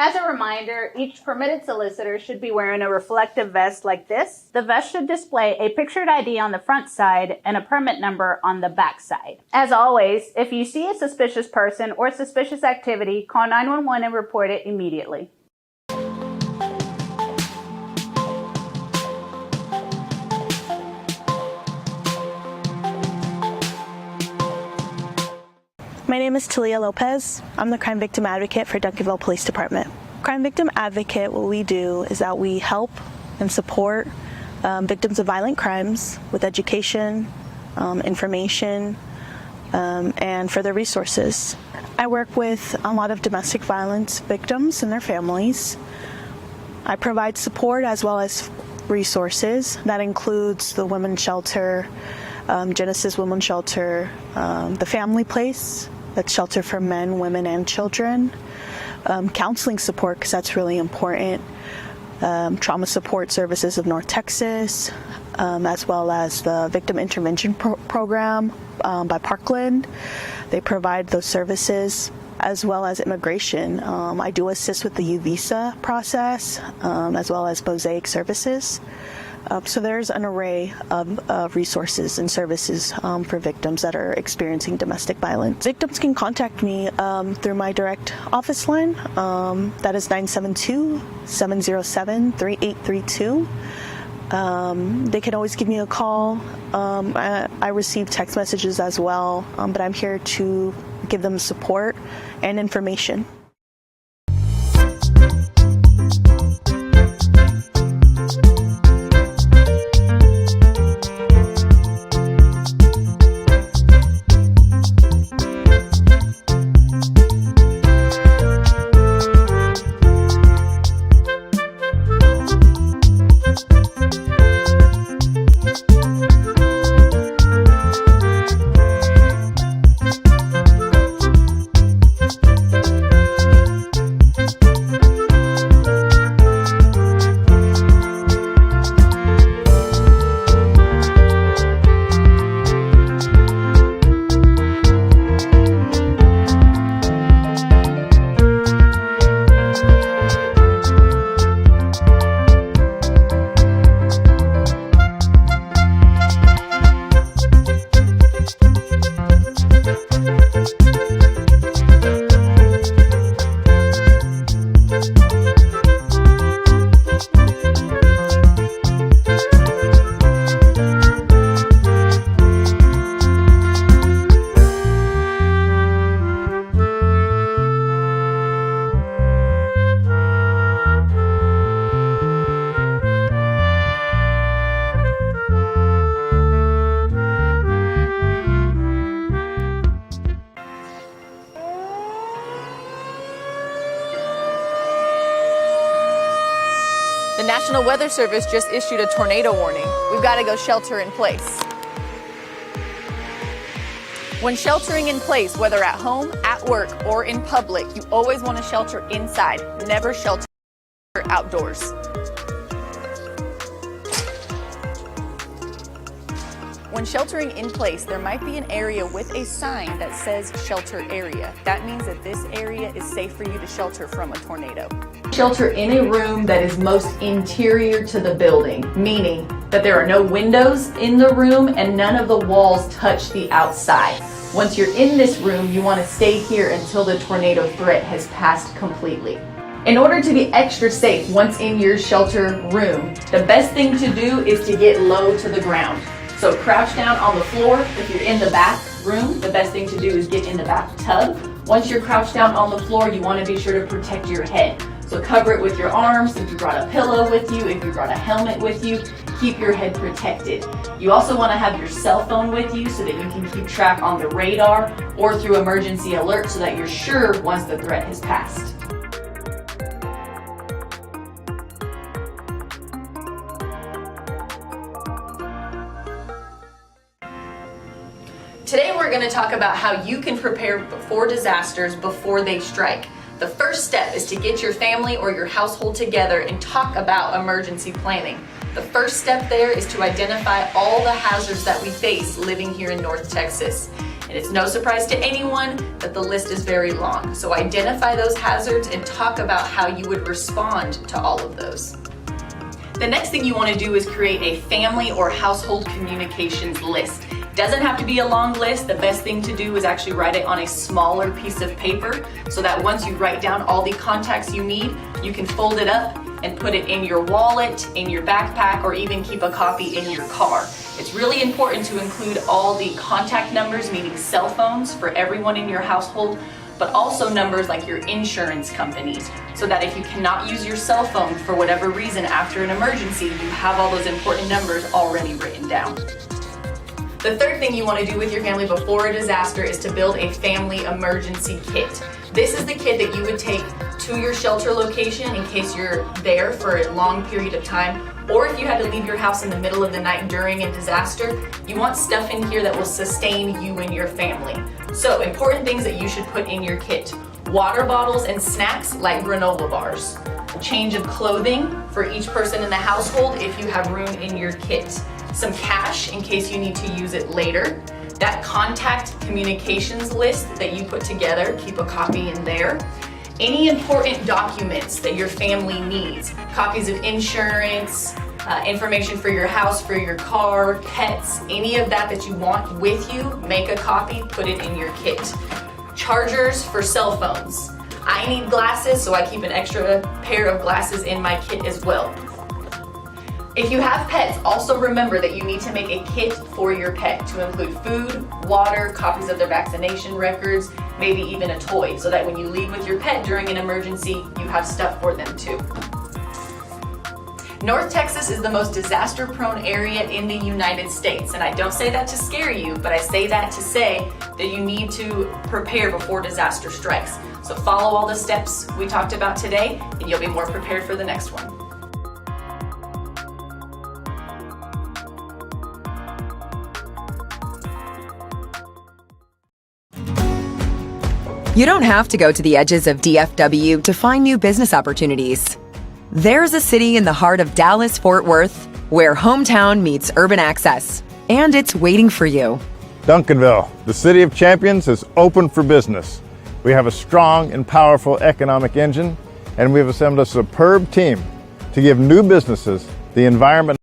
As a reminder, each permitted solicitor should be wearing a reflective vest like this. The vest should display a pictured ID on the front side and a permit number on the back side. As always, if you see a suspicious person or suspicious activity, call 911 and report it immediately. My name is Talia Lopez. I'm the crime victim advocate for Duncanville Police Department. Crime victim advocate, what we do is that we help and support victims of violent crimes with education, information, and further resources. I work with a lot of domestic violence victims and their families. I provide support as well as resources. That includes the Women's Shelter, Genesis Women's Shelter, the Family Place, that's shelter for men, women, and children. Counseling support, because that's really important. Trauma support services of North Texas, as well as the Victim Intervention Program by Parkland. They provide those services, as well as immigration. I do assist with the U visa process, as well as Mosaic services. So there's an array of resources and services for victims that are experiencing domestic violence. Victims can contact me through my direct office line. That is 972-707-3832. They can always give me a call. I receive text messages as well, but I'm here to give them support and information. The National Weather Service just issued a tornado warning. We've got to go shelter in place. When sheltering in place, whether at home, at work, or in public, you always want to shelter inside. Never shelter outdoors. When sheltering in place, there might be an area with a sign that says shelter area. That means that this area is safe for you to shelter from a tornado. Shelter in a room that is most interior to the building, meaning that there are no windows in the room and none of the walls touch the outside. Once you're in this room, you want to stay here until the tornado threat has passed completely. In order to be extra safe once in your shelter room, the best thing to do is to get low to the ground. So crouch down on the floor. If you're in the bathroom, the best thing to do is get in the bathtub. Once you're crouched down on the floor, you want to be sure to protect your head. So cover it with your arms. If you brought a pillow with you, if you brought a helmet with you, keep your head protected. You also want to have your cell phone with you so that you can keep track on the radar or through emergency alert so that you're sure once the threat has passed. Today we're going to talk about how you can prepare for disasters before they strike. The first step is to get your family or your household together and talk about emergency planning. The first step there is to identify all the hazards that we face living here in North Texas. And it's no surprise to anyone that the list is very long. So identify those hazards and talk about how you would respond to all of those. The next thing you want to do is create a family or household communications list. It doesn't have to be a long list. The best thing to do is actually write it on a smaller piece of paper so that once you write down all the contacts you need, you can fold it up and put it in your wallet, in your backpack, or even keep a copy in your car. It's really important to include all the contact numbers, meaning cell phones for everyone in your household, but also numbers like your insurance companies, so that if you cannot use your cell phone for whatever reason after an emergency, you have all those important numbers already written down. The third thing you want to do with your family before a disaster is to build a family emergency kit. This is the kit that you would take to your shelter location in case you're there for a long period of time, or if you had to leave your house in the middle of the night during a disaster. You want stuff in here that will sustain you and your family. So, important things that you should put in your kit: water bottles and snacks like granola bars, a change of clothing for each person in the household if you have room in your kit, some cash in case you need to use it later, that contact communications list that you put together, keep a copy in there, any important documents that your family needs, copies of insurance, information for your house, for your car, pets, any of that you want with you, make a copy, put it in your kit. Chargers for cell phones. I need glasses, so I keep an extra pair of glasses in my kit as well. If you have pets, also remember that you need to make a kit for your pet to include food, water, copies of their vaccination records, maybe even a toy, so that when you leave with your pet during an emergency, you have stuff for them too. North Texas is the most disaster-prone area in the United States, and I don't say that to scare you, but I say that to say that you need to prepare before disaster strikes. So follow all the steps we talked about today, and you'll be more prepared for the next one. You don't have to go to the edges of DFW to find new business opportunities. There's a city in the heart of Dallas-Fort Worth where hometown meets urban access, and it's waiting for you. Duncanville, the city of champions, is open for business. We have a strong and powerful economic engine, and we've assembled a superb team to give new businesses the environment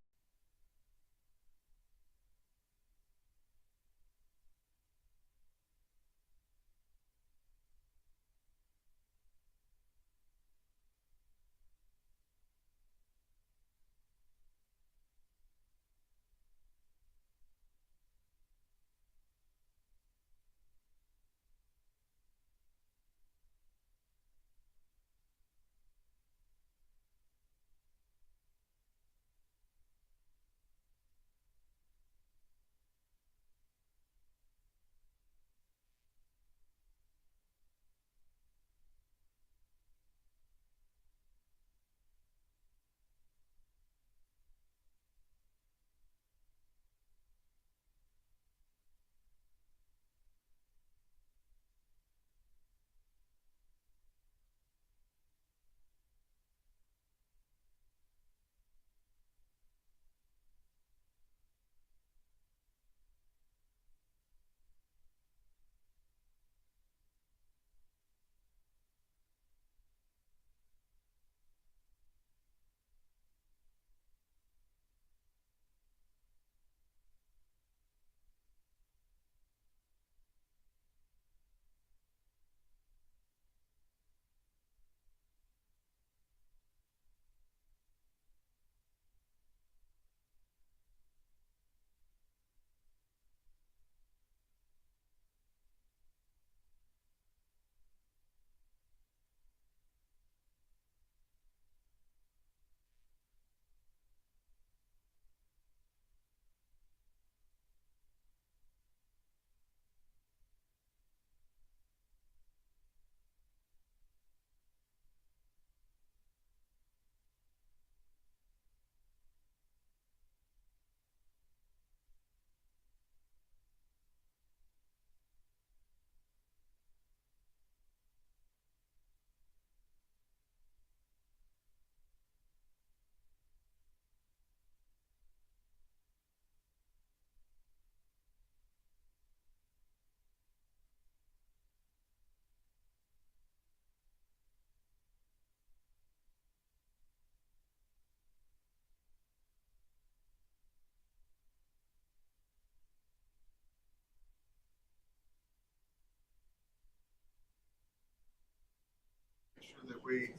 you that we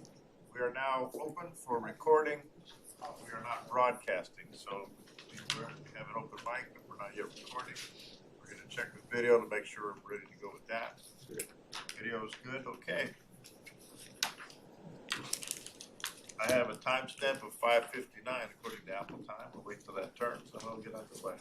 are now open for recording. We are not broadcasting, so we have an open mic, but we're not yet recording. We're going to check the video to make sure we're ready to go with that. Video is good. Okay. I have a timestamp of 5:59 according to Apple time. We'll wait till that turns, and I'll get underway.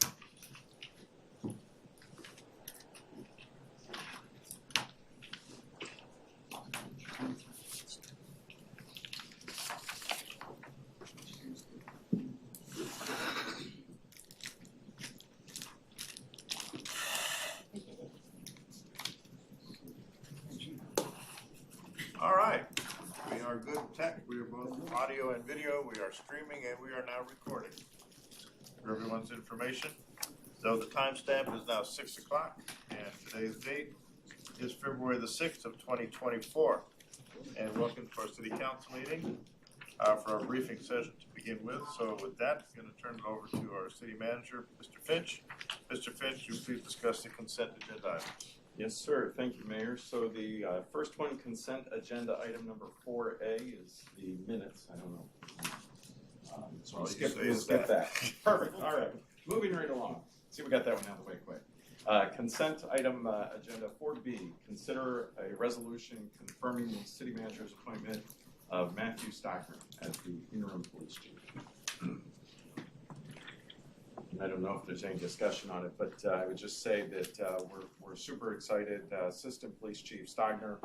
All right. We are good tech. We are both audio and video. We are streaming and we are now recording. For everyone's information, so the timestamp is now 6 o'clock, and today's date is February the 6th of 2024. And welcome to our City Council meeting for our briefing session to begin with. So with that, I'm going to turn it over to our City Manager, Mr. Finch. Mr. Finch, will you please discuss the consent agenda items? Yes, sir. Thank you, Mayor. So the first one, consent agenda item number 4A, is the minutes. I don't know. So I'll skip that. Perfect. All right. Moving right along. See, we got that one out of the way quick. Consent item agenda 4B, consider a resolution confirming the city manager's appointment of Matthew Stockner as the interim police chief. I don't know if there's any discussion on it, but I would just say that we're super excited. Assistant Police Chief Stogner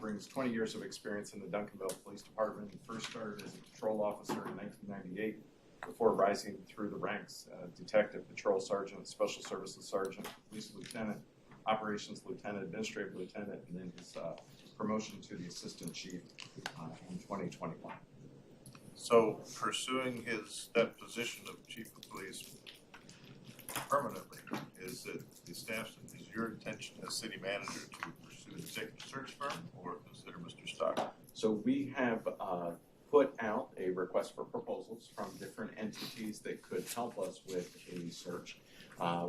brings 20 years of experience in the Duncanville Police Department. He first started as a patrol officer in 1998 before rising through the ranks, detective, patrol sergeant, special services sergeant, police lieutenant, operations lieutenant, administrative lieutenant, and then his promotion to the assistant chief in 2021. So pursuing that position of chief of police permanently, is it the staff's, is your intention as city manager to pursue an executive search firm or consider Mr. Stockner? So we have put out a request for proposals from different entities that could help us with a search.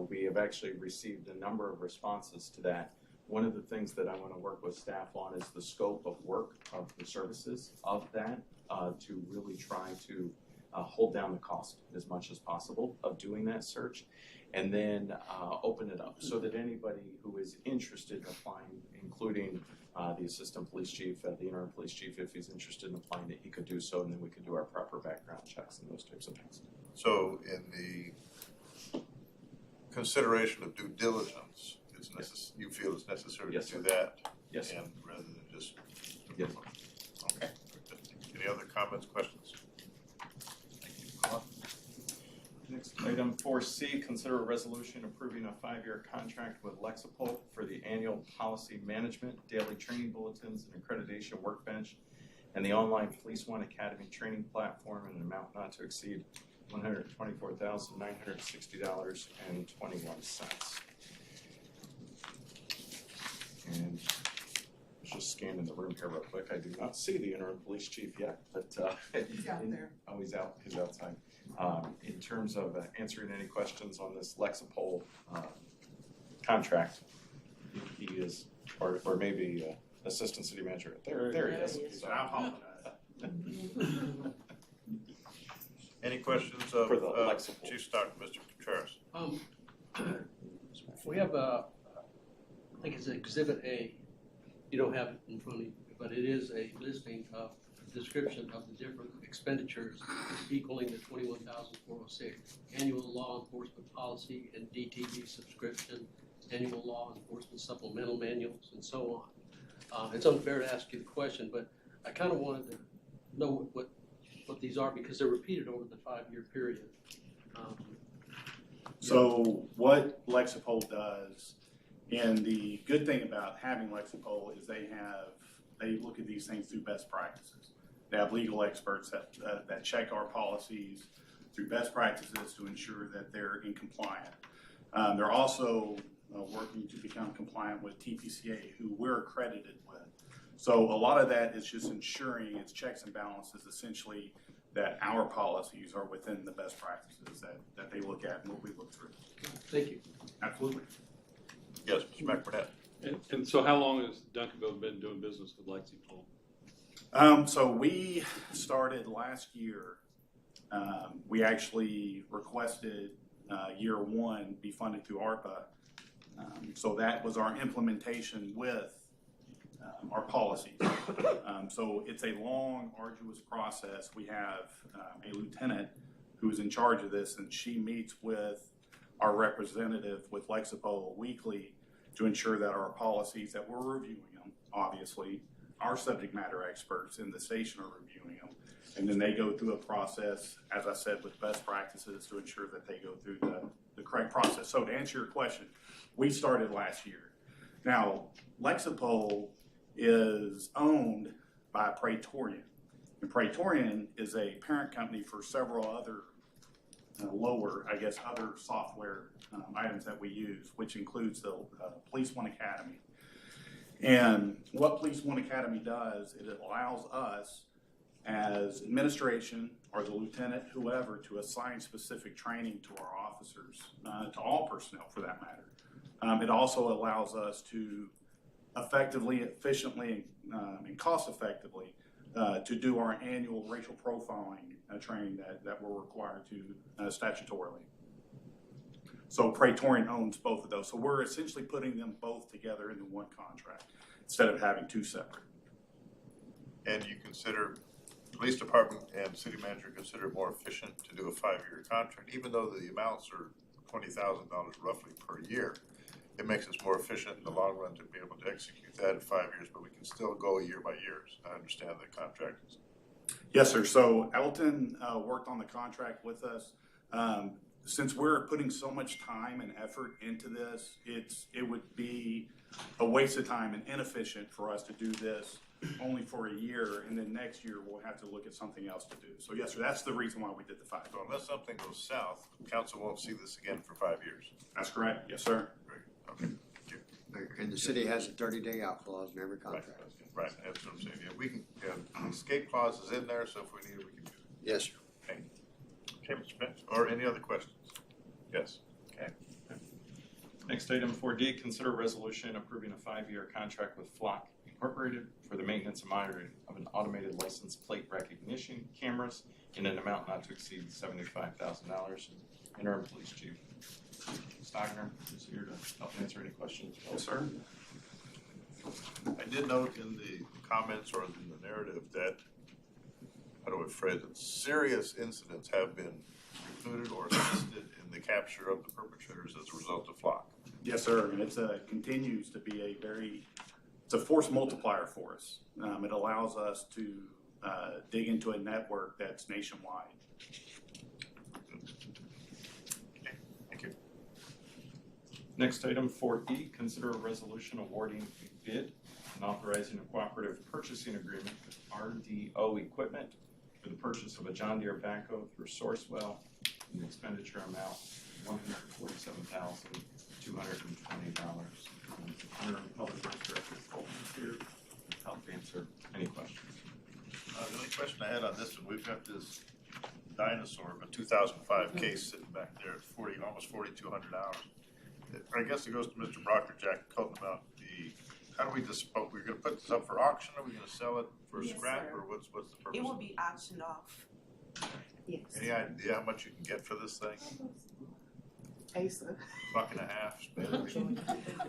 We have actually received a number of responses to that. One of the things that I want to work with staff on is the scope of work of the services of that to really try to hold down the cost as much as possible of doing that search, and then open it up so that anybody who is interested in applying, including the assistant police chief, the interim police chief, if he's interested in applying it, he could do so, and then we could do our proper background checks and those types of things. So in the consideration of due diligence, you feel it's necessary Yes, to do sir. that? Yes, and rather than just... Yes. Okay. Any other comments, questions? Thank you. Next, item 4C, consider a resolution approving a 5-year contract with Lexipol for the annual policy management, daily training bulletins, and accreditation workbench, and the online Police One Academy training platform in an amount not to exceed $124,960.21. And just scanning the room here real quick. I do not see the interim police chief yet, but he's out there. Oh, he's out. He's outside. In terms of answering any questions on this Lexipol contract, he is, or maybe assistant city manager. There he is. I apologize. Any questions of Chief Stockner, Mr. Contreras? We have I think it's Exhibit A. You don't have it in front of you, but it is a listing of description of the different expenditures equaling the $21,406. Annual law enforcement policy and DTV subscription, annual law enforcement supplemental manuals, and so on. It's unfair to ask you the question, but I kind of wanted to know what these are because they're repeated over the 5-year period. So what Lexipol does, and the good thing about having Lexipol is they look at these things through best practices. They have legal experts that check our policies through best practices to ensure that they're in compliant. They're also working to become compliant with TPCA, who we're accredited with. So a lot of that is just ensuring it's checks and balances, essentially, that our policies are within the best practices that they look at and what we look through. Thank you. Absolutely. Yes, Mr. McBurnett. And so how long has Duncanville been doing business with Lexipol? So we started last year. We actually requested year one be funded through ARPA. So that was our implementation with our policies. So it's a long, arduous process. We have a lieutenant who is in charge of this, and she meets with our representative with Lexipol weekly to ensure that our policies, that we're reviewing them, obviously, our subject matter experts in the station are reviewing them. And then they go through a process, as I said, with best practices to ensure that they go through the correct process. So to answer your question, we started last year. Now, Lexipol is owned by Praetorian. And Praetorian is a parent company for several other other software items that we use, which includes the Police One Academy. And what Police One Academy does is it allows us as administration or the lieutenant, whoever, to assign specific training to our officers, to all personnel for that matter. It also allows us to effectively, efficiently, and cost effectively to do our annual racial profiling training that we're required to statutorily. So Praetorian owns both of those. So we're essentially putting them both together into one contract instead of having two separate. And you consider, police department and city manager consider it more efficient to do a 5-year contract, even though the amounts are $20,000 roughly per year. It makes us more efficient in the long run to be able to execute that in 5 years, but we can still go year by year. I understand the contract is. Yes, sir. So Elton worked on the contract with us. Since we're putting so much time and effort into this, it would be a waste of time and inefficient for us to do this only for a year, and then next year we'll have to look at something else to do. So yes, sir, that's the reason why we did the 5 years. So unless something goes south, council won't see this again for 5 years. That's correct. Yes, sir. Great. Okay. Thank you. And the city has a 30-day out clause in every contract. Right, that's what I'm saying. Yeah, we can, the escape clause is in there, so if we need it, we can do it. Yes, sir. Okay. Okay, Mr. Spence, or any other questions? Yes. Okay. Next item 4D, consider a resolution approving a 5-year contract with Flock Incorporated for the maintenance and monitoring of an automated license plate recognition cameras in an amount not to exceed $75,000. Interim Police Chief Stagner is here to help answer any questions. Yes, sir. I did note in the comments or in the narrative that, how do I phrase it, serious incidents have been included or assisted in the capture of the perpetrators as a result of Flock. Yes, sir. And it continues to be it's a force multiplier for us. It allows us to dig into a network that's nationwide. Okay, thank you. Next item 4E, consider a resolution awarding a bid and authorizing a cooperative purchasing agreement with RDO Equipment for the purchase of a John Deere backhoe through Sourcewell in the expenditure amount $147,220. Interim Public Works Director Colton is here to help answer any questions. The only question I had on this one, we've got this dinosaur of a 2005 case sitting back there at almost 4,200 hours. I guess it goes to Mr. Brock or Jack Colton about how do we dispose? We're going to put this up for auction? Are we going to sell it for scrap, sir. or what's the purpose? It will be auctioned off. Yes. Any idea how much you can get for this thing? Asa. $1.50,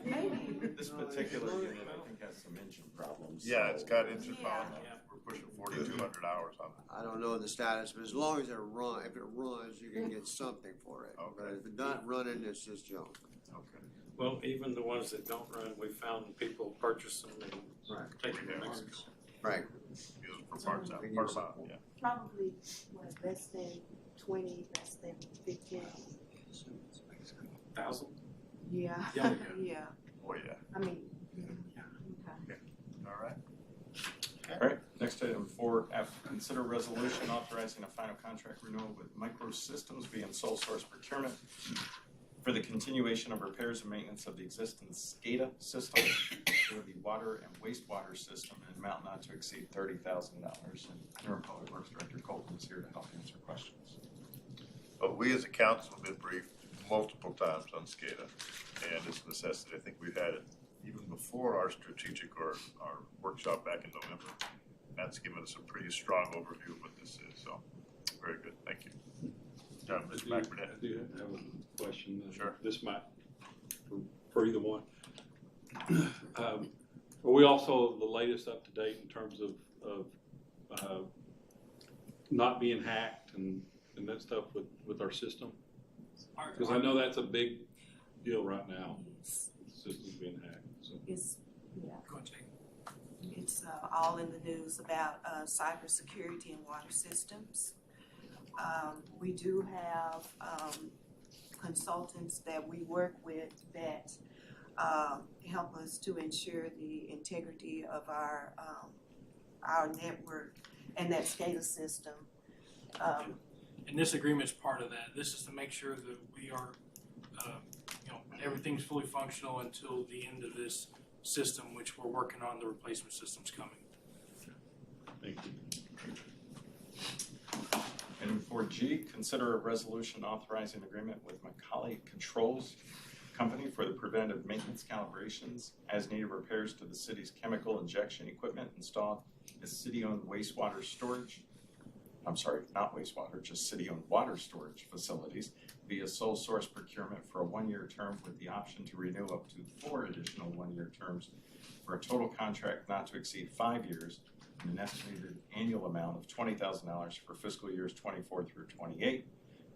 maybe. This particular unit, I think, has some engine problems. Yeah, it's got engine Yeah. problems. We're pushing 4,200 hours on it. I don't know the status, but as long as if it runs, you can get something for it. Okay. But if it's not running, it's just junk. Okay. Well, even the ones that don't run, we found people purchase them and take them to Mexico. Right. Use it for parts out, part about, yeah. Probably less than 20, less than 15. 1,000? Yeah. Yeah. Yeah. Oh, yeah. I mean, Okay. All right. All right, next item 4F, consider resolution authorizing a final contract renewal with Microsystems being sole source procurement for the continuation of repairs and maintenance of the existing SCADA system for the water and wastewater system in an amount not to exceed $30,000. And Interim Public Works Director Colton is here to help answer questions. But we as a council have been briefed multiple times on SCADA and its necessity. I think we've had it even before our strategic or our workshop back in November. Matt's given us a pretty strong overview of what this is, so very good. Thank you. Mr. McBurnett. I do have a question. Sure. This might, for either one. Are we also the latest up to date in terms of not being hacked and that stuff with our system? Because I know that's a big deal right now. Yes. The system's being hacked. So. It's, yeah. It's all in the news about cybersecurity and water systems. We do have consultants that we work with that help us to ensure the integrity of our network and that SCADA system. And this agreement is part of that. This is to make sure that we are, everything's fully functional until the end of this system, which we're working on. The replacement system's coming. Thank you. Item 4G, consider a resolution authorizing agreement with Macaulay Controls Company for the preventive maintenance calibrations as needed repairs to the city's chemical injection equipment installed as city-owned wastewater storage. I'm sorry, not wastewater, just city-owned water storage facilities via sole source procurement for a 1-year term with the option to renew up to 4 additional 1-year terms for a total contract not to exceed 5 years and an estimated annual amount of $20,000 for fiscal years 24 through 28.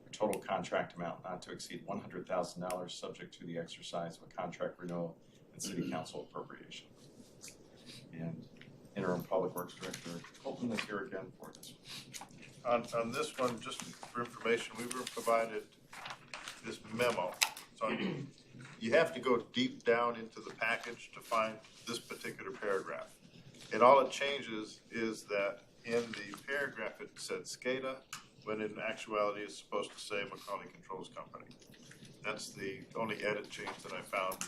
A total contract amount not to exceed $100,000 subject to the exercise of a contract renewal and city council appropriation. And Interim Public Works Director Colton is here again for this one. On this one, just for information, we were provided this memo. So you have to go deep down into the package to find this particular paragraph. And all it changes is that in the paragraph it said SCADA, when in actuality it's supposed to say Macaulay Controls Company. That's the only edit change that I found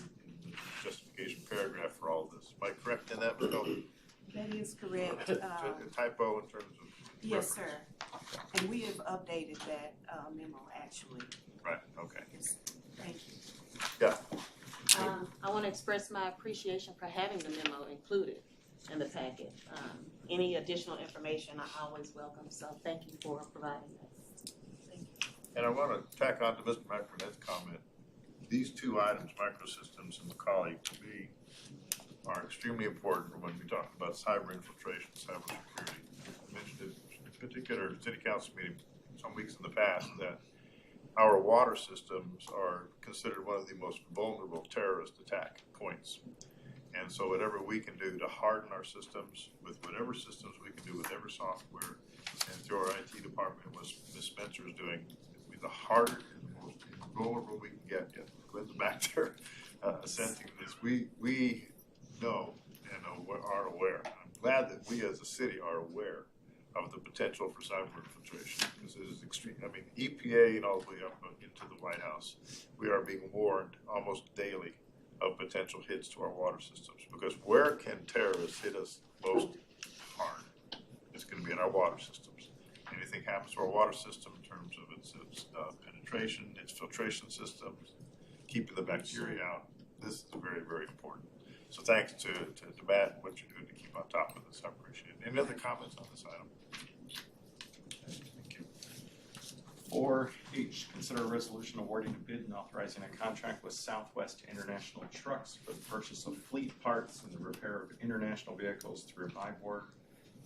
in the justification paragraph for all of this. Am I correct in that, Macaulay? That is correct. A typo in terms of Yes, reference. sir. And we have updated that memo actually. Right, okay. Yes. Thank you. Yeah. I want to express my appreciation for having the memo included in the packet. Any additional information I always welcome, so thank you for providing that. Thank you. And I want to tack on to Mr. McBurnett's comment. These two items, microsystems and Macaulay, to me, are extremely important when we talk about cyber infiltration, cyber security. I mentioned it in a particular city council meeting some weeks in the past that our water systems are considered one of the most vulnerable terrorist attack points. And so whatever we can do to harden our systems with whatever systems we can do with whatever software and through our IT department, what Ms. Spencer is doing, the harder and the most vulnerable we can get. Gwen's back there assenting to this. We know and are aware. I'm glad that we as a city are aware of the potential for cyber infiltration because it is extreme. I mean, EPA and all the way up into the White House, we are being warned almost daily of potential hits to our water systems because where can terrorists hit us most hard? It's going to be in our water systems. Anything happens to our water system in terms of its penetration, its filtration systems, keeping the bacteria out, this is very, very important. So thanks to Matt and what you're doing to keep on top of this. I appreciate it. Any other comments on this item? Thank you. 4H, consider a resolution awarding a bid and authorizing a contract with Southwest International Trucks for the purchase of fleet parts and the repair of international vehicles through Byborg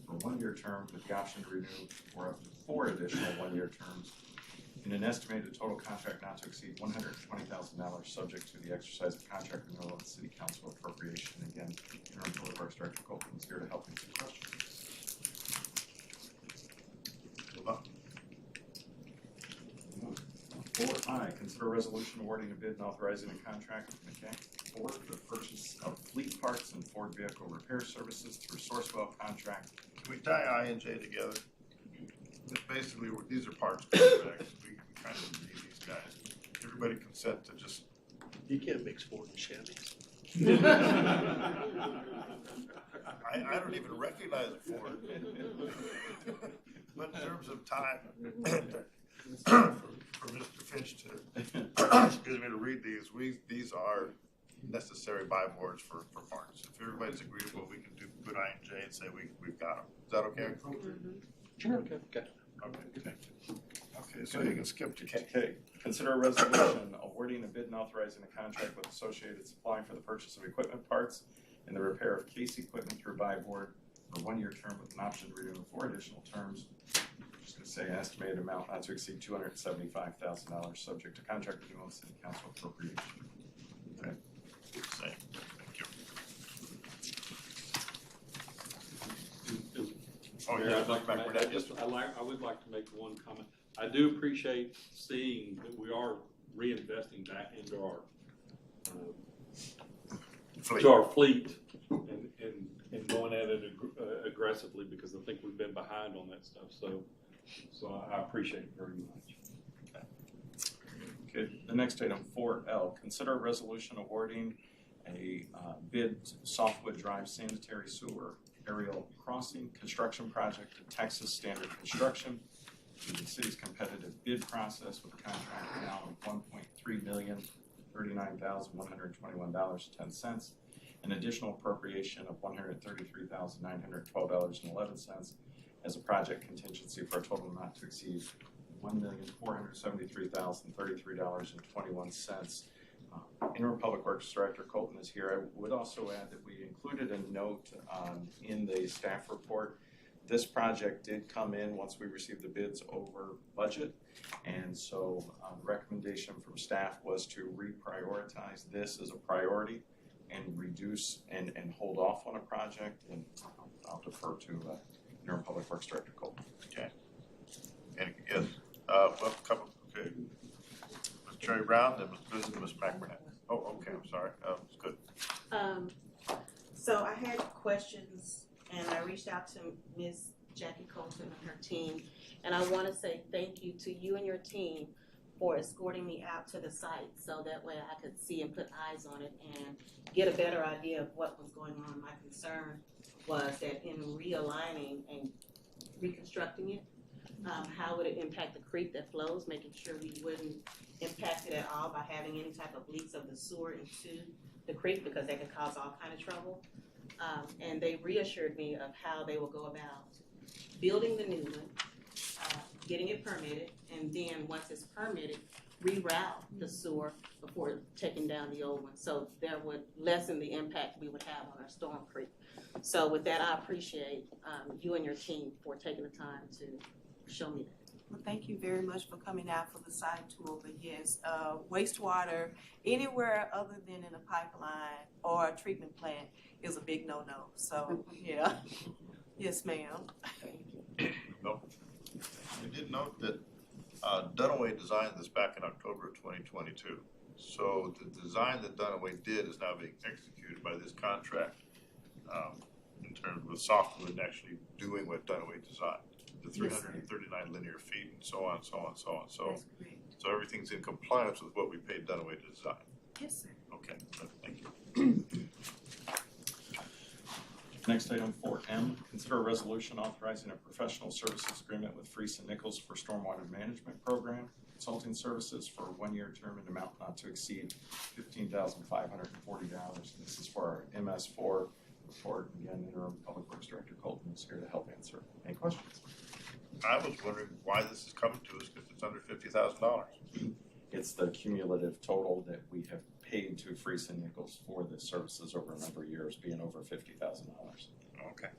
for a 1-year term with the option to renew for up to 4 additional 1-year terms in an estimated total contract not to exceed $120,000 subject to the exercise of contract renewal and city council appropriation. Again, Interim Public Works Director Colton is here to help answer questions. 4I, consider a resolution awarding a bid and authorizing a contract with Mechanic Ford for the purchase of fleet parts and Ford vehicle repair services through Sourcewell contract. Can we tie I and J together? It's basically, these are parts contracts. We kind of need these guys. Everybody consent to just. You can't mix Ford and Chevy. I don't even recognize a Ford. But in terms of time, for Mr. Finch to, excuse me, to read these, these are necessary buy boards for parts. If everybody's agreeable, we can put I and J and say we've got them. Is that okay? Sure. Okay. Okay, thank you. Okay, so you can skip to K. Okay, consider a resolution awarding a bid and authorizing a contract with Associated Supply for the purchase of equipment parts and the repair of case equipment through buy board for 1-year term with an option to renew 4 additional terms. Just gonna say an estimated amount not to exceed $275,000, subject to contract renewal and city council appropriation. Okay. Same. Thank you. Oh, Mayor, yeah, I'd like to make, I would like to make one comment. I do appreciate seeing that we are reinvesting back into our fleet and going at it aggressively, because I think we've been behind on that stuff. So I appreciate it very much. Okay, the next item, 4L, consider a resolution awarding a bid Softwood Drive sanitary sewer aerial crossing construction project to Texas Standard Construction through the city's competitive bid process with a contract amount of $1.3,039,121.10, an additional appropriation of $133,912.11 as a project contingency for a total not to exceed $1,473,033.21. Interim Public Works Director Colton is here. I would also add that we included a note in the staff report. This project did come in once we received the bids over budget, and so the recommendation from staff was to reprioritize this as a priority and reduce and hold off on a project, and I'll defer to Interim Public Works Director Colton. Okay. And yes, well, a couple, okay. Ms. Cherry Brown, then Ms. Blizzard, and Ms. McBurnett. Oh, okay, I'm sorry. It's good. So I had questions, and I reached out to Ms. Jackie Colton and her team, and I want to say thank you to you and your team for escorting me out to the site, so that way I could see and put eyes on it and get a better idea of what was going on. My concern was that in realigning and reconstructing it, how would it impact the creek that flows, making sure we wouldn't impact it at all by having any type of leaks of the sewer into the creek, because that could cause all kind of trouble. And they reassured me of how they will go about building the new one, getting it permitted, and then once it's permitted, reroute the sewer before taking down the old one. So that would lessen the impact we would have on our storm creek. So with that, I appreciate you and your team for taking the time to show me that. Well, thank you very much for coming out for the site tour. But yes, wastewater anywhere other than in a pipeline or a treatment plant is a big no-no. So yeah, yes, ma'am. No. I did note that Dunaway designed this back in October of 2022. So the design that Dunaway did is now being executed by this contract in terms of softwood actually doing what Dunaway designed. The 339 linear feet and so on, so on, so on. So everything's in compliance with what we paid Dunaway to design. Yes, sir. Okay, thank you. Next item, 4M, consider a resolution authorizing a professional services agreement with Freese & Nichols for stormwater management program consulting services for a 1-year term in amount not to exceed $15,540. This is for our MS4 report. Again, Interim Public Works Director Colton is here to help answer any questions. I was wondering why this is coming to us, because it's under $50,000. It's the cumulative total that we have paid to Freese & Nichols for the services over a number of years, being over $50,000. Okay.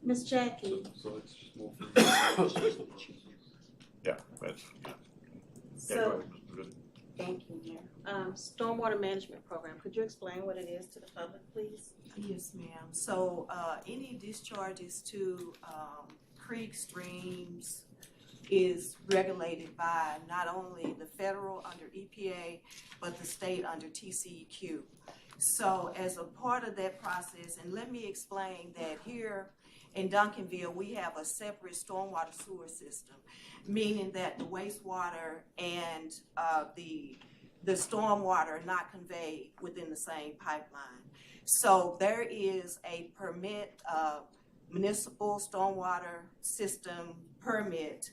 Miss Jackie. So it's just more. Yeah, that's yeah. So, go ahead, Ms. Blizzard. thank you, Mayor. Stormwater management program. Could you explain what it is to the public, please? Yes, ma'am. So any discharges to creeks, streams is regulated by not only the federal under EPA, but the state under TCEQ. So as a part of that process, and let me explain that here in Duncanville, we have a separate stormwater sewer system, meaning that the wastewater and the stormwater are not conveyed within the same pipeline. So there is a permit, municipal stormwater system permit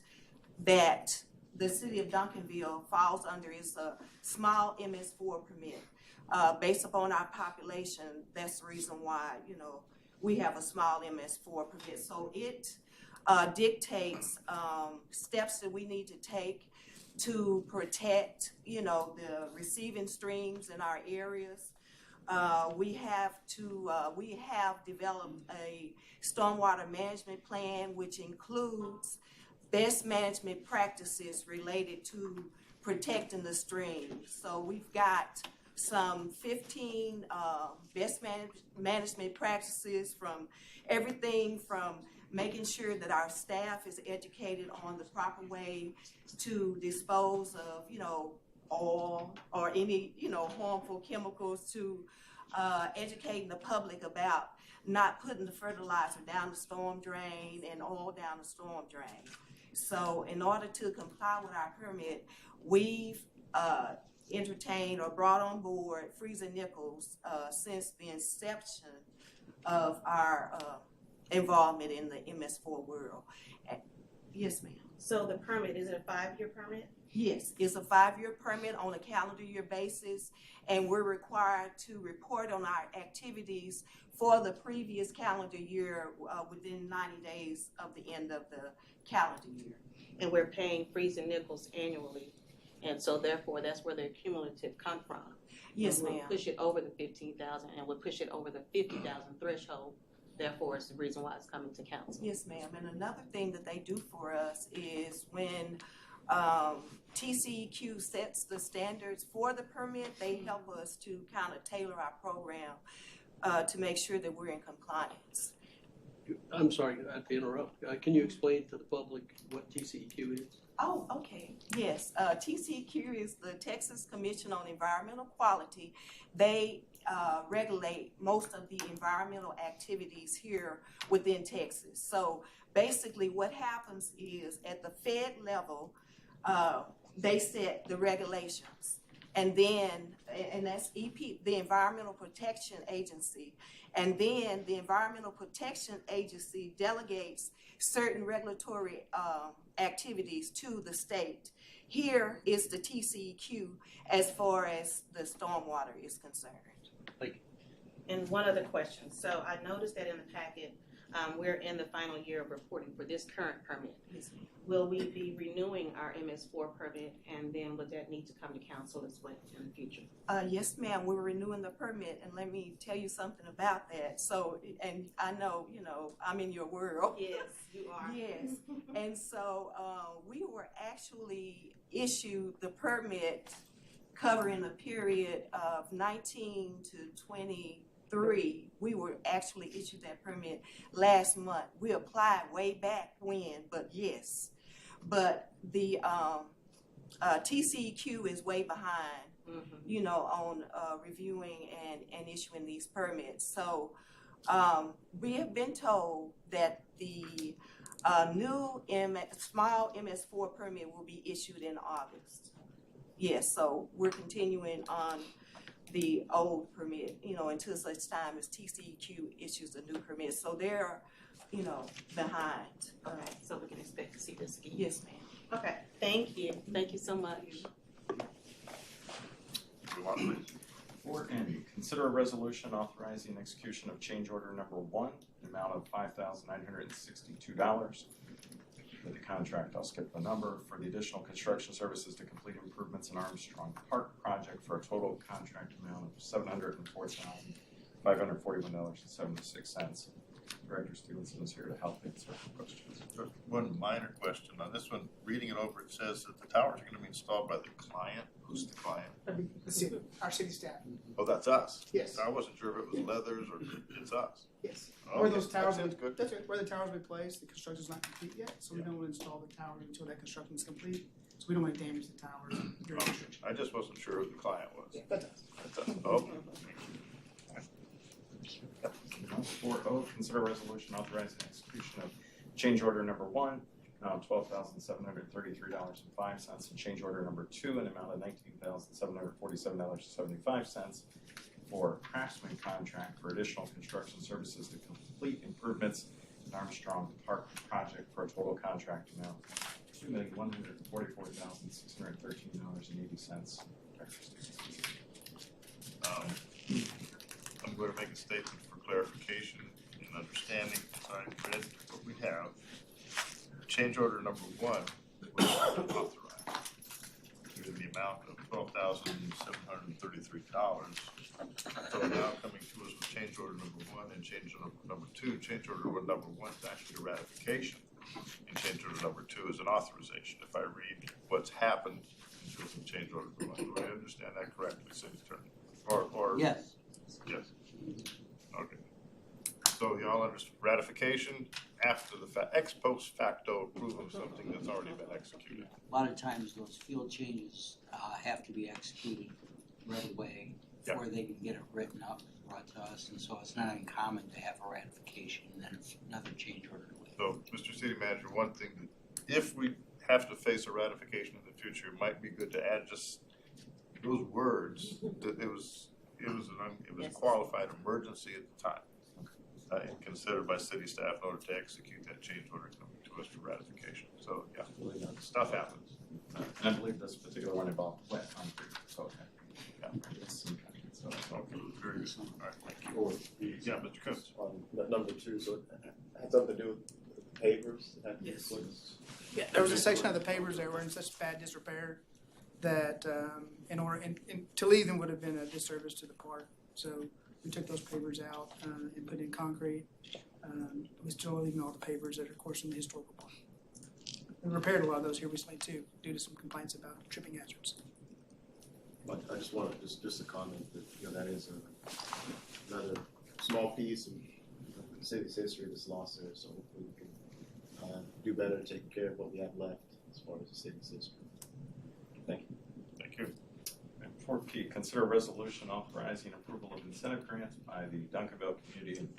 that the city of Duncanville falls under is a small MS4 permit. Based upon our population, that's the reason why, you know, we have a small MS4 permit. So it dictates steps that we need to take to protect, you know, the receiving streams in our areas. We have developed a stormwater management plan, which includes best management practices related to protecting the streams. So we've got some 15 best management practices, from everything from making sure that our staff is educated on the proper way to dispose of, you know, oil or any, you know, harmful chemicals, to educating the public about not putting the fertilizer down the storm drain and oil down the storm drain. So in order to comply with our permit, we've entertained or brought on board Freezer Nichols since the inception of our involvement in the MS4 world. Yes, ma'am. So the permit, is it a 5-year permit? Yes, it's a 5-year permit on a calendar year basis, and we're required to report on our activities for the previous calendar year within 90 days of the end of the calendar year. And we're paying Freezer Nichols annually, and so therefore that's where the cumulative come from. Yes, we'll ma'am. push it over the 15,000, and we'll push it over the 50,000 threshold. Therefore, it's the reason why it's coming to council. Yes, ma'am. And another thing that they do for us is when TCEQ sets the standards for the permit, they help us to kind of tailor our program to make sure that we're in compliance. I'm sorry to interrupt. Can you explain to the public what TCEQ is? Oh, okay. Yes. TCEQ is the Texas Commission on Environmental Quality. They regulate most of the environmental activities here within Texas. So basically what happens is at the Fed level, they set the regulations. And then, and that's EP, the Environmental Protection Agency. And then the Environmental Protection Agency delegates certain regulatory activities to the state. Here is the TCEQ as far as the stormwater is concerned. Thank you. And one other question. So I noticed that in the packet, we're in the final year of reporting for this current permit. Yes, ma'am. Will we be renewing our MS4 permit, and then would that need to come to council as well in the future? Yes, ma'am. We're renewing the permit, and let me tell you something about that. So, and I know, you know, I'm in your world. Yes, you are. Yes. And so we were actually issued the permit covering the period of 19 to 23. We were actually issued that permit last month. We applied way back when, but yes. But the TCEQ is way behind, you know, on reviewing and issuing these permits. So we have been told that the new small MS4 permit will be issued in August. Yes, so we're continuing on the old permit, you know, until such time as TCEQ issues a new permit. So they're, you know, behind. Okay, so we can expect to see this again. Yes, ma'am. Okay, thank you. Thank you so much. 4N, consider a resolution authorizing execution of change order number 1, the amount of $5,962. For the contract, I'll skip the number, for the additional construction services to complete improvements in Armstrong Park project for a total contract amount of $704,541.76. Director Stevenson is here to help answer questions. One minor question on this one. Reading it over, it says that the towers are going to be installed by the client. Who's the client? The city, our city staff. Oh, that's us. Yes. I wasn't sure if it was Leathers or it's us. Yes. Okay, Where those towers that sounds good. That's right. Where the towers will be placed, the construction is not complete yet, so we don't want to install the tower until that construction is complete. So we don't want to damage the towers during construction. I just wasn't sure who the client was. Yeah, that's us. That's us. Oh. 4O, consider resolution authorizing execution of change order number 1, amount of $12,733.05, and change order number 2, an amount of $19,747.75 for Craftsman contract for additional construction services to complete improvements in Armstrong Park project for a total contract amount $2,144,613.80. I'm going to make a statement for clarification and understanding. I read what we have. Change order number 1 was authorized in the amount of $12,733. So now coming to us with change order number 1 and change order number 2. Change order number 1 is actually a ratification, and change order number 2 is an authorization. If I read what's happened in change order number 1, do I understand that correctly, City Attorney? Or Yes. Yes. Okay. So y'all understand ratification after the fact, ex post facto approval of something that's already been executed. A lot of times those field changes have to be executed right away before they can get it written up, brought to us, and so it's not uncommon to have a ratification and then another change order. So, Mr. City Manager, one thing that if we have to face a ratification in the future, it might be good to add just those words that it was a qualified emergency at the time, and considered by city staff in order to execute that change order coming to us for ratification. So, yeah, stuff happens. And I believe this particular one involved wet concrete, so yeah. So, okay, very good. All right, thank you. Or Yeah, Mr. Coons. number 2, so it had something to do with the pavers? Yes. Yeah, there was a section of the pavers that were in such bad disrepair that to leave them would have been a disservice to the park. So we took those pavers out and put in concrete. We're still leaving all the pavers that are, of course, in the historical park. We repaired a lot of those here recently too, due to some complaints about tripping hazards. But I just wanted just a comment that that is another small piece of the city's history that's lost there. So hopefully we can do better taking care of what we have left as far as the city's history. Thank you. Thank you. And 4P, consider a resolution authorizing approval of incentive grants by the Duncanville Community and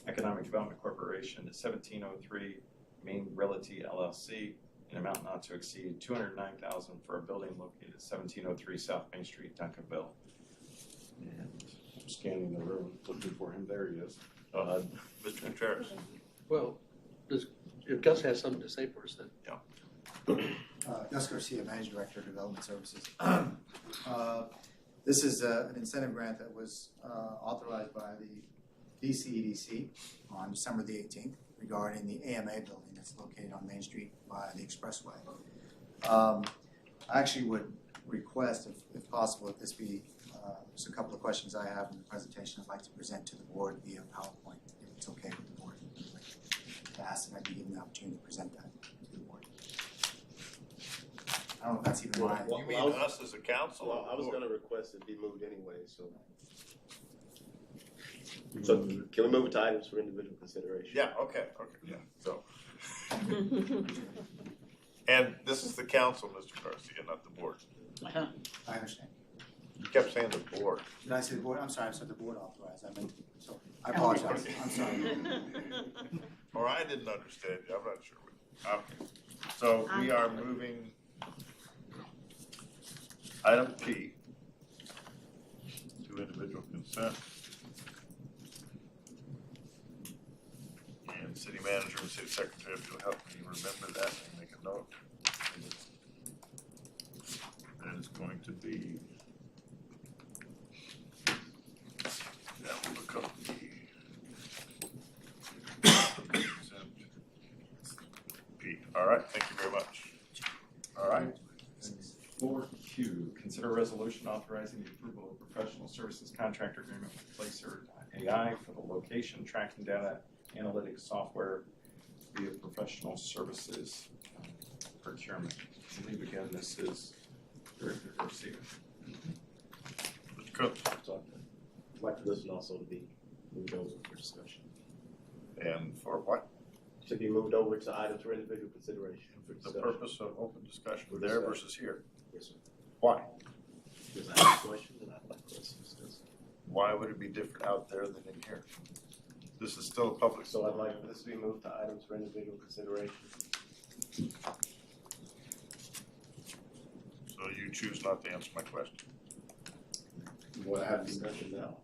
Economic Development Corporation to 1703 Main Realty LLC, an amount not to exceed $209,000 for a building located at 1703 South Main Street, Duncanville. And I'm scanning the room, looking for him. There he is. Mr. Contreras. Well, if Gus has something to say first, then. Yeah. Gus Garcia, Managing Director of Development Services. This is an incentive grant that was authorized by the DCEDC on December the 18th regarding the AMA building that's located on Main Street by the Expressway. I actually would request, if possible, that this be just a couple of questions I have in the presentation I'd like to present to the board via PowerPoint, if it's okay with the board. I'd like to ask that I be given the opportunity to present that to the board. I don't know if that's even right. You mean us as a council? Well, I was going to request it be moved anyway, so. So can we move it to items for individual consideration? Yeah, okay, yeah, so. And this is the council, Mr. Garcia, not the board. I understand. You kept saying the board. Did I say the board? I'm sorry, I said the board authorized. I meant, so I apologize. I'm sorry. Or I didn't understand you, I'm not sure. Okay, so we are moving item P to individual consent. And city manager and city secretary, if you'll help me remember that and make a note. That is going to be, that will become the consent P. All right, thank you very much. All right. 4Q, consider a resolution authorizing the approval of professional services contract agreement with Placer.ai for the location tracking data analytics software via professional services procurement. I believe again this is Director Garcia. Mr. Cook. I'd like for this one also to be moved over for discussion. And for what? To be moved over to items for individual consideration. For The purpose of open discussion For there discussion. versus here. Yes, sir. Why? Because I have a question and I'd like for us to discuss. Why would it be different out there than in here? This is still a public. So I'd like for this to be moved to items for individual consideration. So you choose not to answer my question. You want to have a discussion now?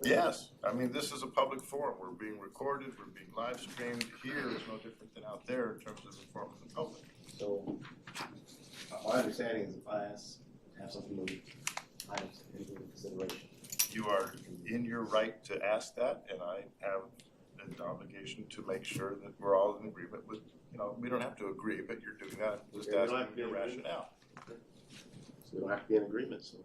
Yes, I mean, this is a public forum. We're being recorded, we're being live streamed. Here is no different than out there in terms of informing the public. So, my understanding is if I have something moved, I have to take into consideration. You are in your right to ask that, and I have an obligation to make sure that we're all in agreement with, we don't have to agree, but you're doing that, just Yeah, we don't have asking to your be in agreement. rationale. So we don't have to be in agreement, so.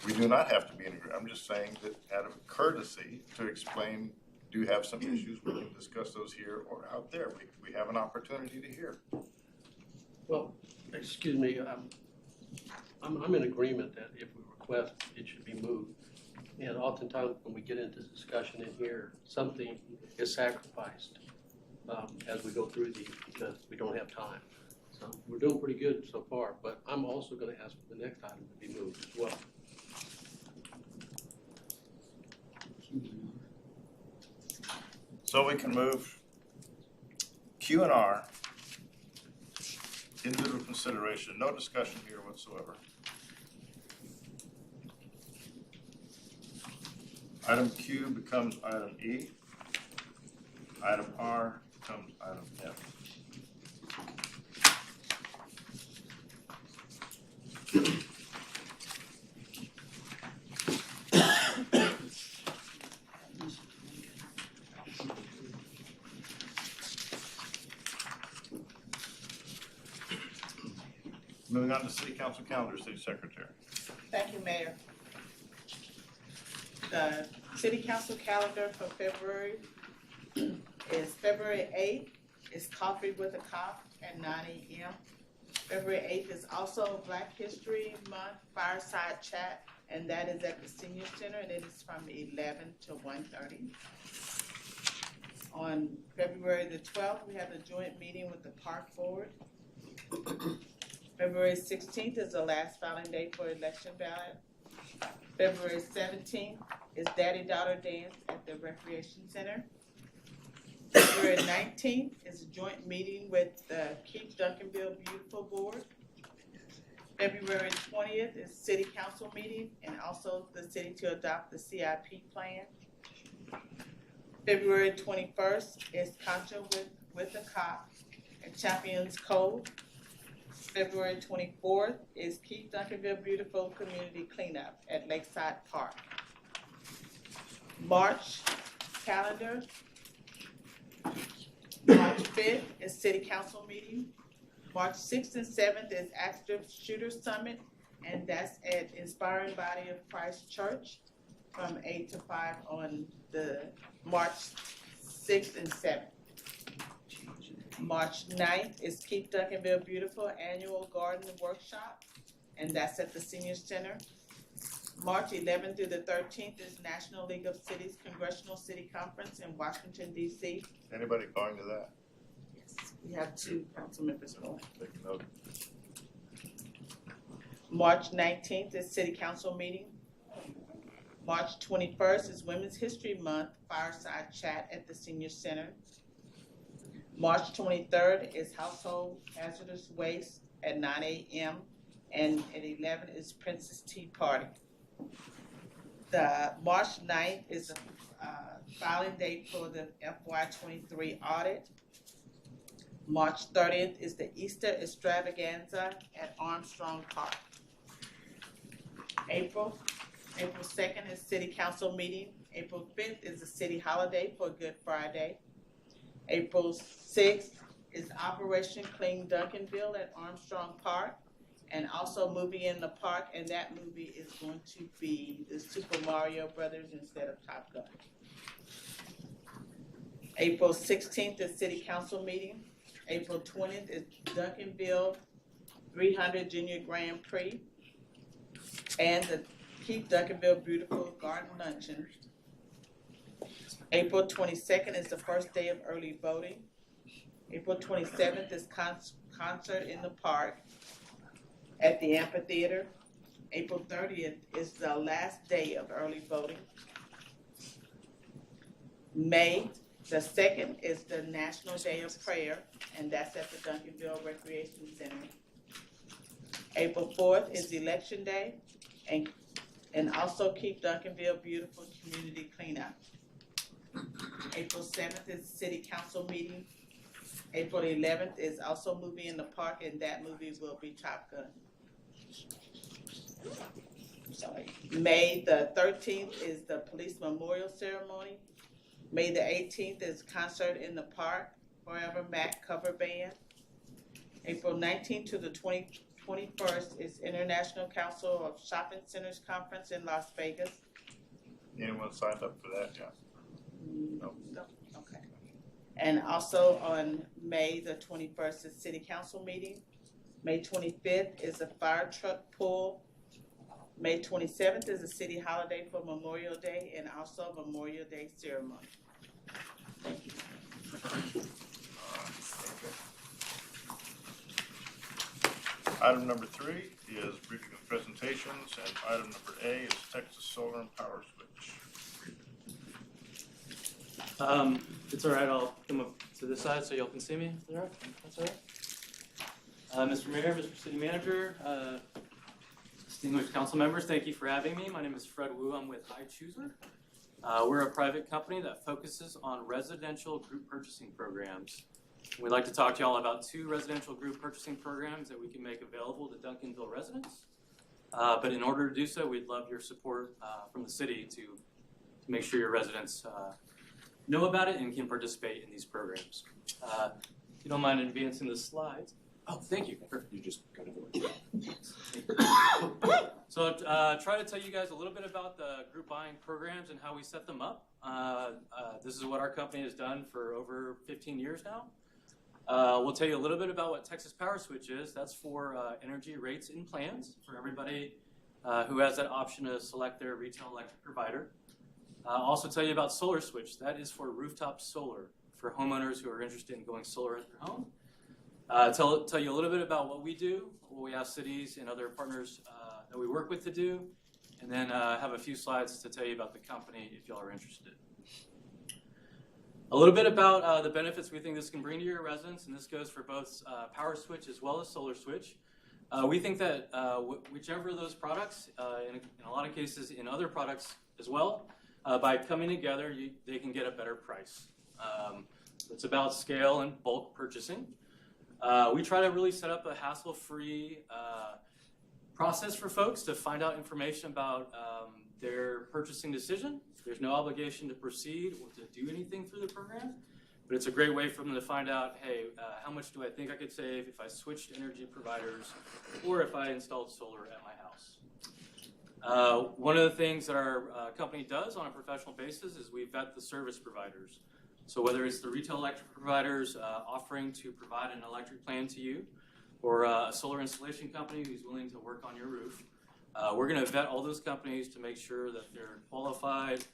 We do not have to be in agreement. I'm just saying that out of courtesy to explain, do you have some issues, we can discuss those here or out there. We have an opportunity to hear. Well, excuse me, I'm in agreement that if we request, it should be moved. And oftentimes when we get into discussion in here, something is sacrificed as we go through these because we don't have time. So we're doing pretty good so far, but I'm also going to ask for the next item to be moved as well. So we can move Q and R, individual consideration, no discussion here whatsoever. Item Q becomes item E. Item R becomes item F. Moving on to City Council calendar, City Secretary. Thank you, Mayor. The City Council calendar for February is February 8th is Coffee with a Cop at 9 a.m. February 8th is also Black History Month Fireside Chat, and that is at the Senior Center, and it is from 11 to 1:30. On February the 12th, we have a joint meeting with the Park Board. February 16th is the last filing day for election ballot. February 17th is Daddy-Daughter Dance at the Recreation Center. February 19th is a joint meeting with the Keep Duncanville Beautiful Board. February 20th is City Council meeting and also the city to adopt the CIP plan. February 21st is Contra with the Cop and Champions Code. February 24th is Keep Duncanville Beautiful Community Cleanup at Lakeside Park. March calendar. March 5th is City Council meeting. March 6th and 7th is Active Shooter Summit, and that's at Inspiring Body of Christ Church from 8 to 5 on the March 6th and 7th. March 9th is Keep Duncanville Beautiful Annual Garden Workshop, and that's at the Senior Center. March 11th through the 13th is National League of Cities Congressional City Conference in Washington, D.C. Anybody going to that? Yes, we have 2 council members going. Take a note. March 19th is City Council meeting. March 21st is Women's History Month Fireside Chat at the Senior Center. March 23rd is Household Hazardous Waste at 9 a.m. and at 11 is Princess Tea Party. The March 9th is a filing date for the FY23 audit. March 30th is the Easter Extravaganza at Armstrong Park. April 2nd is City Council meeting. April 5th is a city holiday for Good Friday. April 6th is Operation Clean Duncanville at Armstrong Park, and also Movie in the Park, and that movie is going to be the Super Mario Brothers instead of Top Gun. April 16th is City Council meeting. April 20th is Duncanville 300 Junior Grand Prix, and the Keep Duncanville Beautiful Garden Luncheon. April 22nd is the first day of early voting. April 27th is concert in the park at the amphitheater. April 30th is the last day of early voting. May the 2nd is the National Day of Prayer, and that's at the Duncanville Recreation Center. April 4th is Election Day, and also Keep Duncanville Beautiful Community Cleanup. April 7th is City Council meeting. April 11th is also a movie in the park, and that movie will be Top Gun. Sorry. May the 13th is the police memorial ceremony. May the 18th is concert in the park, Forever Mac cover band. April 19th to the 21st is International Council of Shopping Centers Conference in Las Vegas. Anyone signed up for that yet? No. No. Okay. And also on May the 21st is City Council meeting. May 25th is a fire truck pull. May 27th is a city holiday for Memorial Day and also Memorial Day ceremony. Thank you. Item number 3 is briefing of presentations, and item number A is Texas Solar and Power Switch. It's all right. I'll come up to this side so y'all can see me. Is that all right? That's all right. Mr. Mayor, Mr. City Manager, distinguished council members, thank you for having me. My name is Fred Wu. I'm with iChooser. We're a private company that focuses on residential group purchasing programs. We'd like to talk to y'all about 2 residential group purchasing programs that we can make available to Duncanville residents. But in order to do so, we'd love your support from the city to make sure your residents know about it and can participate in these programs. If you don't mind advancing the slides. Oh, thank you. Perfect. You just got it. So try to tell you guys a little bit about the group buying programs and how we set them up. This is what our company has done for over 15 years now. We'll tell you a little bit about what Texas Power Switch is. That's for energy rates and plans for everybody who has that option to select their retail electric provider. I'll also tell you about Solar Switch. That is for rooftop solar for homeowners who are interested in going solar at their home. Tell you a little bit about what we do, what we ask cities and other partners that we work with to do, and then have a few slides to tell you about the company if y'all are interested. A little bit about the benefits we think this can bring to your residents, and this goes for both Power Switch as well as Solar Switch. We think that whichever of those products, in a lot of cases in other products as well, by coming together, they can get a better price. It's about scale and bulk purchasing. We try to really set up a hassle-free process for folks to find out information about their purchasing decision. There's no obligation to proceed or to do anything through the program, but it's a great way for them to find out, hey, how much do I think I could save if I switched energy providers or if I installed solar at my house. One of the things that our company does on a professional basis is we vet the service providers. So whether it's the retail electric providers offering to provide an electric plan to you, or a solar installation company who's willing to work on your roof, we're going to vet all those companies to make sure that they're qualified,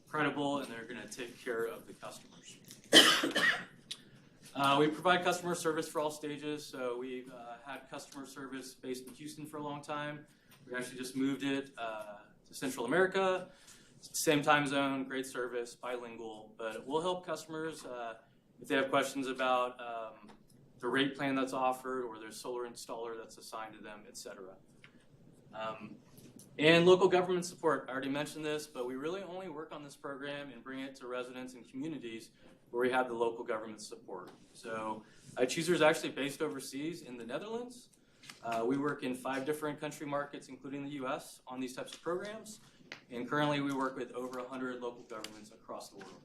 credible, and they're going to take care of the customers. We provide customer service for all stages. So we've had customer service based in Houston for a long time. We actually just moved it to Central America. Same time zone, great service, bilingual, but we'll help customers if they have questions about the rate plan that's offered or their solar installer that's assigned to them, etc. And local government support. I already mentioned this, but we really only work on this program and bring it to residents and communities where we have the local government support. So iChooser is actually based overseas in the Netherlands. We work in 5 different country markets, including the US, on these types of programs. And currently we work with over 100 local governments across the world.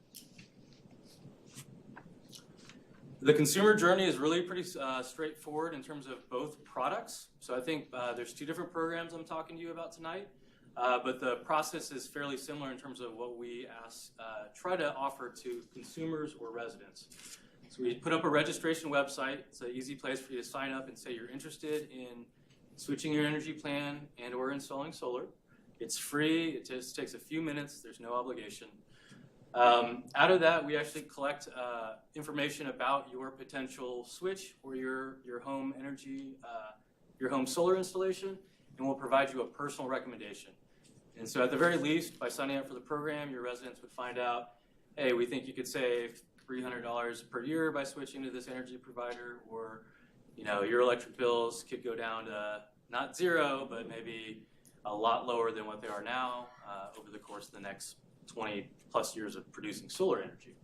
The consumer journey is really pretty straightforward in terms of both products. So I think there's 2 different programs I'm talking to you about tonight, but the process is fairly similar in terms of what we try to offer to consumers or residents. So we put up a registration website. It's an easy place for you to sign up and say you're interested in switching your energy plan and or installing solar. It's free. It just takes a few minutes. There's no obligation. Out of that, we actually collect information about your potential switch or your home energy, your home solar installation, and we'll provide you a personal recommendation. And so at the very least, by signing up for the program, your residents would find out, hey, we think you could save $300 per year by switching to this energy provider, or your electric bills could go down to not 0, but maybe a lot lower than what they are now over the course of the next 20 plus years of producing solar energy.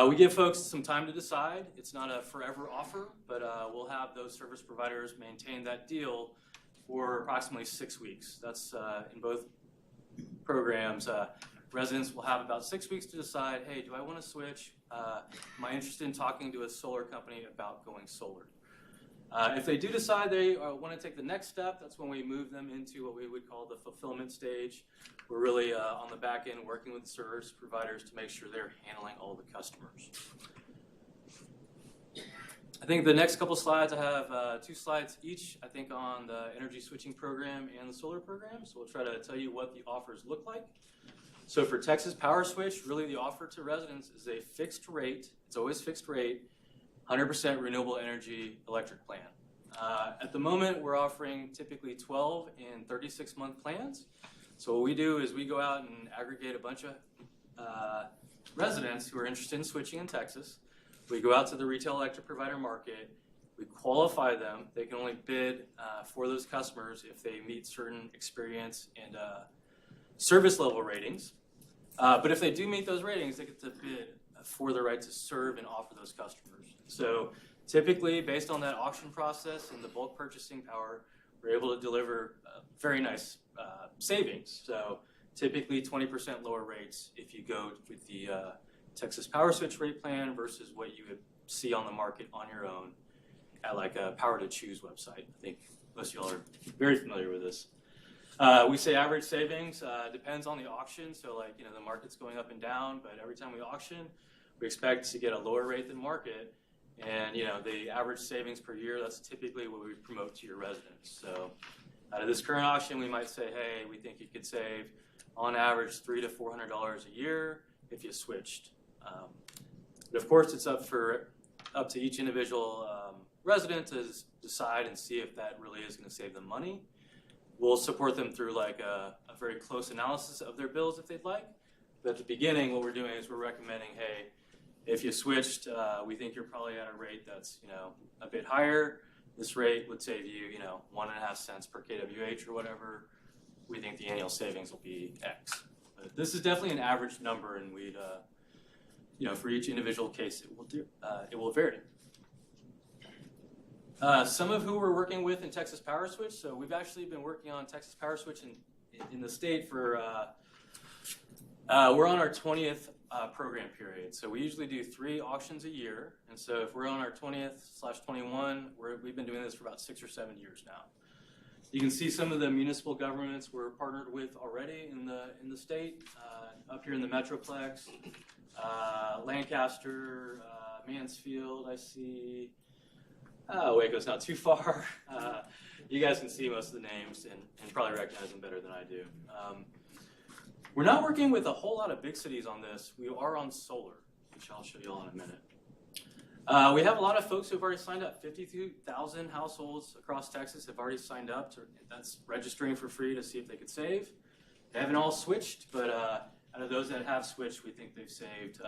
We give folks some time to decide. It's not a forever offer, but we'll have those service providers maintain that deal for approximately 6 weeks. That's in both programs. Residents will have about 6 weeks to decide, hey, do I want to switch? Am I interested in talking to a solar company about going solar? If they do decide they want to take the next step, that's when we move them into what we would call the fulfillment stage. We're really on the back end working with the service providers to make sure they're handling all the customers. I think the next couple slides, I have 2 slides each, I think, on the energy switching program and the solar program. So we'll try to tell you what the offers look like. So for Texas Power Switch, really the offer to residents is a fixed rate. It's always fixed rate, 100% renewable energy electric plan. At the moment, we're offering typically 12 and 36-month plans. So what we do is we go out and aggregate a bunch of residents who are interested in switching in Texas. We go out to the retail electric provider market. We qualify them. They can only bid for those customers if they meet certain experience and service level ratings. But if they do meet those ratings, they get to bid for the right to serve and offer those customers. So typically, based on that auction process and the bulk purchasing power, we're able to deliver very nice savings. So typically 20% lower rates if you go with the Texas Power Switch rate plan versus what you would see on the market on your own at like a Power to Choose website. I think most of y'all are very familiar with this. We say average savings depends on the auction. So like, the market's going up and down, but every time we auction, we expect to get a lower rate than market. And, the average savings per year, that's typically what we promote to your residents. So out of this current auction, we might say, hey, we think you could save on average $300 to $400 a year if you switched. But of course, it's up to each individual resident to decide and see if that really is going to save them money. We'll support them through like a very close analysis of their bills if they'd like. But at the beginning, what we're doing is we're recommending, hey, if you switched, we think you're probably at a rate that's a bit higher. This rate would save you 1.5 cents per kWh or whatever. We think the annual savings will be X. But this is definitely an average number, and we'd for each individual case it will vary. Some of who we're working with in Texas Power Switch. So we've actually been working on Texas Power Switch in the state for we're on our 20th program period. So we usually do 3 auctions a year. And so if we're on our 20th/21, we've been doing this for about 6 or 7 years now. You can see some of the municipal governments we're partnered with already in the state. Up here in the Metroplex, Lancaster, Mansfield, I see. Waco's not too far. You guys can see most of the names and probably recognize them better than I do. We're not working with a whole lot of big cities on this. We are on solar, which I'll show you all in a minute. We have a lot of folks who've already signed up. 52,000 households across Texas have already signed up. That's registering for free to see if they could save. They haven't all switched, but out of those that have switched, we think they've saved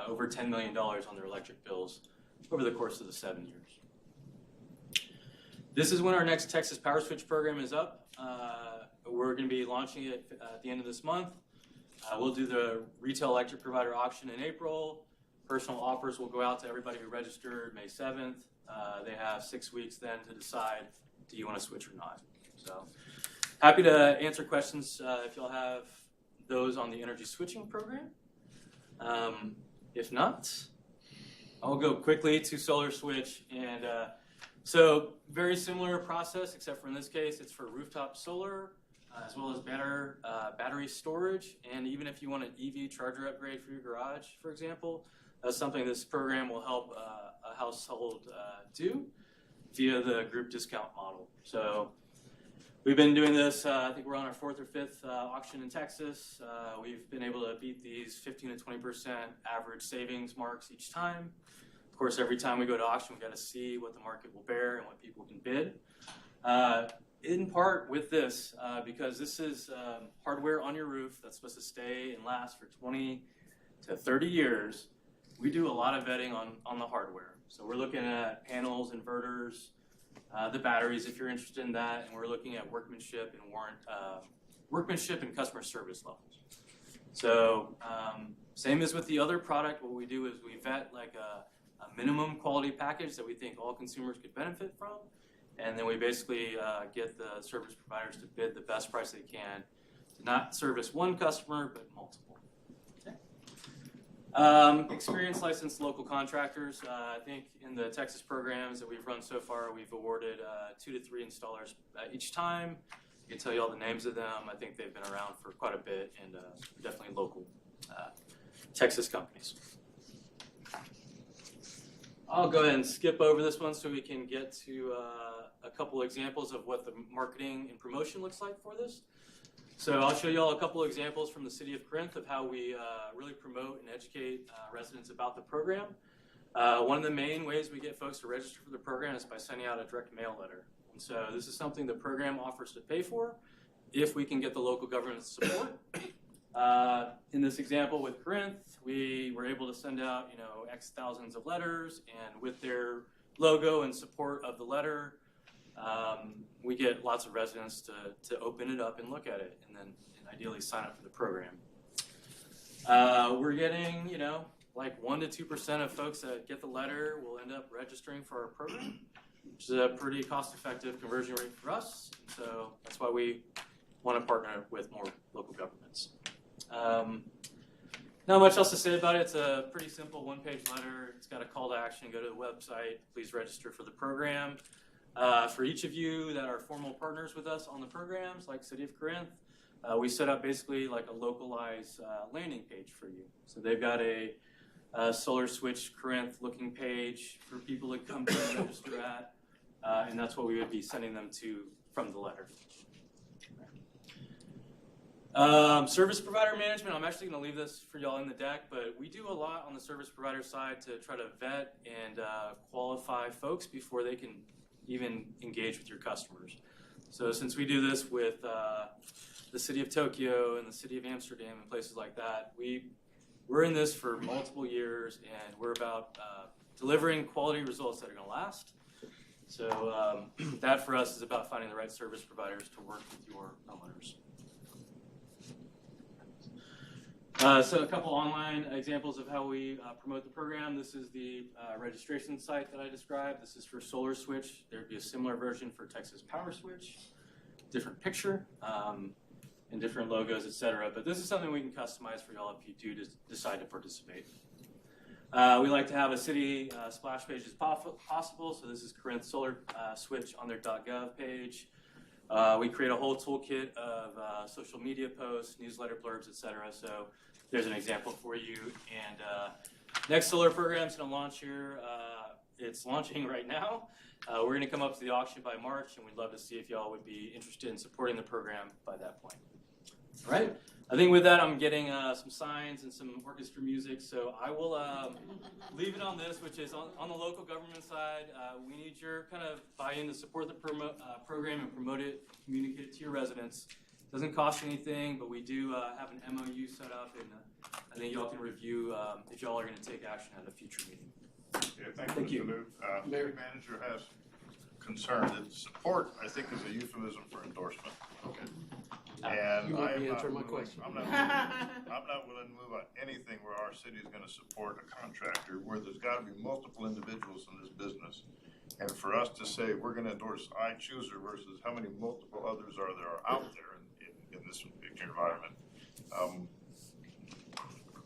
over $10 million on their electric bills over the course of the 7 years. This is when our next Texas Power Switch program is up. We're going to be launching it at the end of this month. We'll do the retail electric provider auction in April. Personal offers will go out to everybody who registered May 7th. They have 6 weeks then to decide, do you want to switch or not? So happy to answer questions if you'll have those on the energy switching program. If not, I'll go quickly to solar switch. And so very similar process, except for in this case, it's for rooftop solar, as well as better battery storage. And even if you want an EV charger upgrade for your garage, for example, that's something this program will help a household do via the group discount model. So we've been doing this, I think we're on our 4th or 5th auction in Texas. We've been able to beat these 15 to 20% average savings marks each time. Of course, every time we go to auction, we've got to see what the market will bear and what people can bid. In part with this, because this is hardware on your roof that's supposed to stay and last for 20 to 30 years, we do a lot of vetting on the hardware. So we're looking at panels, inverters, the batteries if you're interested in that, and we're looking at workmanship and customer service levels. So same as with the other product, what we do is we vet like a minimum quality package that we think all consumers could benefit from. And then we basically get the service providers to bid the best price they can to not service one customer, but multiple. Okay. Experienced licensed local contractors. I think in the Texas programs that we've run so far, we've awarded 2 to 3 installers each time. I can tell you all the names of them. I think they've been around for quite a bit and definitely local Texas companies. I'll go ahead and skip over this one so we can get to a couple examples of what the marketing and promotion looks like for this. So I'll show you all a couple examples from the city of Corinth of how we really promote and educate residents about the program. One of the main ways we get folks to register for the program is by sending out a direct mail letter. And so this is something the program offers to pay for if we can get the local government support. In this example with Corinth, we were able to send out, X thousands of letters, and with their logo and support of the letter, we get lots of residents to open it up and look at it, and then ideally sign up for the program. We're getting, like 1% to 2% of folks that get the letter will end up registering for our program, which is a pretty cost-effective conversion rate for us. So that's why we want to partner with more local governments. Not much else to say about it. It's a pretty simple one-page letter. It's got a call to action. Go to the website. Please register for the program. For each of you that are formal partners with us on the programs, like City of Corinth, we set up basically like a localized landing page for you. So they've got a Solar Switch Corinth looking page for people to come to and register at, and that's what we would be sending them to from the letter. Service provider management, I'm actually going to leave this for y'all in the deck, but we do a lot on the service provider side to try to vet and qualify folks before they can even engage with your customers. So since we do this with the city of Tokyo and the city of Amsterdam and places like that, we're in this for multiple years, and we're about delivering quality results that are going to last. So that for us is about finding the right service providers to work with your homeowners. So a couple online examples of how we promote the program. This is the registration site that I described. This is for Solar Switch. There'd be a similar version for Texas Power Switch. Different picture and different logos, etc. But this is something we can customize for y'all if you do decide to participate. We like to have a city splash page as possible. So this is Corinth Solar Switch on their .gov page. We create a whole toolkit of social media posts, newsletter blurbs, etc. So there's an example for you. And next solar program is going to launch here. It's launching right now. We're going to come up to the auction by March, and we'd love to see if y'all would be interested in supporting the program by that point. All right. I think with that, I'm getting some signs and some orchestra music, so I will leave it on this, which is on the local government side. We need your kind of buy-in to support the program and promote it, communicate it to your residents. It doesn't cost anything, but we do have an MOU set up, and I think y'all can review if y'all are going to take action at a future meeting. Yeah, thank you. The Mayor Manager has concern that support, I think, is a euphemism for endorsement. Okay. And you might be answering my question. I'm not willing to move on anything where our city is going to support a contractor where there's got to be multiple individuals in this business. And for us to say we're going to endorse iChooser versus how many multiple others are there out there in this environment,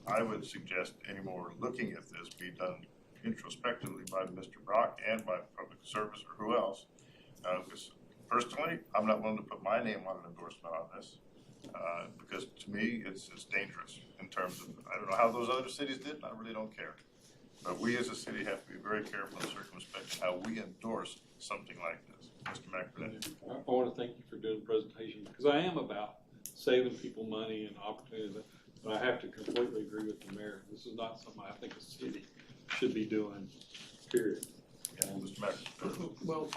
I would suggest any more looking at this be done introspectively by Mr. Brock and by Public Service or who else. Because personally, I'm not willing to put my name on an endorsement on this because to me, it's dangerous in terms of, I don't know how those other cities did, and I really don't care. But we as a city have to be very careful and circumspect in how we endorse something like this. Mr. McBurnett. I want to thank you for doing the presentation because I am about saving people money and opportunity, but I have to completely agree with the mayor. This is not something I think the city should be doing, period. Yeah, Mr. McBurnett. Well,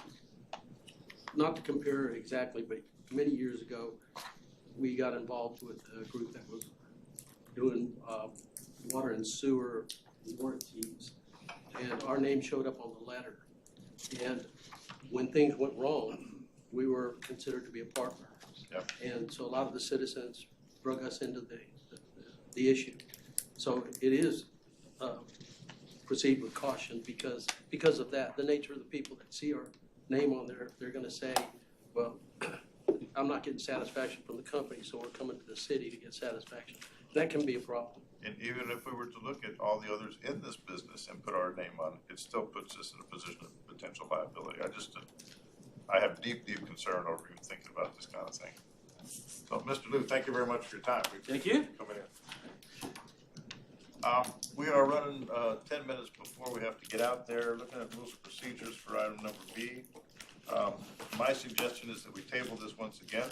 not to compare exactly, but many years ago, we got involved with a group that was doing water and sewer warranties, and our name showed up on the letter. And when things went wrong, we were considered to be a partner. Yep. And so a lot of the citizens drug us into the issue. So it is proceed with caution because of that. The nature of the people that see our name on there, they're going to say, well, I'm not getting satisfaction from the company, so we're coming to the city to get satisfaction. That can be a problem. And even if we were to look at all the others in this business and put our name on it, it still puts us in a position of potential liability. I have deep concern over even thinking about this kind of thing. So, Mr. Liu, thank you very much for your time. Thank you. Coming in. We are running 10 minutes before we have to get out there, looking at rules of procedures for item number B. My suggestion is that we table this once again.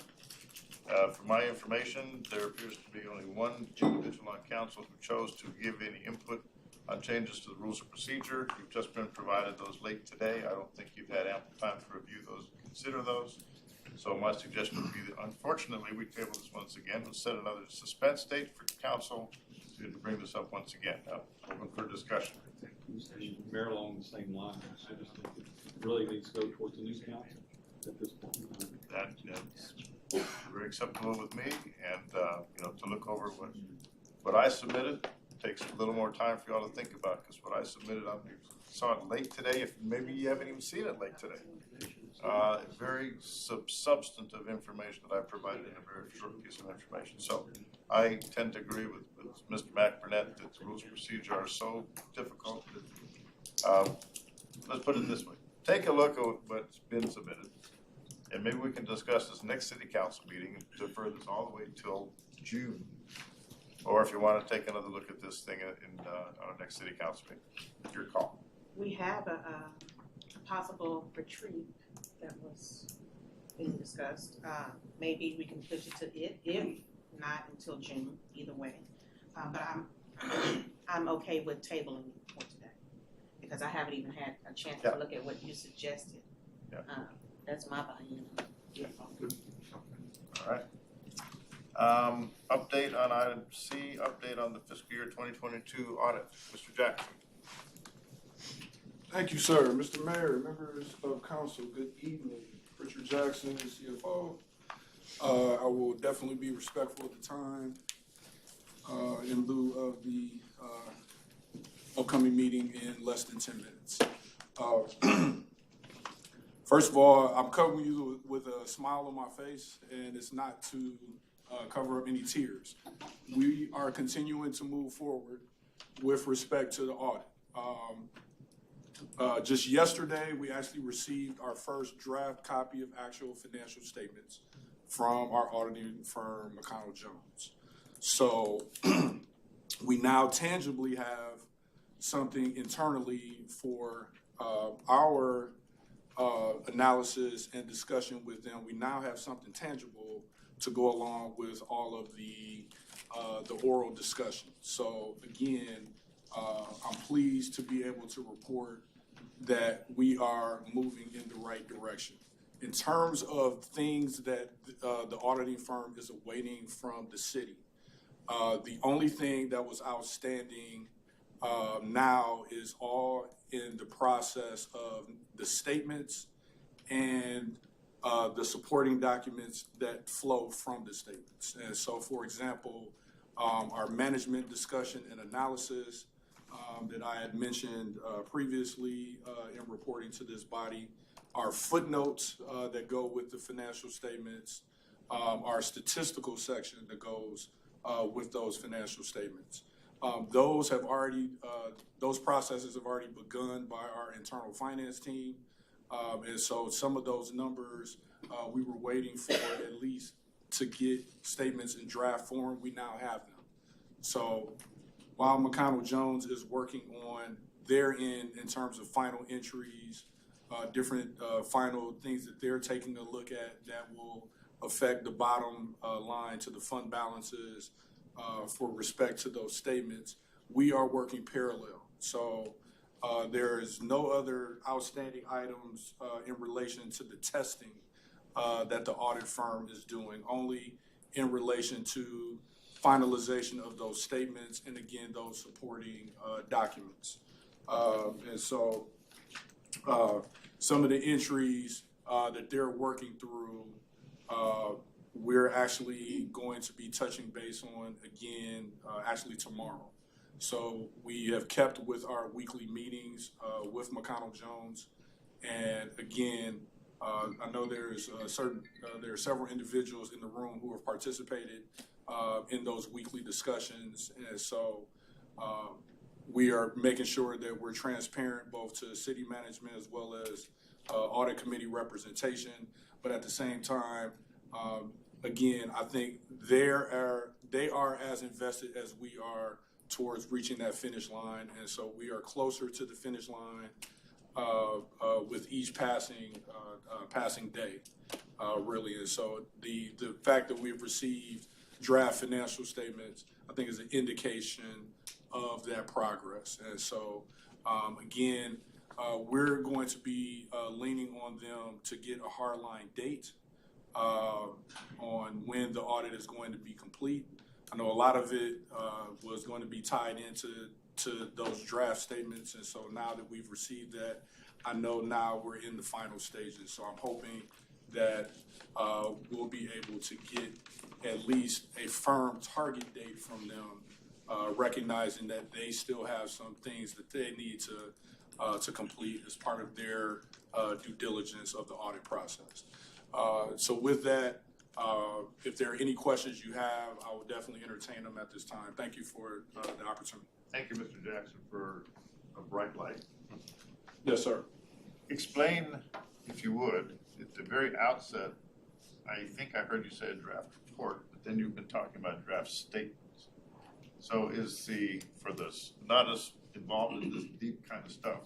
For my information, there appears to be only one individual on council who chose to give any input on changes to the rules of procedure. You've just been provided those late today. I don't think you've had ample time to review those and consider those. So my suggestion would be that, unfortunately, we table this once again. We'll set another suspense date for council to bring this up once again. Open for discussion. Mayor, along the same line, I just think it really needs to go towards the new council at this point. That's very acceptable with me, and to look over what I submitted takes a little more time for y'all to think about, because what I submitted, I saw it late today. If maybe you haven't even seen it late today. Very substantive information that I provided in a very short piece of information. So I tend to agree with Mr. McBurnett that the rules of procedure are so difficult that, let's put it this way. Take a look at what's been submitted, and maybe we can discuss this next city council meeting and defer this all the way till June. Or if you want to take another look at this thing on our next city council meeting, your call. We have a possible retreat that was being discussed. Maybe we can push it to if not until June, either way. But I'm okay with tabling it for today, because I haven't even had a chance to look at what you suggested. That's my buy-in. All right. Update on item C, update on the fiscal year 2022 audit. Mr. Jackson. Thank you, sir. Mr. Mayor, members of council, good evening. Richard Jackson, CFO. I will definitely be respectful of the time in lieu of the upcoming meeting in less than 10 minutes. First of all, I'm covering you with a smile on my face, and it's not to cover up any tears. We are continuing to move forward with respect to the audit. Just yesterday, we actually received our first draft copy of actual financial statements from our auditing firm, McConnell Jones. So we now tangibly have something internally for our analysis and discussion with them. We now have something tangible to go along with all of the oral discussion. So again, I'm pleased to be able to report that we are moving in the right direction. In terms of things that the auditing firm is awaiting from the city, the only thing that was outstanding now is all in the process of the statements and the supporting documents that flow from the statements. And so, for example, our management discussion and analysis that I had mentioned previously in reporting to this body, our footnotes that go with the financial statements, our statistical section that goes with those financial statements. Those processes have already begun by our internal finance team. And so some of those numbers we were waiting for at least to get statements in draft form. We now have them. So while McConnell Jones is working on their end in terms of final entries, different final things that they're taking a look at that will affect the bottom line to the fund balances for respect to those statements, we are working parallel. So there is no other outstanding items in relation to the testing that the audit firm is doing, only in relation to finalization of those statements and, again, those supporting documents. And so some of the entries that they're working through, we're actually going to be touching base on again, actually tomorrow. So we have kept with our weekly meetings with McConnell Jones, and again, I know there's there are several individuals in the room who have participated in those weekly discussions, and so we are making sure that we're transparent both to city management as well as audit committee representation. But at the same time, again, I think they are as invested as we are towards reaching that finish line, and so we are closer to the finish line with each passing day, really. And so the fact that we've received draft financial statements, I think, is an indication of that progress. And so, again, we're going to be leaning on them to get a hardline date on when the audit is going to be complete. I know a lot of it was going to be tied into those draft statements, and so now that we've received that, I know now we're in the final stages. So I'm hoping that we'll be able to get at least a firm target date from them, recognizing that they still have some things that they need to complete as part of their due diligence of the audit process. So with that, if there are any questions you have, I will definitely entertain them at this time. Thank you for the opportunity. Thank you, Mr. Jackson, for a bright light. Yes, sir. Explain, if you would, at the very outset, I think I heard you say a draft report, but then you've been talking about draft statements. So is for this, not as involved in this deep kind of stuff,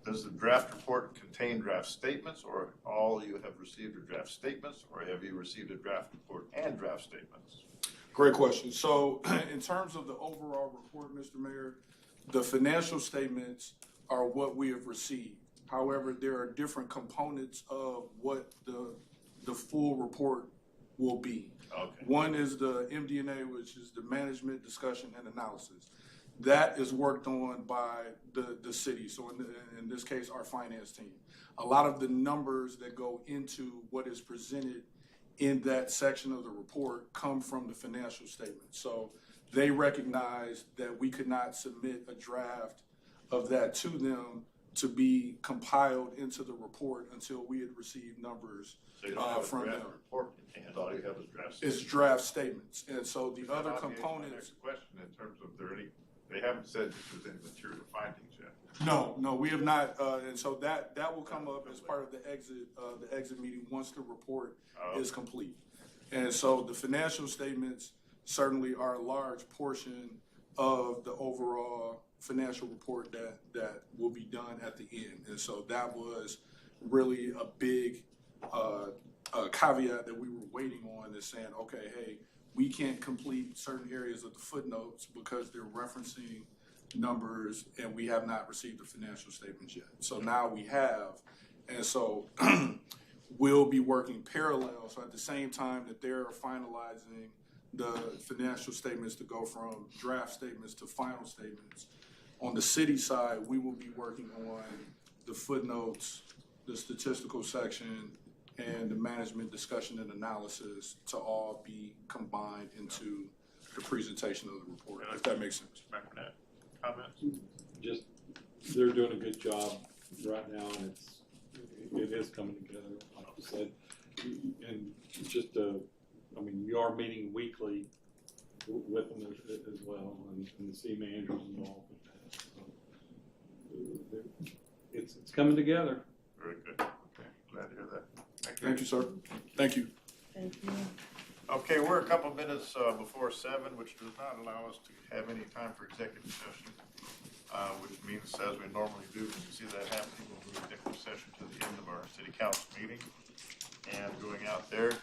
does the draft report contain draft statements, or all you have received are draft statements, or have you received a draft report and draft statements? Great question. So in terms of the overall report, Mr. Mayor, the financial statements are what we have received. However, there are different components of what the full report will be. Okay. One is the MD&A, which is the management discussion and analysis. That is worked on by the city. So in this case, our finance team. A lot of the numbers that go into what is presented in that section of the report come from the financial statement. So they recognize that we could not submit a draft of that to them to be compiled into the report until we had received numbers So you don't have from a draft them. report in hand, all you have is draft statements. It's draft statements. And so the That other obviates my components. next question in terms of they haven't said if there's any material findings yet. No, we have not, and so that will come up as part of the exit meeting once the report is complete. And so the financial statements certainly are a large portion of the overall financial report that will be done at the end. And so that was really a big caveat that we were waiting on, is saying, okay, hey, we can't complete certain areas of the footnotes because they're referencing numbers and we have not received the financial statements yet. So now we have, and so we'll be working parallel. So at the same time that they're finalizing the financial statements to go from draft statements to final statements, on the city side, we will be working on the footnotes, the statistical section, and the management discussion and analysis to all be combined into the presentation of the report, if that makes sense. Comments? Just, they're doing a good job right now, and it is coming together, like you said. And just, I mean, you are meeting weekly with them as well, and the city manager's involved with that. So it's coming together. Very good. Okay, glad to hear that. Thank you, sir. Thank you. Thank you. Okay, we're a couple minutes before 7, which does not allow us to have any time for executive session, which means, as we normally do, when you see that happening, we'll move executive session to the end of our city council meeting and going out there as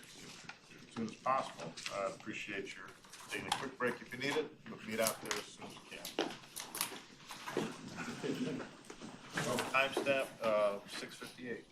soon as possible. I appreciate your taking a quick break if you need it. We'll meet out there as soon as we can. Timestamp 6:58.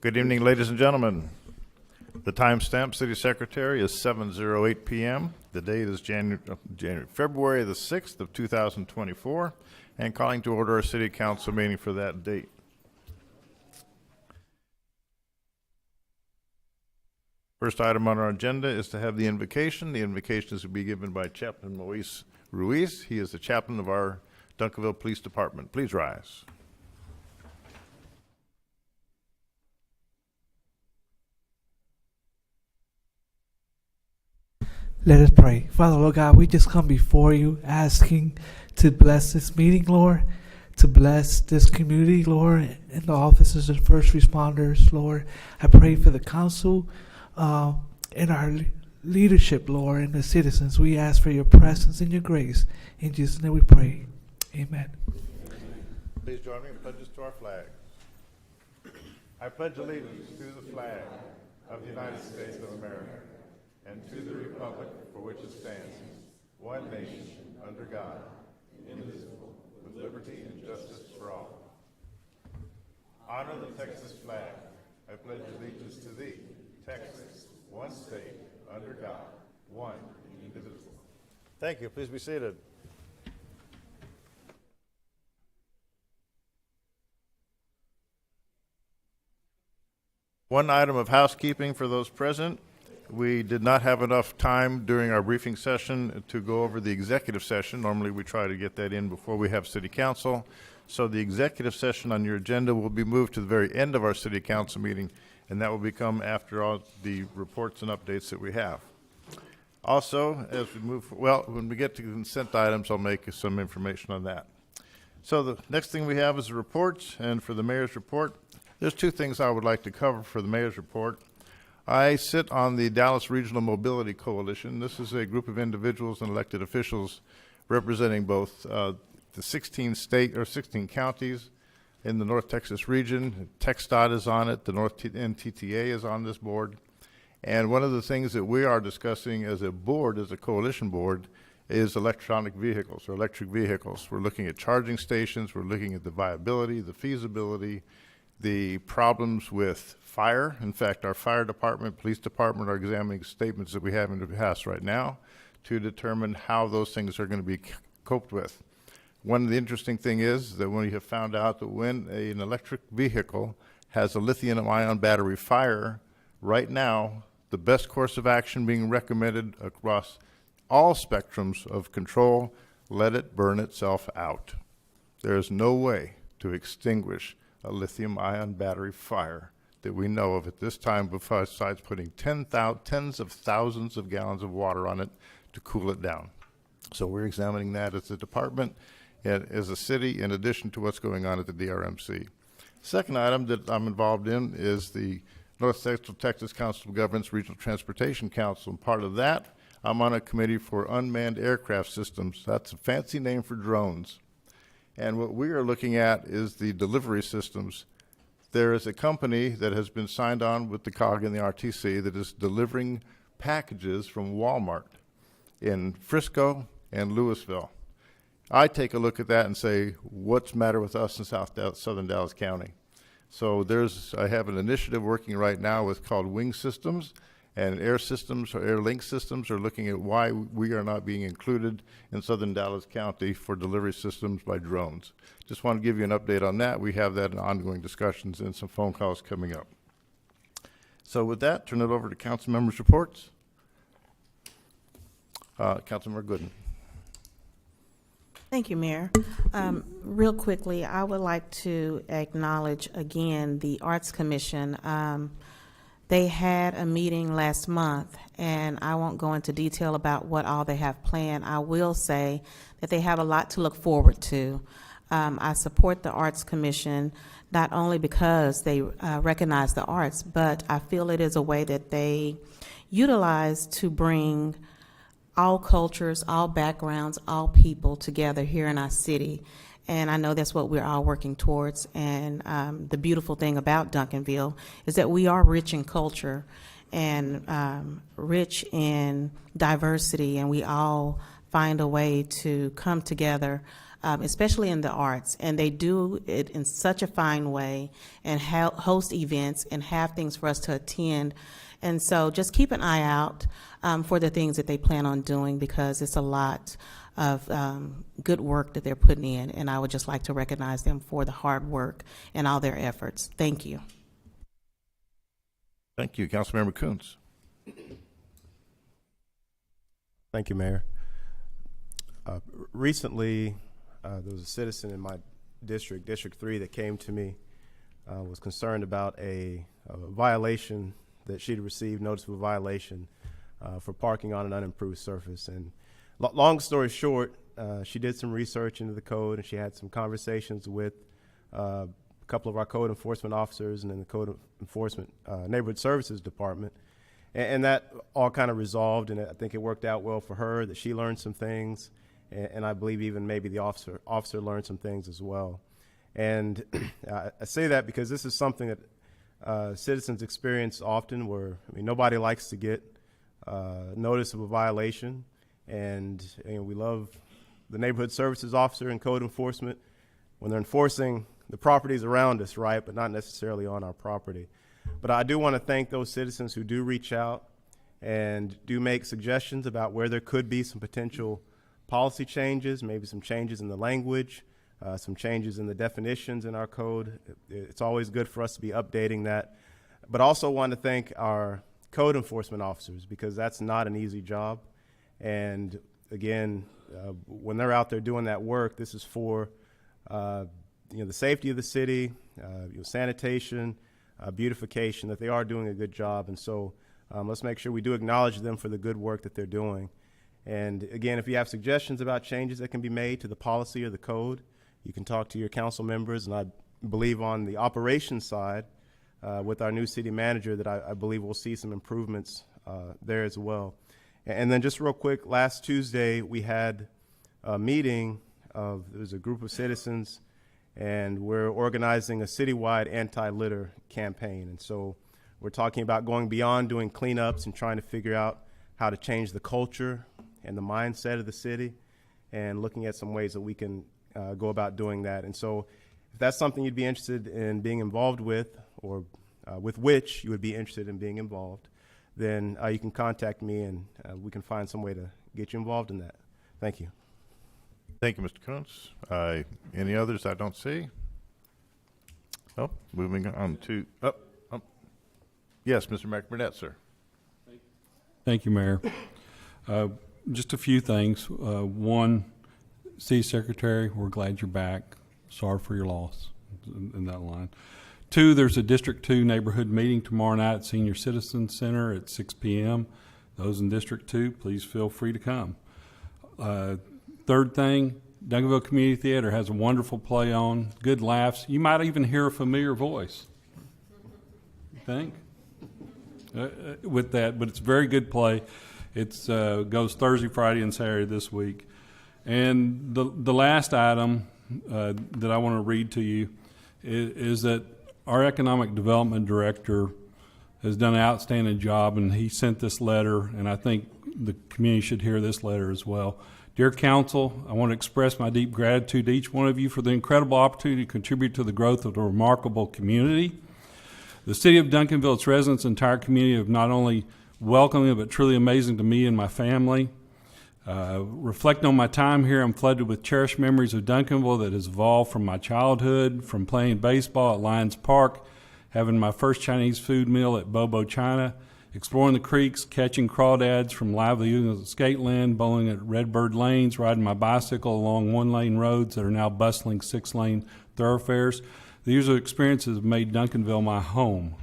Good evening, ladies and gentlemen. The timestamp, City Secretary, is 7:08 p.m. The date is February the 6th of 2024, and calling to order our City Council meeting for that date. First item on our agenda is to have the invocation. The invocation is to be given by Chaplain Moise Ruiz. He is the chaplain of our Duncanville Police Department. Please rise. Let us pray. Father, Lord God, we just come before you asking to bless this meeting, Lord, to bless this community, Lord, and the officers and first responders, Lord. I pray for the council and our leadership, Lord, and the citizens. We ask for your presence and your grace. In Jesus' name we pray. Amen. Please join me in pledges to our flag. I pledge allegiance to the flag of the United States of America and to the republic for which it stands, one nation, under God, indivisible, with liberty and justice for all. Honor the Texas flag. I pledge allegiance to thee, Texas, one state, under God, one, indivisible. Thank you. Please be seated. One item of housekeeping for those present. We did not have enough time during our briefing session to go over the executive session. Normally we try to get that in before we have city council. So the executive session on your agenda will be moved to the very end of our city council meeting, and that will become after all the reports and updates that we have. Also, as we move, when we get to consent items, I'll make some information on that. So the next thing we have is the reports, and for the mayor's report, there's two things I would like to cover for the mayor's report. I sit on the Dallas Regional Mobility Coalition. This is a group of individuals and elected officials representing both the 16 counties in the North Texas region. TxDOT is on it. The North NTTA is on this board. And one of the things that we are discussing as a board, as a coalition board, is electronic vehicles or electric vehicles. We're looking at charging stations. We're looking at the viability, the feasibility, the problems with fire. In fact, our fire department, police department are examining statements that we have in the past right now to determine how those things are going to be coped with. One of the interesting thing is that when you have found out that when an electric vehicle has a lithium-ion battery fire, right now, the best course of action being recommended across all spectrums of control, let it burn itself out. There is no way to extinguish a lithium-ion battery fire that we know of at this time besides putting tens of thousands of gallons of water on it to cool it down. So we're examining that as a department and as a city in addition to what's going on at the DRMC. Second item that I'm involved in is the North Central Texas Council of Governments Regional Transportation Council. And part of that, I'm on a committee for unmanned aircraft systems. That's a fancy name for drones. And what we are looking at is the delivery systems. There is a company that has been signed on with the COG and the RTC that is delivering packages from Walmart in Frisco and Louisville. I take a look at that and say, what's the matter with us in Southern Dallas County? So I have an initiative working right now with called Wing Systems, and Air Systems or Air Link Systems are looking at why we are not being included in Southern Dallas County for delivery systems by drones. Just want to give you an update on that. We have that in ongoing discussions and some phone calls coming up. So with that, turn it over to council members' reports. Councilmember Gooden. Thank you, Mayor. Real quickly, I would like to acknowledge again the Arts Commission. They had a meeting last month, and I won't go into detail about what all they have planned. I will say that they have a lot to look forward to. I support the Arts Commission not only because they recognize the arts, but I feel it is a way that they utilize to bring all cultures, all backgrounds, all people together here in our city. And I know that's what we're all working towards. And the beautiful thing about Duncanville is that we are rich in culture and rich in diversity, and we all find a way to come together, especially in the arts. And they do it in such a fine way and host events and have things for us to attend. And so just keep an eye out for the things that they plan on doing, because it's a lot of good work that they're putting in. And I would just like to recognize them for the hard work and all their efforts. Thank you. Thank you. Councilmember Coons. Thank you, Mayor. Recently, there was a citizen in my district, District 3, that came to me, was concerned about a violation that she'd received, notice of a violation for parking on an unimproved surface. And long story short, she did some research into the code, and she had some conversations with a couple of our code enforcement officers and then the code enforcement neighborhood services department. And that all kind of resolved, and I think it worked out well for her, that she learned some things, and I believe even maybe the officer learned some things as well. And I say that because this is something that citizens experience often, where, I mean, nobody likes to get notice of a violation, and we love the neighborhood services officer and code enforcement when they're enforcing the properties around us, right, but not necessarily on our property. But I do want to thank those citizens who do reach out and do make suggestions about where there could be some potential policy changes, maybe some changes in the language, some changes in the definitions in our code. It's always good for us to be updating that. But also want to thank our code enforcement officers, because that's not an easy job. And again, when they're out there doing that work, this is for the safety of the city, sanitation, beautification, that they are doing a good job. And so let's make sure we do acknowledge them for the good work that they're doing. And again, if you have suggestions about changes that can be made to the policy or the code, you can talk to your council members. And I believe on the operations side, with our new city manager, that I believe we'll see some improvements there as well. And then just real quick, last Tuesday we had a meeting there's a group of citizens, and we're organizing a citywide anti-litter campaign. And so we're talking about going beyond doing cleanups and trying to figure out how to change the culture and the mindset of the city, and looking at some ways that we can go about doing that. And so if that's something you'd be interested in being involved with, or with which you would be interested in being involved, then you can contact me, and we can find some way to get you involved in that. Thank you. Thank you, Mr. Kuntz. Any others I don't see? Oh, moving on to, yes, Mr. McBurnett, sir. Thank you, Mayor. Just a few things. One, City Secretary, we're glad you're back. Sorry for your loss in that line. Two, there's a District 2 neighborhood meeting tomorrow night at Senior Citizen Center at 6 p.m. Those in District 2, please feel free to come. Third thing, Duncanville Community Theater has a wonderful play on, good laughs. You might even hear a familiar voice, you think, with that. But it's a very good play. It goes Thursday, Friday, and Saturday this week. And the last item that I want to read to you is that our Economic Development Director has done an outstanding job, and he sent this letter, and I think the community should hear this letter as well. Dear Council, I want to express my deep gratitude to each one of you for the incredible opportunity to contribute to the growth of a remarkable community. The City of Duncanville, its residents, and entire community have not only welcoming but truly amazing to me and my family. Reflecting on my time here, I'm flooded with cherished memories of Duncanville that has evolved from my childhood, from playing baseball at Lions Park, having my first Chinese food meal at Bobo China, exploring the creeks, catching crawdads from lively evenings at Skateland, bowling at Redbird Lanes, riding my bicycle along one-lane roads that are now bustling six-lane thoroughfares. These are experiences that have made Duncanville my home.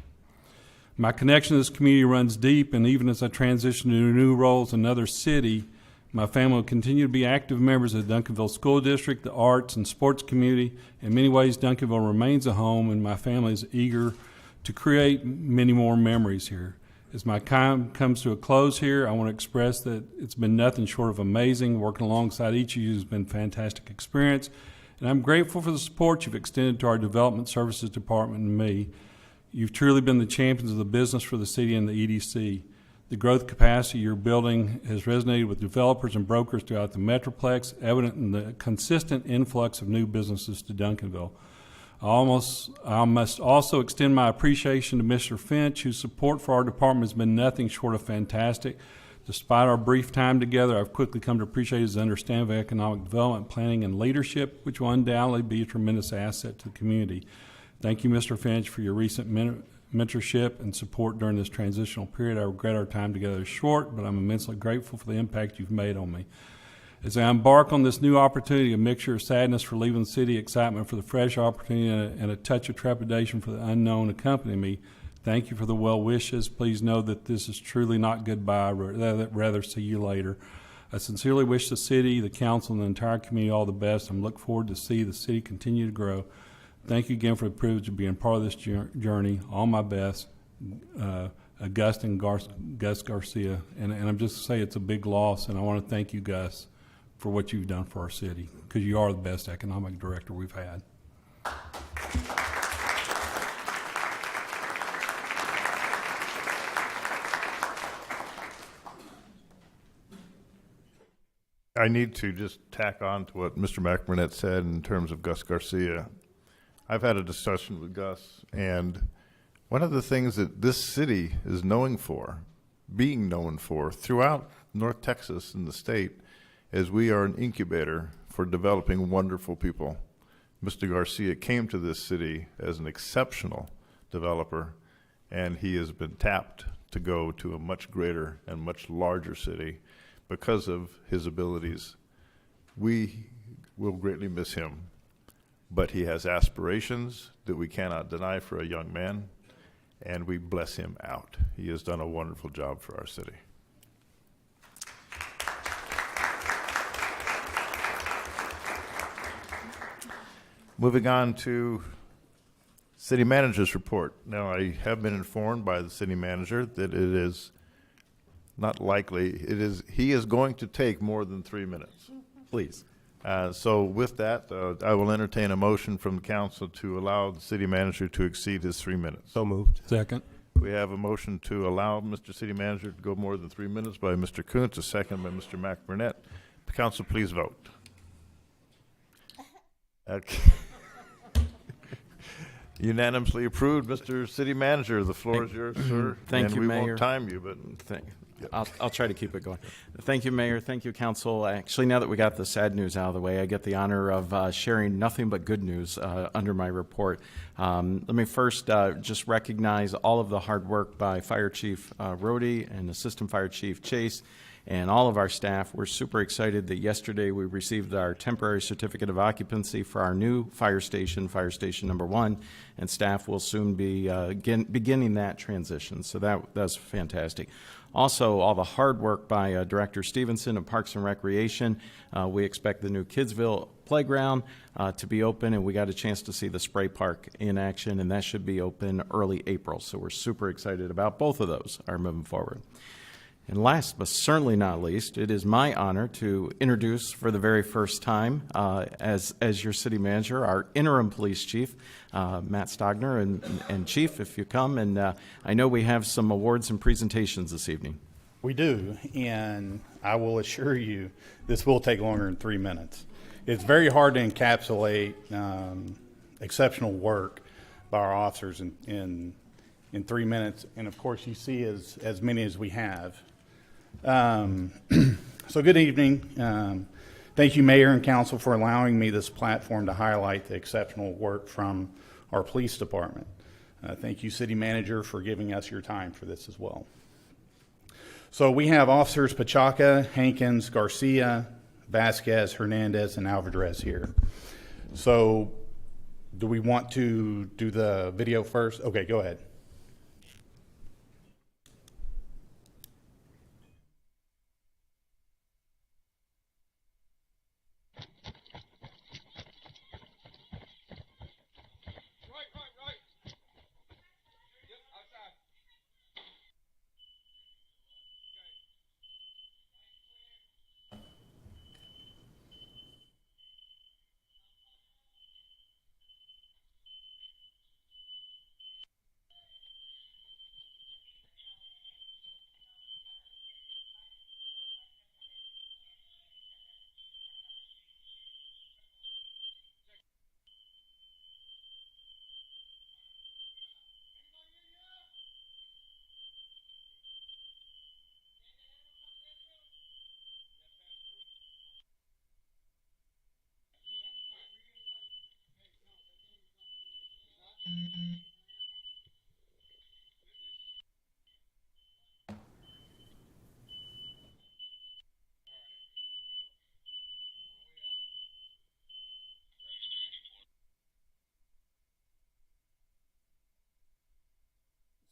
My connection to this community runs deep, and even as I transition to new roles in another city, my family will continue to be active members of the Duncanville School District, the arts and sports community. In many ways, Duncanville remains a home, and my family is eager to create many more memories here. As my time comes to a close here, I want to express that it's been nothing short of amazing. Working alongside each of you has been a fantastic experience, and I'm grateful for the support you've extended to our Development Services Department and me. You've truly been the champions of the business for the city and the EDC. The growth capacity you're building has resonated with developers and brokers throughout the Metroplex, evident in the consistent influx of new businesses to Duncanville. I must also extend my appreciation to Mr. Finch, whose support for our department has been nothing short of fantastic. Despite our brief time together, I've quickly come to appreciate his understanding of economic development, planning, and leadership, which will undoubtedly be a tremendous asset to the community. Thank you, Mr. Finch, for your recent mentorship and support during this transitional period. I regret our time together is short, but I'm immensely grateful for the impact you've made on me. As I embark on this new opportunity, a mixture of sadness for leaving the city, excitement for the fresh opportunity, and a touch of trepidation for the unknown accompany me, thank you for the well wishes. Please know that this is truly not goodbye, rather see you later. I sincerely wish the city, the council, and the entire community all the best. I'm looking forward to see the city continue to grow. Thank you again for the privilege of being part of this journey. All my best, Augustine Gus Garcia. And I'm just to say it's a big loss, and I want to thank you, Gus, for what you've done for our city, because you are the best economic director we've had. I need to just tack on to what Mr. McBurnett said in terms of Gus Garcia. I've had a discussion with Gus, and one of the things that this city is being known for throughout North Texas and the state, is we are an incubator for developing wonderful people. Mr. Garcia came to this city as an exceptional developer, and he has been tapped to go to a much greater and much larger city because of his abilities. We will greatly miss him, but he has aspirations that we cannot deny for a young man, and we bless him out. He has done a wonderful job for our city. Moving on to city manager's report. Now, I have been informed by the city manager that it is not likely, he is going to take more than 3 minutes. Please. So with that, I will entertain a motion from the council to allow the city manager to exceed his 3 minutes. So moved. Second. We have a motion to allow Mr. City Manager to go more than 3 minutes by Mr. Kuntz, a second by Mr. McBurnett. The council, please vote. Okay. Unanimously approved, Mr. City Manager. The floor is yours, sir. Thank you, Mayor. And we won't time you, but I'll try to keep it going. Thank you, Mayor. Thank you, Council. Actually, now that we got the sad news out of the way, I get the honor of sharing nothing but good news under my report. Let me first just recognize all of the hard work by Fire Chief Rhodey and Assistant Fire Chief Chase and all of our staff. We're super excited that yesterday we received our temporary certificate of occupancy for our new fire station number 1, and staff will soon be beginning that transition. So that's fantastic. Also, all the hard work by Director Stevenson of Parks and Recreation. We expect the new Kidsville playground to be open, and we got a chance to see the spray park in action, and that should be open early April. So we're super excited about both of those are moving forward. And last but certainly not least, it is my honor to introduce for the very first time as your city manager, our interim police chief, Matt Stogner. And Chief, if you come, and I know we have some awards and presentations this evening. We do, and I will assure you this will take longer than 3 minutes. It's very hard to encapsulate exceptional work by our officers in 3 minutes, and of course you see as many as we have. So good evening. Thank you, Mayor and Council, for allowing me this platform to highlight the exceptional work from our police department. Thank you, City Manager, for giving us your time for this as well. So we have Officers Pachaca, Hankins, Garcia, Vasquez, Hernandez, and Alvarez here. So do we want to do the video first? Okay, go ahead.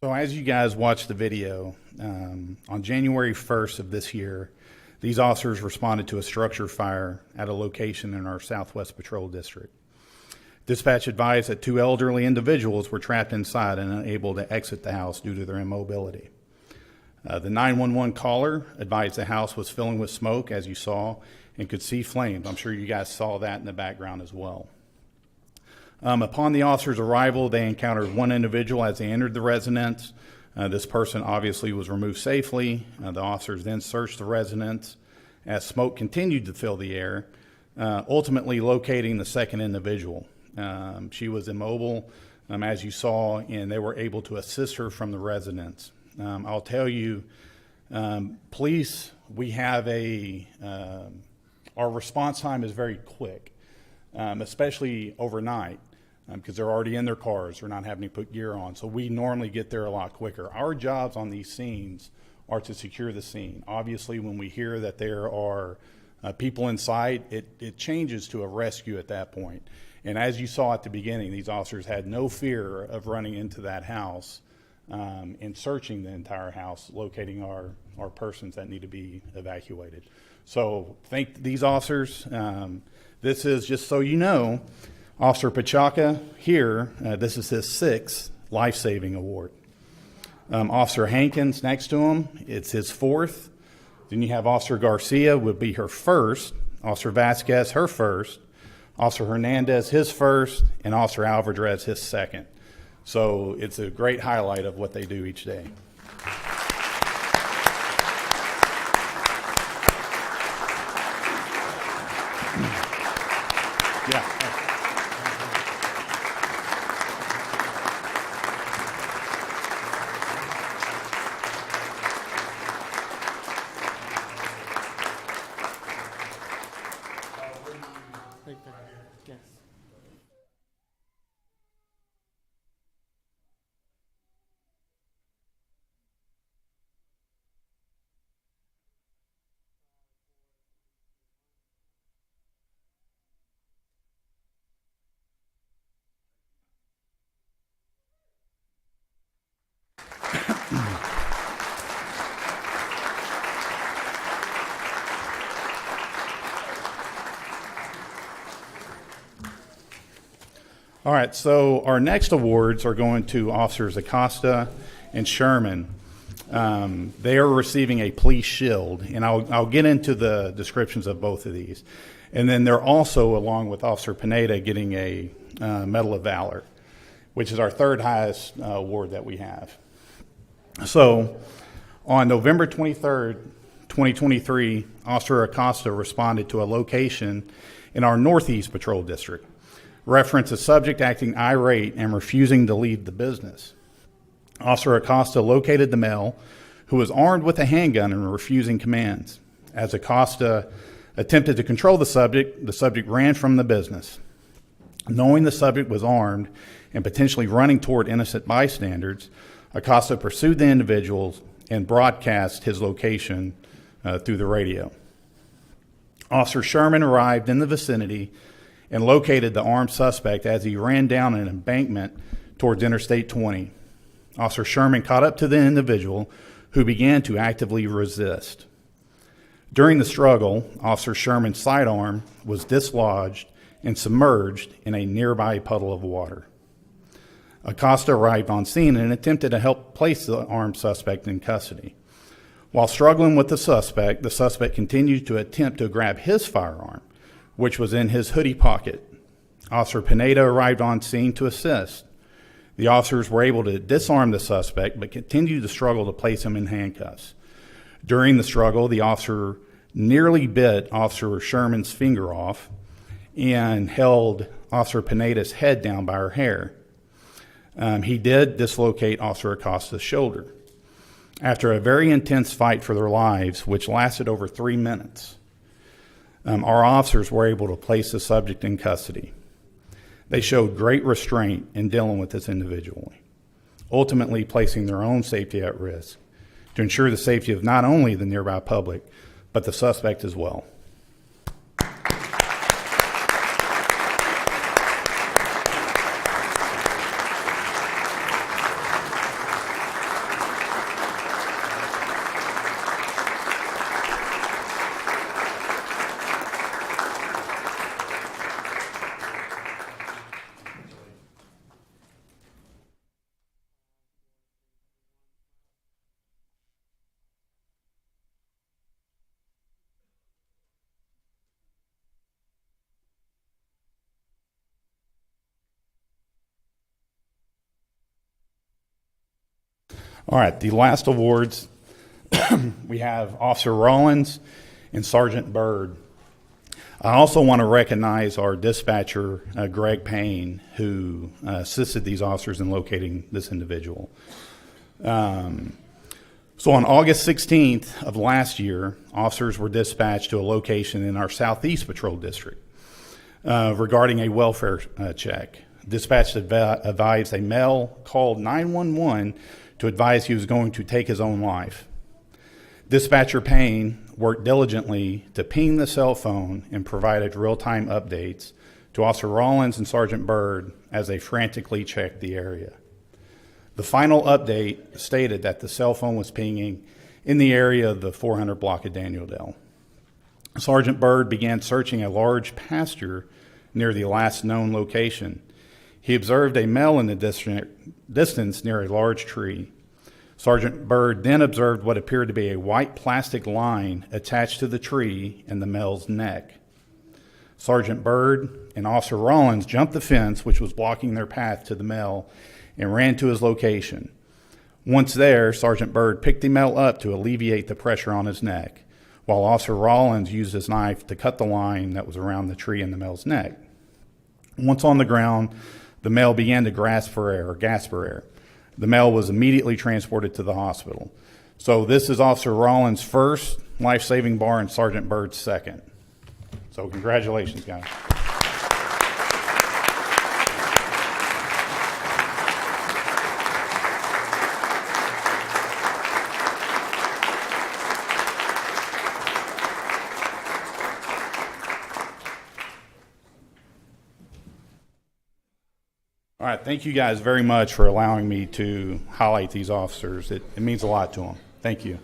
So as you guys watch the video, on January 1st of this year, these officers responded to a structure fire at a location in our Southwest Patrol District. Dispatch advised that 2 elderly individuals were trapped inside and unable to exit the house due to their immobility. The 911 caller advised the house was filling with smoke, as you saw, and could see flames. I'm sure you guys saw that in the background as well. Upon the officers' arrival, they encountered one individual as they entered the residence. This person obviously was removed safely. The officers then searched the residence as smoke continued to fill the air, ultimately locating the second individual. She was immobile, as you saw, and they were able to assist her from the residence. I'll tell you, police, we have our response time is very quick, especially overnight, because they're already in their cars. They're not having to put gear on. So we normally get there a lot quicker. Our jobs on these scenes are to secure the scene. Obviously, when we hear that there are people inside, it changes to a rescue at that point. And as you saw at the beginning, these officers had no fear of running into that house and searching the entire house, locating our persons that need to be evacuated. So thank these officers. This is, just so you know, Officer Pachaka here, this is his 6th life-saving award. Officer Hankins next to him, it's his 4th. Then you have Officer Garcia would be her 1st, Officer Vasquez her 1st, Officer Hernandez his 1st, and Officer Alvarez his 2nd. So it's a great highlight of what they do each day. Yeah. Yes. All right, so our next awards are going to Officers Acosta and Sherman. They are receiving a police shield, and I'll get into the descriptions of both of these. And then they're also, along with Officer Pineda, getting a Medal of Valor, which is our 3rd highest award that we have. So on November 23rd, 2023, Officer Acosta responded to a location in our Northeast Patrol District. Reference a subject acting irate and refusing to leave the business. Officer Acosta located the male, who was armed with a handgun and refusing commands. As Acosta attempted to control the subject ran from the business. Knowing the subject was armed and potentially running toward innocent bystanders, Acosta pursued the individuals and broadcast his location through the radio. Officer Sherman arrived in the vicinity and located the armed suspect as he ran down an embankment towards Interstate 20. Officer Sherman caught up to the individual, who began to actively resist. During the struggle, Officer Sherman's sidearm was dislodged and submerged in a nearby puddle of water. Acosta arrived on scene and attempted to help place the armed suspect in custody. While struggling with the suspect continued to attempt to grab his firearm, which was in his hoodie pocket. Officer Pineda arrived on scene to assist. The officers were able to disarm the suspect, but continued to struggle to place him in handcuffs. During the struggle, the officer nearly bit Officer Sherman's finger off and held Officer Pineda's head down by her hair. He did dislocate Officer Acosta's shoulder. After a very intense fight for their lives, which lasted over 3 minutes, our officers were able to place the subject in custody. They showed great restraint in dealing with this individual, ultimately placing their own safety at risk to ensure the safety of not only the nearby public, but the suspect as well. All right, the last awards, we have Officer Rollins and Sergeant Byrd. I also want to recognize our dispatcher, Greg Payne, who assisted these officers in locating this individual. So on August 16th of last year, officers were dispatched to a location in our Southeast Patrol District regarding a welfare check. Dispatch advised a male called 911 to advise he was going to take his own life. Dispatcher Payne worked diligently to ping the cell phone and provided real-time updates to Officer Rollins and Sergeant Byrd as they frantically checked the area. The final update stated that the cell phone was pinging in the area of the 400 block of Daniel Dell. Sergeant Byrd began searching a large pasture near the last known location. He observed a male in the distance near a large tree. Sergeant Byrd then observed what appeared to be a white plastic line attached to the tree and the male's neck. Sergeant Byrd and Officer Rollins jumped the fence, which was blocking their path to the male, and ran to his location. Once there, Sergeant Byrd picked the male up to alleviate the pressure on his neck, while Officer Rollins used his knife to cut the line that was around the tree and the male's neck. Once on the ground, the male began to gasp for air. The male was immediately transported to the hospital. So this is Officer Rollins' first life-saving bar and Sergeant Byrd's second. So congratulations, guys. All right, thank you guys very much for allowing me to highlight these officers. It means a lot to them. Thank you.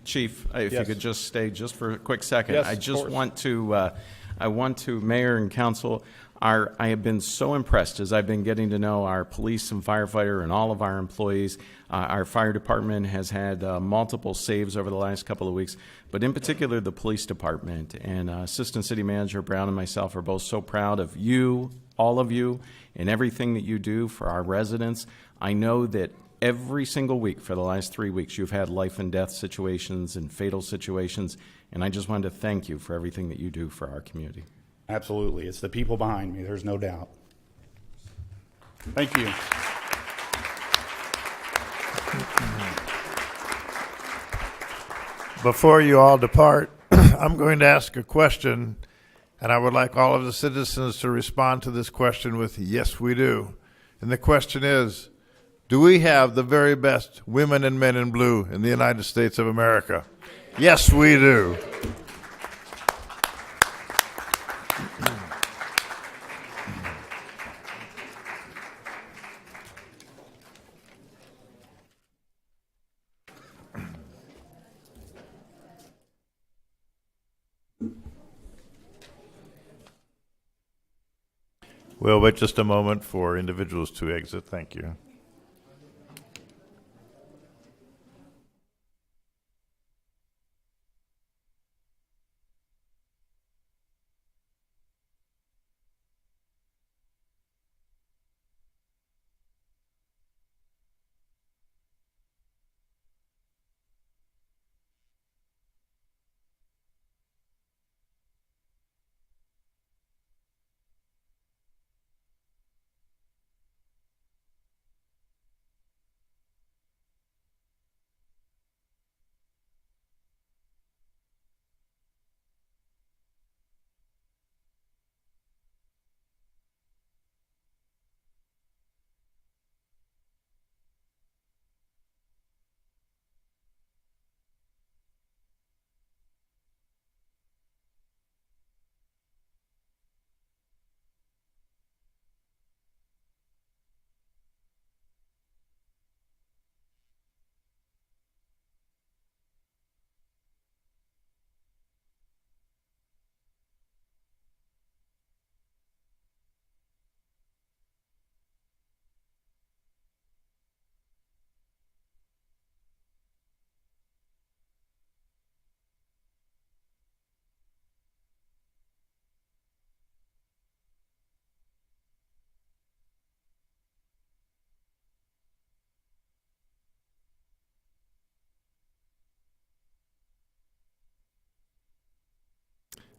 Chief, if you could just stay just for a quick second. Yes, I of just course. want to, Mayor and Council, I have been so impressed as I've been getting to know our police and firefighter and all of our employees. Our fire department has had multiple saves over the last couple of weeks, but in particular the police department. And Assistant City Manager Brown and myself are both so proud of you, all of you, and everything that you do for our residents. I know that every single week for the last 3 weeks you've had life and death situations and fatal situations, and I just wanted to thank you for everything that you do for our community. Absolutely. It's the people behind me, there's no doubt. Thank you. Before you all depart, I'm going to ask a question, and I would like all of the citizens to respond to this question with, yes, we do. And the question is, do we have the very best women and men in blue in the United States of America? Yes, we do. We'll wait just a moment for individuals to exit. Thank you.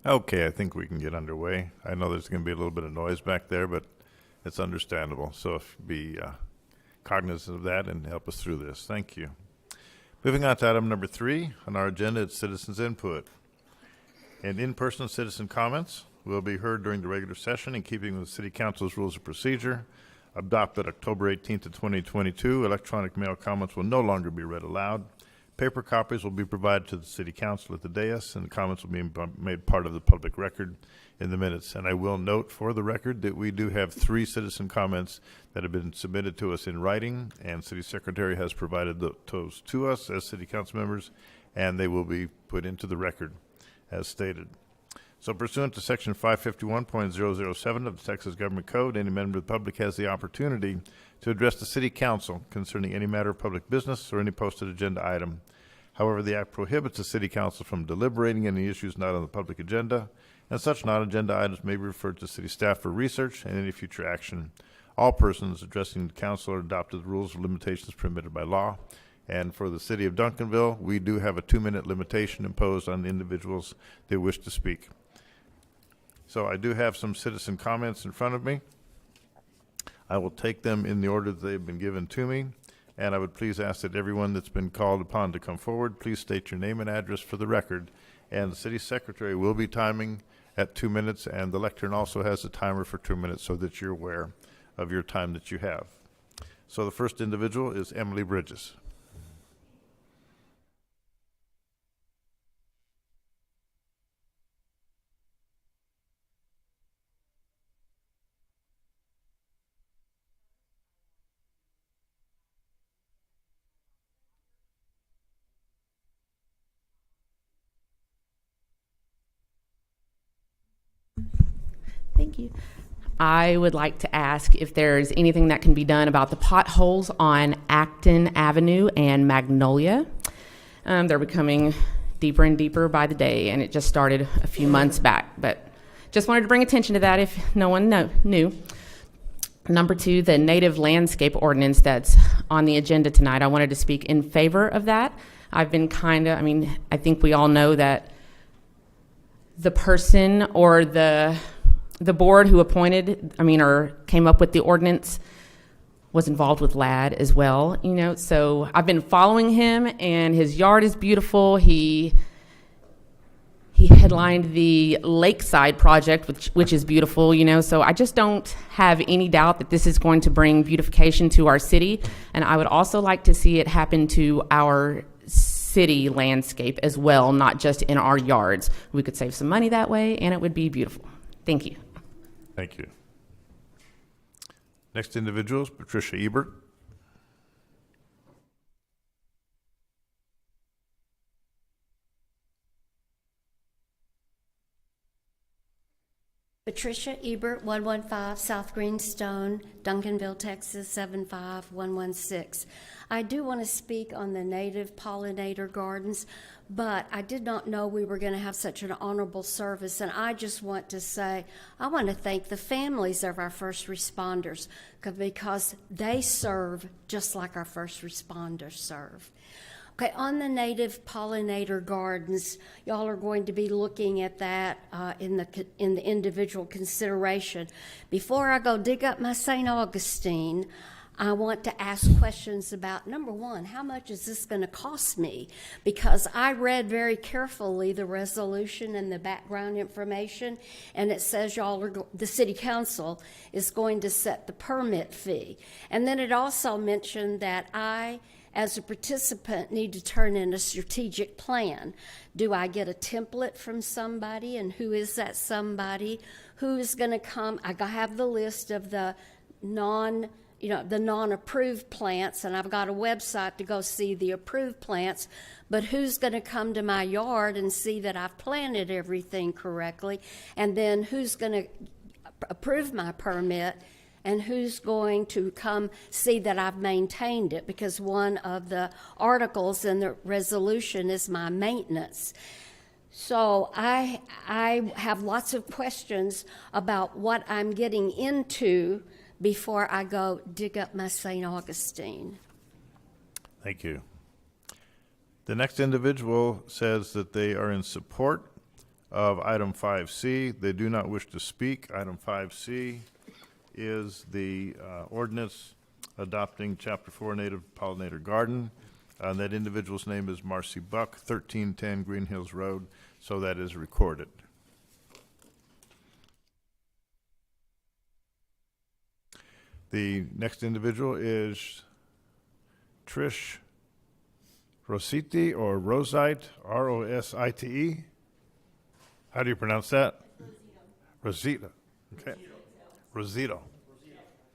Okay, I think we can get underway. I know there's going to be a little bit of noise back there, but it's understandable. So if be cognizant of that and help us through this. Thank you. Moving on to item number 3 on our agenda, it's citizens input. And in-person citizen comments will be heard during the regular session in keeping with City Council's rules of procedure. Adopted October 18th of 2022, electronic mail comments will no longer be read aloud. Paper copies will be provided to the City Council at the dais, and the comments will be made part of the public record in the minutes. And I will note for the record that we do have 3 citizen comments that have been submitted to us in writing, and City Secretary has provided those to us as City Council members, and they will be put into the record as stated. So pursuant to Section 551.007 of the Texas Government Code, any member of the public has the opportunity to address the City Council concerning any matter of public business or any posted agenda item. However, the Act prohibits the City Council from deliberating any issues not on the public agenda, and such non-agenda items may be referred to City staff for research and any future action. All persons addressing the Council are adopted the rules of limitations permitted by law. And for the City of Duncanville, we do have a 2-minute limitation imposed on individuals that wish to speak. So I do have some citizen comments in front of me. I will take them in the order that they've been given to me, and I would please ask that everyone that's been called upon to come forward, please state your name and address for the record, and the City Secretary will be timing at 2 minutes, and the lectern also has a timer for 2 minutes so that you're aware of your time that you have. So the first individual is Emily Bridges. Thank you. I would like to ask if there's anything that can be done about the potholes on Acton Avenue and Magnolia. They're becoming deeper and deeper by the day, and it just started a few months back. But just wanted to bring attention to that if no one knew. Number 2, the native landscape ordinance that's on the agenda tonight. I wanted to speak in favor of that. I've been I think we all know that the person or the board who or came up with the ordinance was involved with LAD as well, so I've been following him, and his yard is beautiful. He headlined the Lakeside project, which is beautiful, so I just don't have any doubt that this is going to bring beautification to our city, and I would also like to see it happen to our city landscape as well, not just in our yards. We could save some money that way, and it would be beautiful. Thank you. Thank you. Next individual is Patricia Ebert. Patricia Ebert, 115 South Greenstone, Duncanville, Texas, 75116. I do want to speak on the native pollinator gardens, but I did not know we were going to have such an honorable service, and I just want to say I want to thank the families of our first responders because they serve just like our first responders serve. Okay, on the native pollinator gardens, y'all are going to be looking at that in the individual consideration. Before I go dig up my St. Augustine, I want to ask questions about, number one, how much is this going to cost me? Because I read very carefully the resolution and the background information, and it says the city council is going to set the permit fee. And then it also mentioned that I, as a participant, need to turn in a strategic plan. Do I get a template from somebody, and who is that somebody? Who is going to come? I have the list of the non-approved plants, and I've got a website to go see the approved plants, but who's going to come to my yard and see that I've planted everything correctly? And then who's going to approve my permit? And who's going to come see that I've maintained it? Because one of the articles in the resolution is my maintenance. So I have lots of questions about what I'm getting into before I go dig up my St. Augustine. Thank you. The next individual says that they are in support of item 5C. They do not wish to speak. Item 5C is the ordinance adopting Chapter 4 Native Pollinator Garden. That individual's name is Marcy Buck, 1310 Green Hills Road, so that is recorded. The next individual is Trish Rosite or Rosite, R-O-S-I-T-E. How do you pronounce that? Rosita. Okay. Rosito.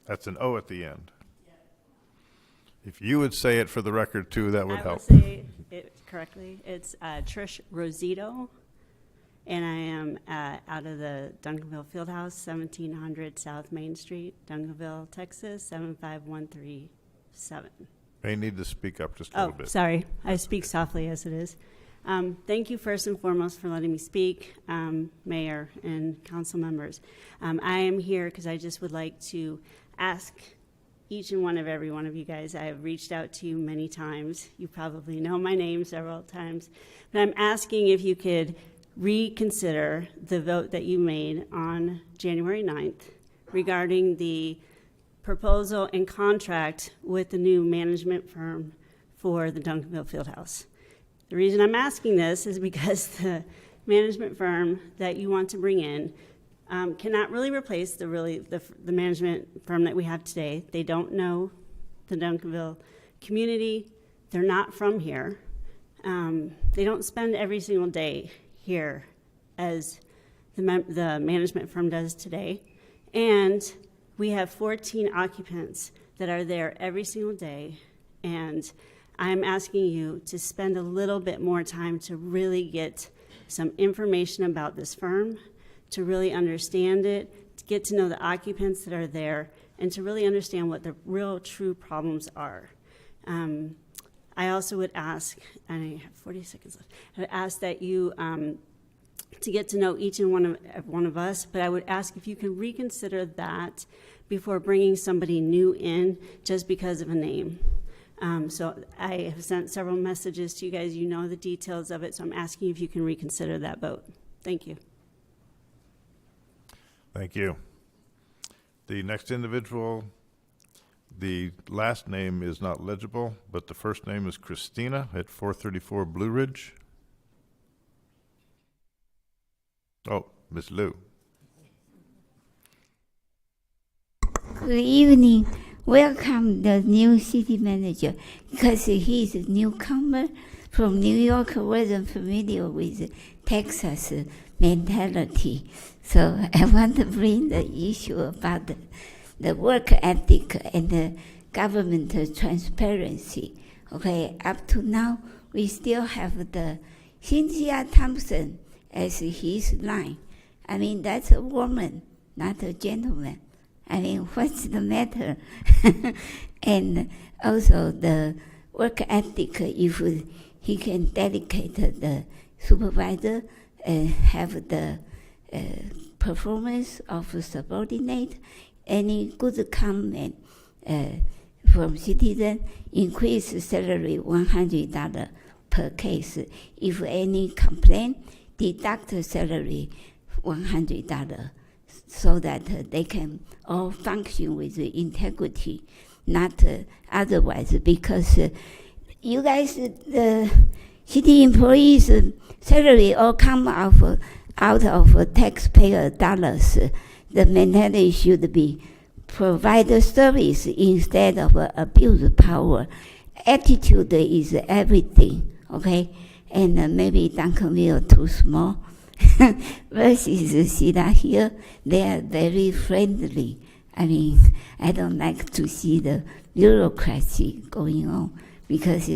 That's an O at the end. If you would say it for the record too, that would help. I will say it correctly. It's Trish Rosito, and I am out of the Duncanville Fieldhouse, 1700 South Main Street, Duncanville, Texas, 75137. May need to speak up just a little bit. Sorry. I speak softly as it is. Thank you first and foremost for letting me speak, Mayor and council members. I am here because I just would like to ask each and every one of you guys. I have reached out to you many times. You probably know my name several times. But I'm asking if you could reconsider the vote that you made on January 9th regarding the proposal and contract with the new management firm for the Duncanville Fieldhouse. The reason I'm asking this is because the management firm that you want to bring in cannot really replace the management firm that we have today. They don't know the Duncanville community. They're not from here. They don't spend every single day here as the management firm does today. And we have 14 occupants that are there every single day. And I'm asking you to spend a little bit more time to really get some information about this firm, to really understand it, to get to know the occupants that are there, and to really understand what the real true problems are. I also would ask, and I have 40 seconds left, I would ask that you, to get to know each and one of us, but I would ask if you can reconsider that before bringing somebody new in just because of a name. So I have sent several messages to you guys. You know the details of it, so I'm asking if you can reconsider that vote. Thank you. Thank you. The next individual, the last name is not legible, but the first name is Christina at 434 Blue Ridge. Oh, Miss Lou. Good evening. Welcome the new city manager, because he is a newcomer from New York, wasn't familiar with Texas mentality. So I want to bring the issue about the work ethic and the government transparency. Okay, up to now, we still have the Cynthia Thompson as his line. I mean, that's a woman, not a gentleman. I mean, what's the matter? And also the work ethic, if he can dedicate the supervisor and have the performance of subordinate, any good comment from citizen, increase salary $100 per case. If any complaint, deduct salary $100. So that they can all function with integrity, not otherwise. Because you guys, the city employees' salary all come out of taxpayer dollars. The mentality should be provide service instead of abuse power. Attitude is everything, okay? And maybe Duncanville too small. Versus Cedar Hill, they are very friendly. I mean, I don't like to see the bureaucracy going on, because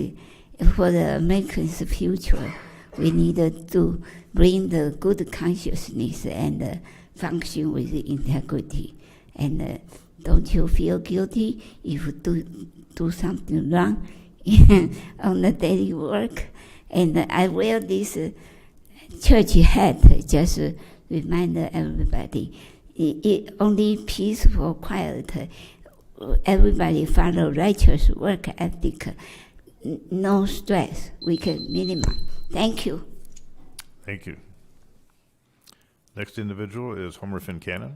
for the Americans' future, we need to bring the good consciousness and function with integrity. And don't you feel guilty if you do something wrong on the daily work? And I wear this church hat, just remind everybody. It only peaceful, quiet. Everybody follow righteous work ethic. No stress. We can minimize. Thank you. Thank you. Next individual is Homer Fincannon.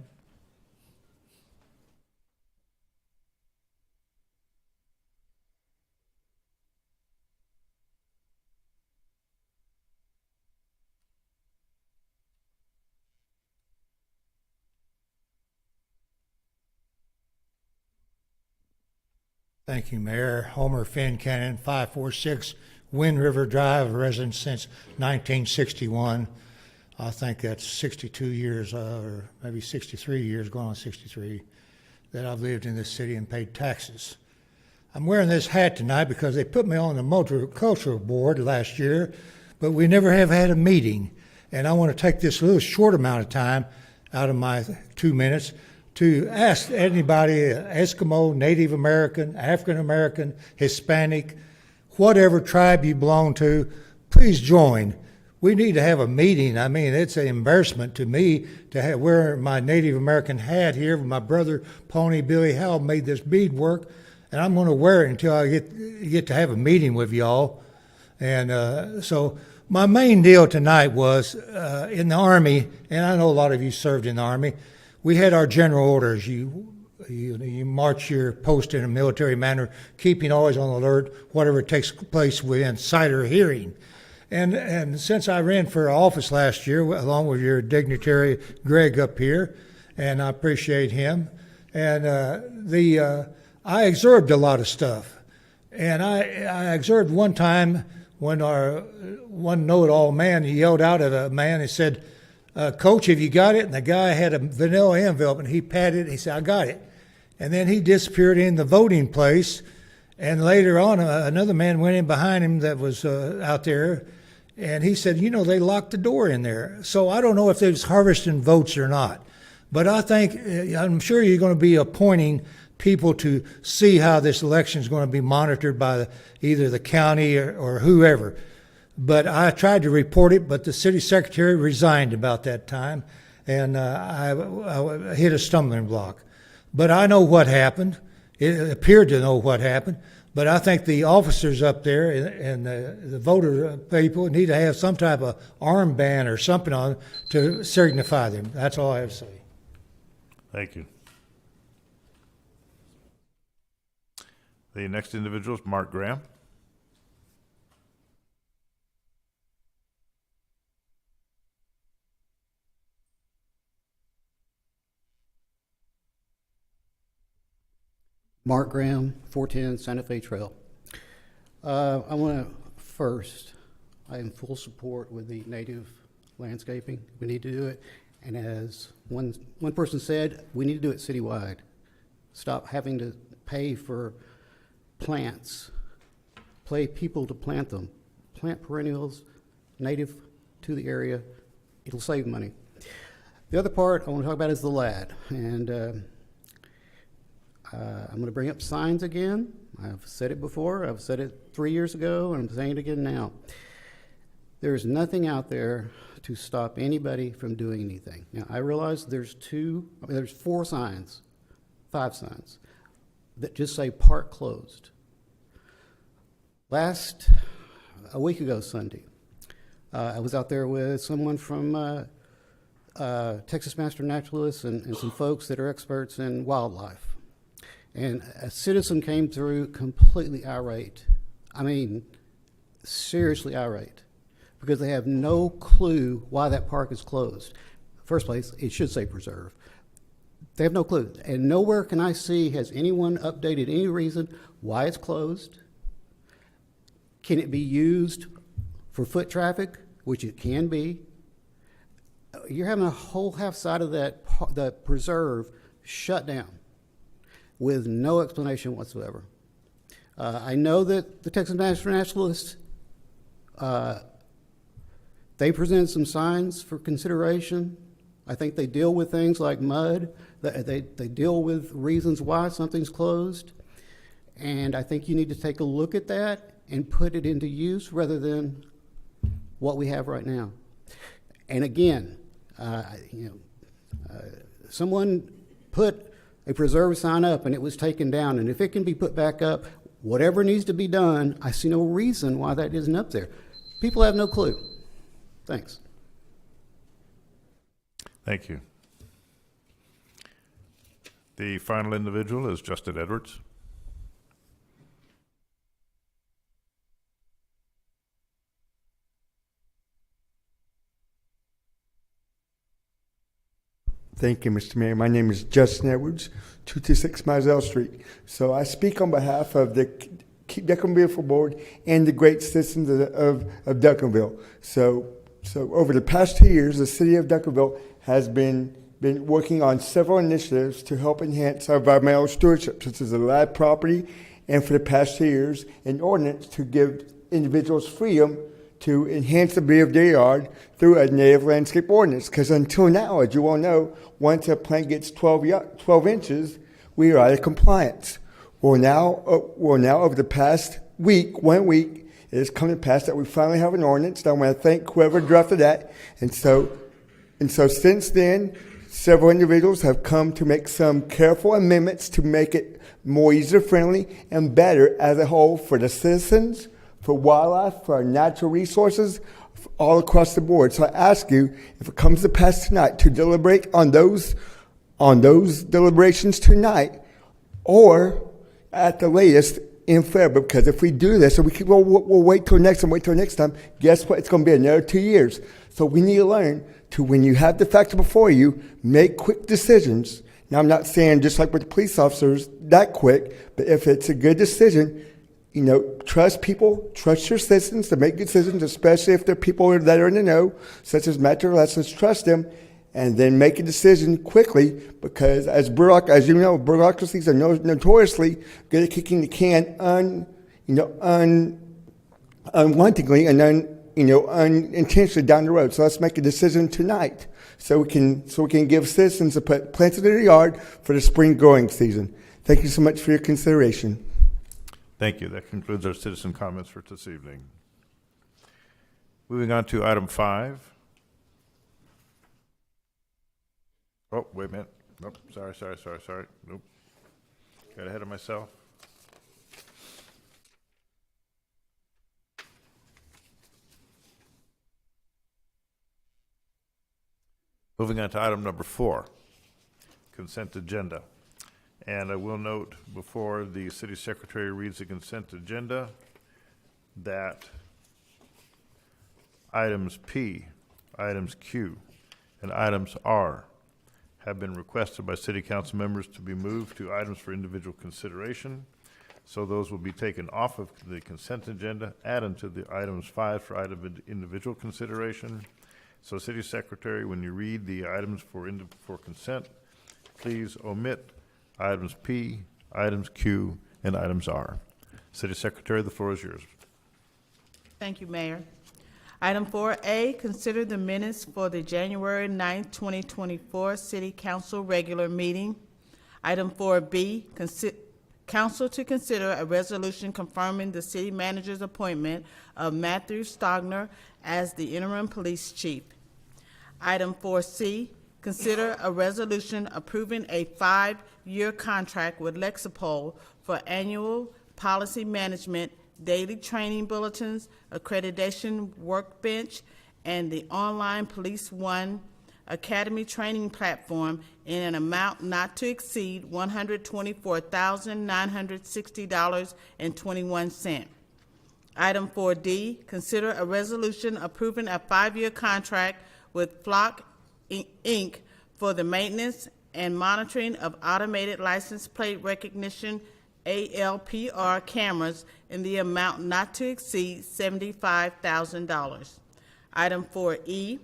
Thank you, Mayor. Homer Fincannon, 546 Wind River Drive, resident since 1961. I think that's 62 years, or maybe 63 years, going on 63, that I've lived in this city and paid taxes. I'm wearing this hat tonight because they put me on the multicultural board last year, but we never have had a meeting. And I want to take this little short amount of time out of my 2 minutes to ask anybody, Eskimo, Native American, African American, Hispanic, whatever tribe you belong to, please join. We need to have a meeting. I mean, it's an embarrassment to me to wear my Native American hat here. My brother, Pony Billy Howell, made this beadwork, and I'm going to wear it until I get to have a meeting with y'all. And so my main deal tonight was in the Army, and I know a lot of you served in the Army. We had our general orders. You march your post in a military manner, keeping always on alert, whatever takes place within sight or hearing. And since I ran for office last year, along with your dignitary Greg up here, and I appreciate him, and I observed a lot of stuff. And I observed one time when our one know-it-all man, he yelled out at a man, he said, Coach, have you got it? And the guy had a vanilla envelope, and he patted it, and he said, I got it. And then he disappeared in the voting place, and later on, another man went in behind him that was out there, and he said, you know, they locked the door in there. So I don't know if they was harvesting votes or not. But I think, I'm sure you're going to be appointing people to see how this election is going to be monitored by either the county or whoever. But I tried to report it, but the city secretary resigned about that time, and I hit a stumbling block. But I know what happened. It appeared to know what happened. But I think the officers up there and the voter people need to have some type of armband or something on to signify them. That's all I have to say. Thank you. The next individual is Mark Graham. Mark Graham, 410 Santa Fe Trail. I want to first, I am full support with the native landscaping. We need to do it. And as one person said, we need to do it citywide. Stop having to pay for plants, pay people to plant them. Plant perennials native to the area. It'll save money. The other part I want to talk about is the LAD. And I'm going to bring up signs again. I've said it before. I've said it 3 years ago, and I'm saying it again now. There's nothing out there to stop anybody from doing anything. Now, I realize there's 4 signs, 5 signs, that just say park closed. A week ago Sunday, I was out there with someone from Texas Master Naturalists and some folks that are experts in wildlife. And a citizen came through completely irate. I mean, seriously irate, because they have no clue why that park is closed. First place, it should say preserve. They have no clue. And nowhere can I see, has anyone updated any reason why it's closed? Can it be used for foot traffic, which it can be? You're having a whole half side of that preserve shut down with no explanation whatsoever. I know that the Texas Master Naturalists, they presented some signs for consideration. I think they deal with things like mud. They deal with reasons why something's closed. And I think you need to take a look at that and put it into use rather than what we have right now. And again, someone put a preserve sign up and it was taken down, and if it can be put back up, whatever needs to be done, I see no reason why that isn't up there. People have no clue. Thanks. Thank you. The final individual is Justin Edwards. Thank you, Mr. Mayor. My name is Justin Edwards, 226 Mizell Street. So I speak on behalf of the Duncanville Board and the great citizens of Duncanville. So over the past 2 years, the city of Duncanville has been working on several initiatives to help enhance our environmental stewardship, such as the lab property, and for the past 2 years, an ordinance to give individuals freedom to enhance the beauty of their yard through a native landscape ordinance. Because until now, as you all know, once a plant gets 12 inches, we are out of compliance. Well, now over the past week, 1 week, it has come to pass that we finally have an ordinance. I want to thank whoever drafted that. And so since then, several individuals have come to make some careful amendments to make it more user-friendly and better as a whole for the citizens, for wildlife, for our natural resources, all across the board. So I ask you, if it comes to pass tonight, to deliberate on those deliberations tonight, or at the latest in February. Because if we do this, and we'll wait till next time, guess what? It's going to be another 2 years. So we need to learn to, when you have the facts before you, make quick decisions. Now, I'm not saying just like with the police officers, that quick, but if it's a good decision, trust people, trust your citizens to make good decisions, especially if they're people that are in the know, such as Metro Lessons, trust them, and then make a decision quickly, because as you know, bureaucracies are notoriously good at kicking the can unwantingly and unintentionally down the road. So let's make a decision tonight, so we can give citizens to put plants in their yard for the spring growing season. Thank you so much for your consideration. Thank you. That concludes our citizen comments for this evening. Moving on to item 5. Oh, wait a minute. Nope. Sorry. Nope. Got ahead of myself. Moving on to item number 4, consent agenda. And I will note before the city secretary reads the consent agenda that items P, items Q, and items R have been requested by city council members to be moved to items for individual consideration. So those will be taken off of the consent agenda, added to the items 5 for item of individual consideration. So city secretary, when you read the items for consent, please omit items P, items Q, and items R. City Secretary, the floor is yours. Thank you, Mayor. Item 4A, consider the minutes for the January 9th, 2024 City Council regular meeting. Item 4B, council to consider a resolution confirming the city manager's appointment of Matthew Stogner as the interim police chief. Item 4C, consider a resolution approving a 5-year contract with Lexipol for annual policy management, daily training bulletins, accreditation workbench, and the online Police One Academy training platform in an amount not to exceed $124,960.21. Item 4D, consider a resolution approving a 5-year contract with Flock Inc. for the maintenance and monitoring of automated license plate recognition ALPR cameras in the amount not to exceed $75,000. Item 4E,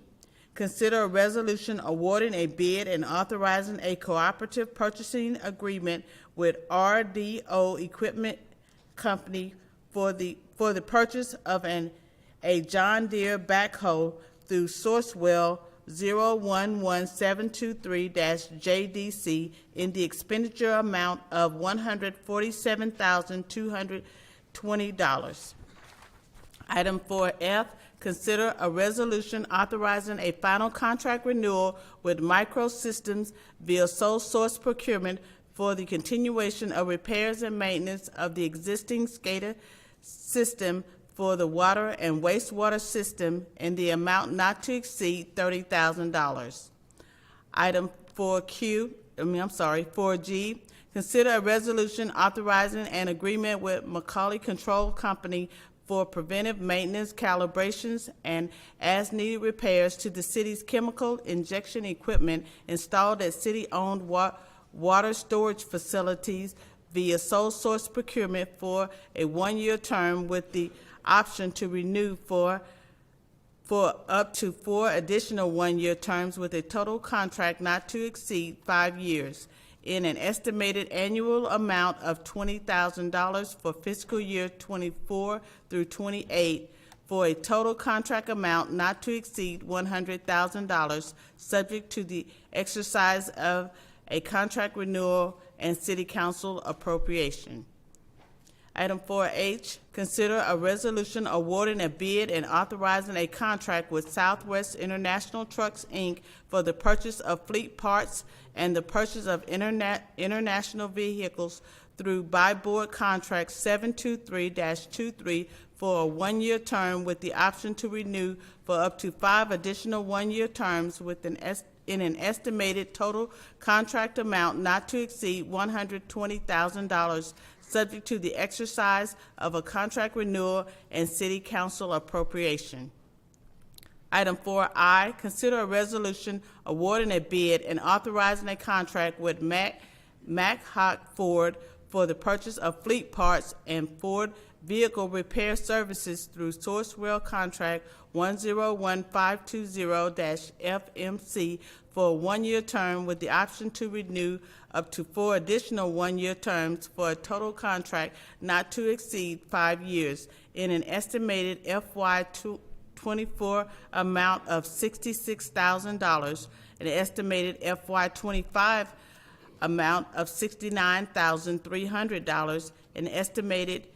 consider a resolution awarding a bid and authorizing a cooperative purchasing agreement with RDO Equipment Company for the purchase of a John Deere backhoe through Sourcewell 011723-JDC in the expenditure amount of $147,220. Item 4F, consider a resolution authorizing a final contract renewal with Microsystems via sole source procurement for the continuation of repairs and maintenance of the existing SCADA system for the water and wastewater system in the amount not to exceed $30,000. Item 4G, consider a resolution authorizing an agreement with Macaulay Control Company for preventive maintenance, calibrations, and as-needed repairs to the city's chemical injection equipment installed at city-owned water storage facilities via sole source procurement for a one-year term with the option to renew for up to 4 additional one-year terms with a total contract not to exceed 5 years in an estimated annual amount of $20,000 for fiscal year 24 through 28 for a total contract amount not to exceed $100,000, subject to the exercise of a contract renewal and city council appropriation. Item 4H, consider a resolution awarding a bid and authorizing a contract with Southwest International Trucks, Inc. for the purchase of fleet parts and the purchase of international vehicles through buy-board contract 723-23 for a one-year term with the option to renew for up to 5 additional one-year terms with in an estimated total contract amount not to exceed $120,000, subject to the exercise of a contract renewal and city council appropriation. Item 4I, consider a resolution awarding a bid and authorizing a contract with Mack Ford for the purchase of fleet parts and Ford vehicle repair services through Sourcewell Contract 101520-FMC for a one-year term with the option to renew up to 4 additional one-year terms for a total contract not to exceed 5 years in an estimated FY24 amount of $66,000, an estimated FY25 amount of $69,300, an estimated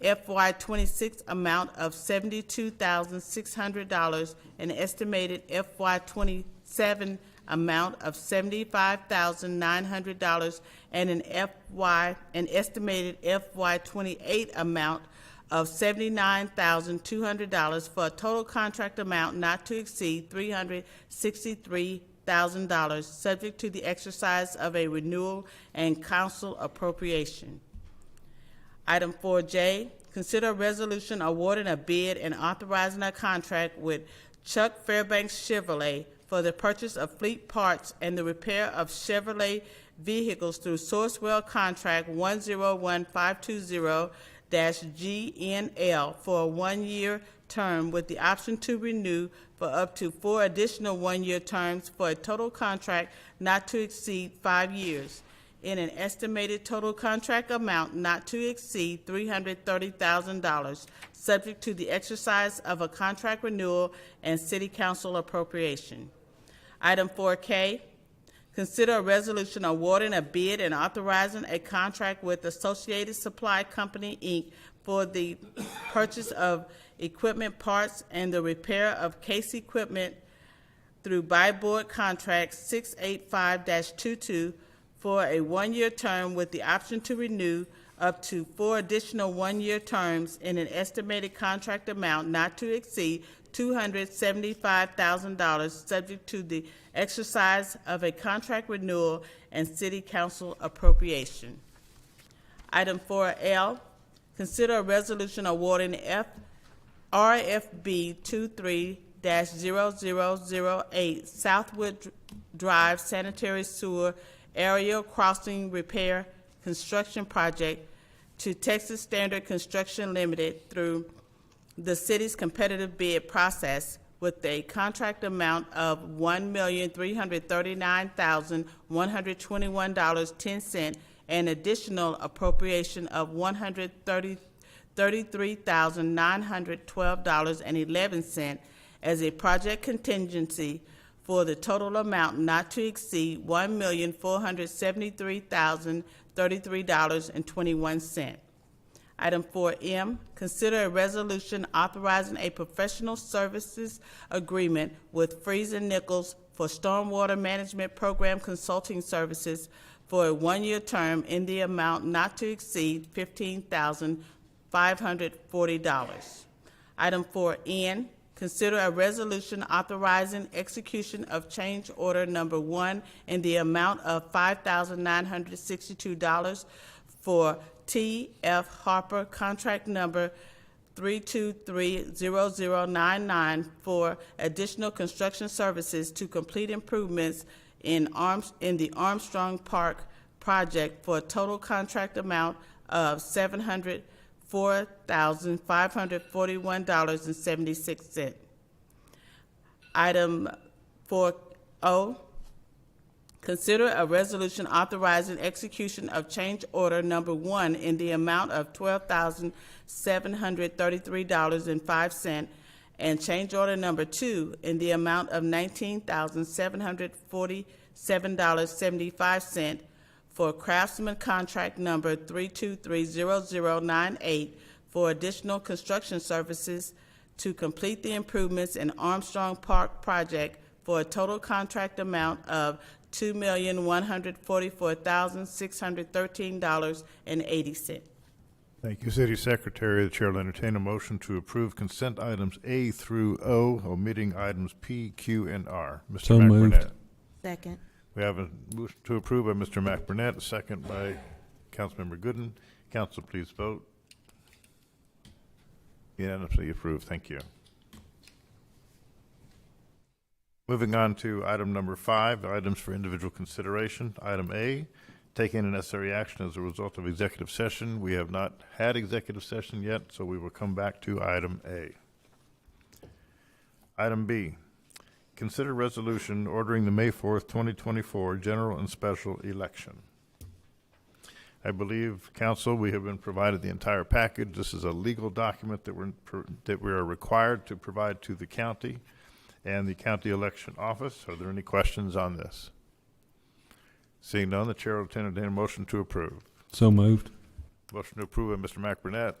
FY26 amount of $72,600, an estimated FY27 amount of $75,900, and an estimated FY28 amount of $79,200 for a total contract amount not to exceed $363,000, subject to the exercise of a renewal and council appropriation. Item 4J, consider a resolution awarding a bid and authorizing a contract with Chuck Fairbanks Chevrolet for the purchase of fleet parts and the repair of Chevrolet vehicles through Sourcewell Contract 101520-GNL for a one-year term with the option to renew for up to 4 additional one-year terms for a total contract not to exceed 5 years in an estimated total contract amount not to exceed $330,000, subject to the exercise of a contract renewal and city council appropriation. Item 4K, consider a resolution awarding a bid and authorizing a contract with Associated Supply Company, Inc. for the purchase of equipment parts and the repair of case equipment through buy-board contract 685-22 for a one-year term with the option to renew up to 4 additional one-year terms in an estimated contract amount not to exceed $275,000, subject to the exercise of a contract renewal and city council appropriation. Item 4L, consider a resolution awarding RFB 23-0008 Southwood Drive Sanitary Sewer Area Crossing Repair Construction Project to Texas Standard Construction Limited through the city's competitive bid process with a contract amount of $1,339,121.10 and additional appropriation of $133,912.11 as a project contingency for the total amount not to exceed $1,473,033.21. Item 4M, consider a resolution authorizing a professional services agreement with Freeze & Nichols for stormwater management program consulting services for a one-year term in the amount not to exceed $15,540. Item 4N, consider a resolution authorizing execution of change order number 1 in the amount of $5,962 for T.F. Harper, contract number 3230099 for additional construction services to complete improvements in the Armstrong Park project for a total contract amount of $704,541.76. Item 4O, consider a resolution authorizing execution of change order number 1 in the amount of $12,733.05 and change order number 2 in the amount of $19,747.75 for Craftsman contract number 3230098 for additional construction services to complete the improvements in Armstrong Park project for a total contract amount of $2,144,613.80. Thank you, City Secretary. The Chair will entertain a motion to approve consent items A through O, omitting items P, Q, and R. Mr. So moved. McBurnett. Second. We have a motion to approve by Mr. McBurnett, a second by Councilmember Gooden. Council, please vote. Unanimously approved. Thank you. Moving on to item number 5, items for individual consideration. Item A, taking the necessary action as a result of executive session. We have not had executive session yet, so we will come back to item A. Item B, consider resolution ordering the May 4th, 2024 general and special election. I believe, Council, we have been provided the entire package. This is a legal document that we are required to provide to the county and the county election office. Are there any questions on this? Seeing none, the chair will entertain a motion to approve. So moved. Motion to approve by Mr. McBurnett.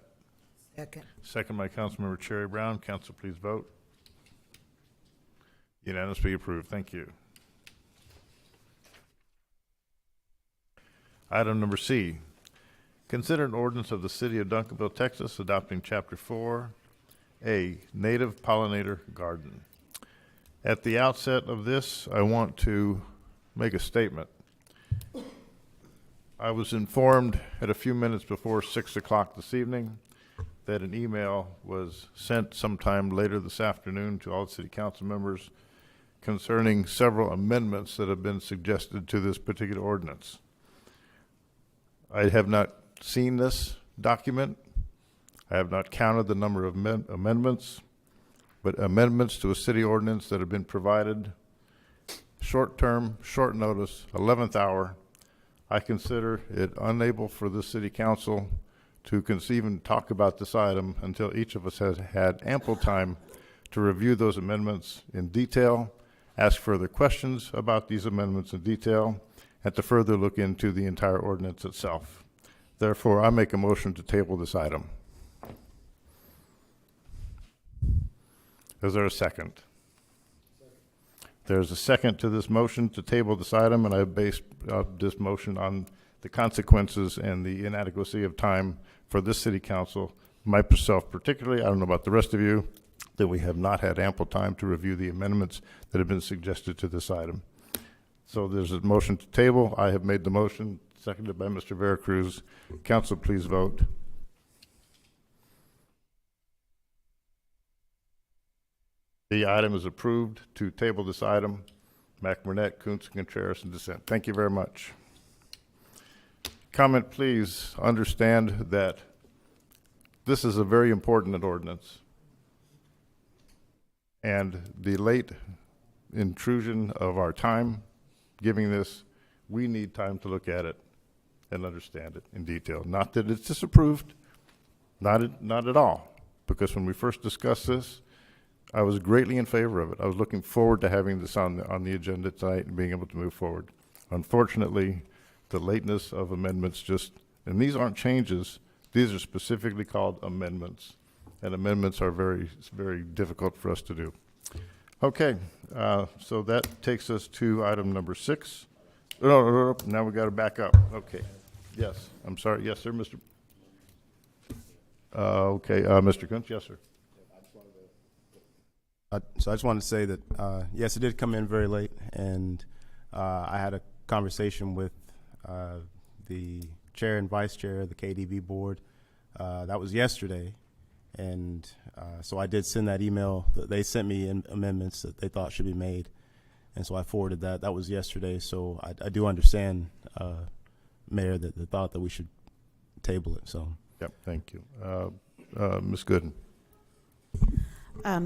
Second. Second by Councilmember Cherry Brown. Council, please vote. Unanimously approved. Thank you. Item number C, consider an ordinance of the City of Duncanville, Texas, adopting Chapter 4A, Native Pollinator Garden. At the outset of this, I want to make a statement. I was informed at a few minutes before 6 o'clock this evening that an email was sent sometime later this afternoon to all city council members concerning several amendments that have been suggested to this particular ordinance. I have not seen this document. I have not counted the number of amendments, but amendments to a city ordinance that have been provided short term, short notice, 11th hour. I consider it unable for the city council to conceive and talk about this item until each of us has had ample time to review those amendments in detail, ask further questions about these amendments in detail, and to further look into the entire ordinance itself. Therefore, I make a motion to table this item. Is there a second? There's a second to this motion to table this item, and I based this motion on the consequences and the inadequacy of time for this city council, myself particularly, I don't know about the rest of you, that we have not had ample time to review the amendments that have been suggested to this item. So there's a motion to table. I have made the motion, seconded by Mr. Veracruz. Council, please vote. The item is approved to table this item. McBurnett, Kuntz, Contreras, and dissent. Thank you very much. Comment, please understand that this is a very important ordinance. And the late intrusion of our time giving this, we need time to look at it and understand it in detail. Not that it's disapproved, not at all, because when we first discussed this, I was greatly in favor of it. I was looking forward to having this on the agenda tonight and being able to move forward. Unfortunately, the lateness of amendments and these aren't changes, these are specifically called amendments, and amendments are very, very difficult for us to do. Okay, so that takes us to item number 6. No, now we got to back up. Okay, yes, I'm sorry. Yes, sir, Mr. Okay, Mr. Kuntz, yes, sir. So I just wanted to say that, yes, it did come in very late, and I had a conversation with the chair and vice chair of the KDB board. That was yesterday, and so I did send that email. They sent me amendments that they thought should be made, and so I forwarded that. That was yesterday, so I do understand, Mayor, that the thought that we should table it. So. Yep, thank you. Ms. Gooden.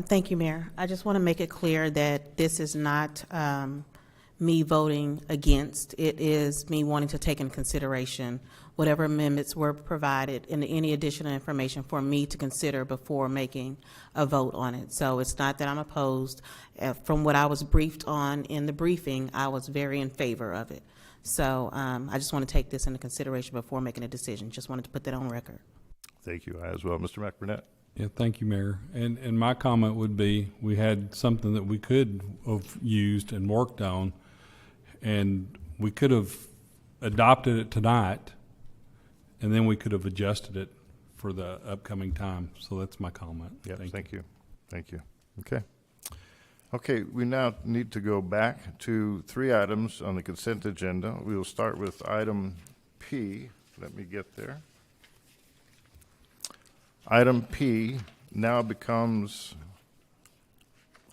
Thank you, Mayor. I just want to make it clear that this is not me voting against. It is me wanting to take into consideration whatever amendments were provided and any additional information for me to consider before making a vote on it. So it's not that I'm opposed. From what I was briefed on in the briefing, I was very in favor of it. So I just want to take this into consideration before making a decision. Just wanted to put that on record. Thank you. I as well. Mr. McBurnett. Yeah, thank you, Mayor. And my comment would be, we had something that we could have used and worked on, and we could have adopted it tonight, and then we could have adjusted it for the upcoming time. So that's my comment. Yes, thank you. Thank you. Okay. Okay, we now need to go back to 3 items on the consent agenda. We will start with item P. Let me get there. Item P now becomes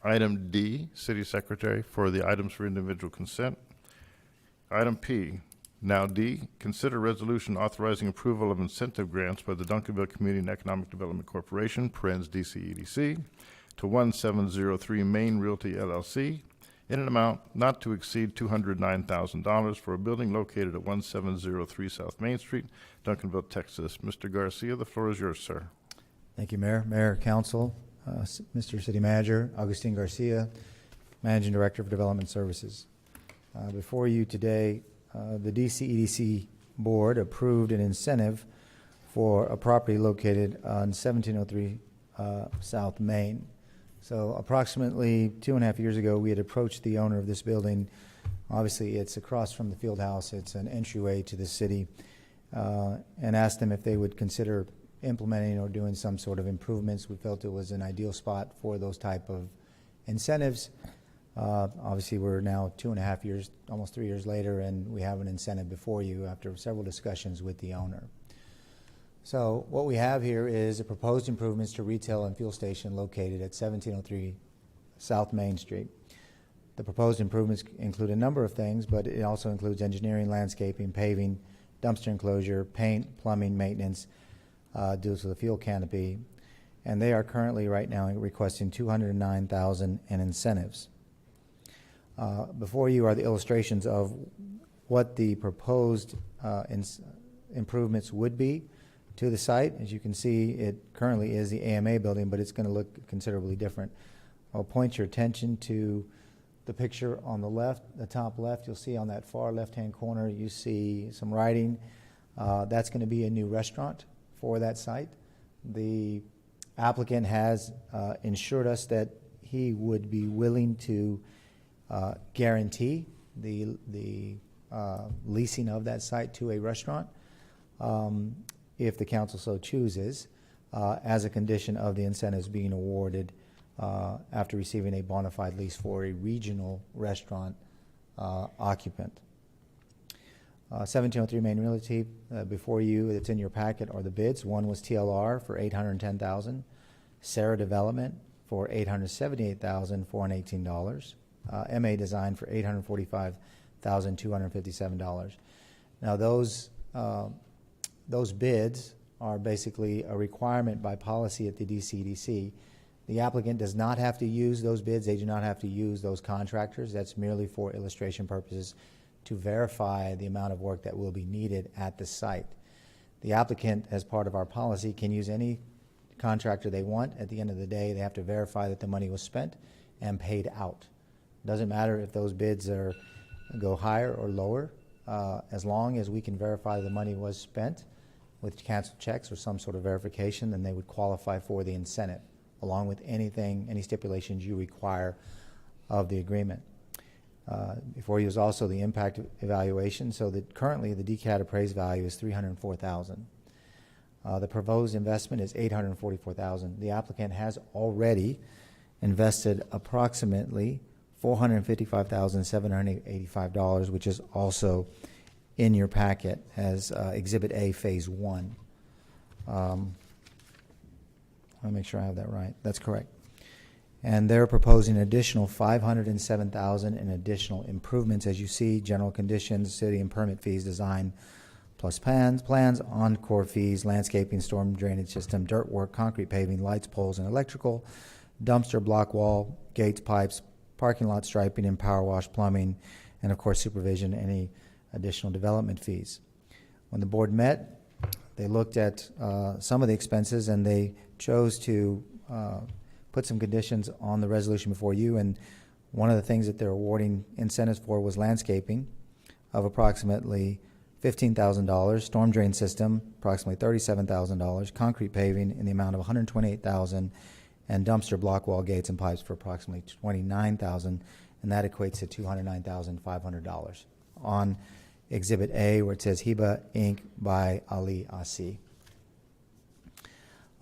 item D, City Secretary, for the items for individual consent. Item P, now D, consider resolution authorizing approval of incentive grants by the Duncanville Community and Economic Development Corporation, parens DCEDC, to 1703 Main Realty LLC in an amount not to exceed $209,000 for a building located at 1703 South Main Street, Duncanville, Texas. Mr. Garcia, the floor is yours, sir. Thank you, Mayor. Mayor, Council, Mr. City Manager, Agustin Garcia, Managing Director of Development Services. Before you today, the DCEDC Board approved an incentive for a property located on 1703 South Main. So approximately 2.5 years ago, we had approached the owner of this building. Obviously, it's across from the field house. It's an entryway to the city, and asked them if they would consider implementing or doing some sort of improvements. We felt it was an ideal spot for those type of incentives. Obviously, we're now 2.5 years, almost 3 years later, and we have an incentive before you after several discussions with the owner. So what we have here is a proposed improvements to retail and fuel station located at 1703 South Main Street. The proposed improvements include a number of things, but it also includes engineering, landscaping, paving, dumpster enclosure, paint, plumbing, maintenance, due to the fuel canopy, and they are currently right now requesting $209,000 in incentives. Before you are the illustrations of what the proposed improvements would be to the site. As you can see, it currently is the AMA building, but it's going to look considerably different. I'll point your attention to the picture on the left, the top left. You'll see on that far left-hand corner, you see some writing. That's going to be a new restaurant for that site. The applicant has ensured us that he would be willing to guarantee the leasing of that site to a restaurant if the council so chooses, as a condition of the incentives being awarded after receiving a bona fide lease for a regional restaurant occupant. 1703 Main Realty, before you, it's in your packet, are the bids. One was TLR for $810,000, Sarah Development for $878,418, MA Design for $845,257. Now those bids are basically a requirement by policy at the DCEDC. The applicant does not have to use those bids. They do not have to use those contractors. That's merely for illustration purposes to verify the amount of work that will be needed at the site. The applicant, as part of our policy, can use any contractor they want. At the end of the day, they have to verify that the money was spent and paid out. Doesn't matter if those bids go higher or lower, as long as we can verify the money was spent with canceled checks or some sort of verification, then they would qualify for the incentive, along with any stipulations you require of the agreement. Before you is also the impact evaluation. So that currently the DCAT appraised value is $304,000. The proposed investment is $844,000. The applicant has already invested approximately $455,785, which is also in your packet as Exhibit A, Phase 1. Let me make sure I have that right. That's correct. And they're proposing an additional $507,000 in additional improvements. As you see, general conditions, city and permit fees, design plus plans, encore fees, landscaping, storm drainage system, dirt work, concrete paving, lights, poles, and electrical, dumpster, block wall, gates, pipes, parking lot striping, and power wash, plumbing, and of course supervision, any additional development fees. When the board met, they looked at some of the expenses and they chose to put some conditions on the resolution before you, and one of the things that they're awarding incentives for was landscaping of approximately $15,000, storm drain system approximately $37,000, concrete paving in the amount of $128,000, and dumpster, block wall, gates, and pipes for approximately $29,000, and that equates to $209,500 on Exhibit A, where it says Hiba Inc. by Ali Asi.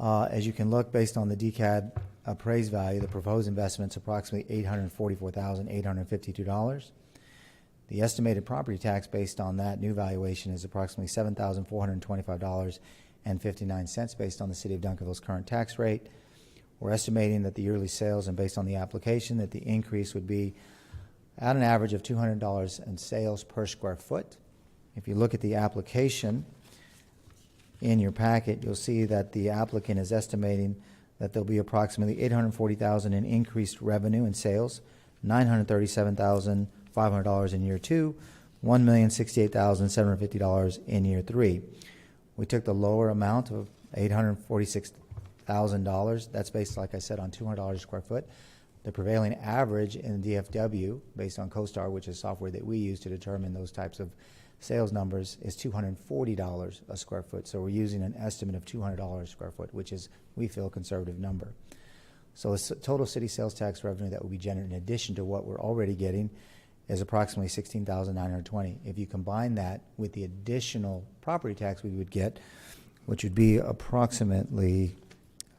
As you can look, based on the DCAD appraised value, the proposed investment is approximately $844,852. The estimated property tax based on that new valuation is approximately $7,425.59 based on the City of Duncanville's current tax rate. We're estimating that the yearly sales, and based on the application, that the increase would be at an average of $200 in sales per square foot. If you look at the application in your packet, you'll see that the applicant is estimating that there'll be approximately $840,000 in increased revenue and sales, $937,500 in year 2, $1,068,750 in year 3. We took the lower amount of $846,000. That's based, like I said, on $200 a square foot. The prevailing average in DFW, based on CoStar, which is software that we use to determine those types of sales numbers, is $240 a square foot. So we're using an estimate of $200 a square foot, which is, we feel, a conservative number. So the total city sales tax revenue that will be generated in addition to what we're already getting is approximately $16,920. If you combine that with the additional property tax we would get, which would be approximately,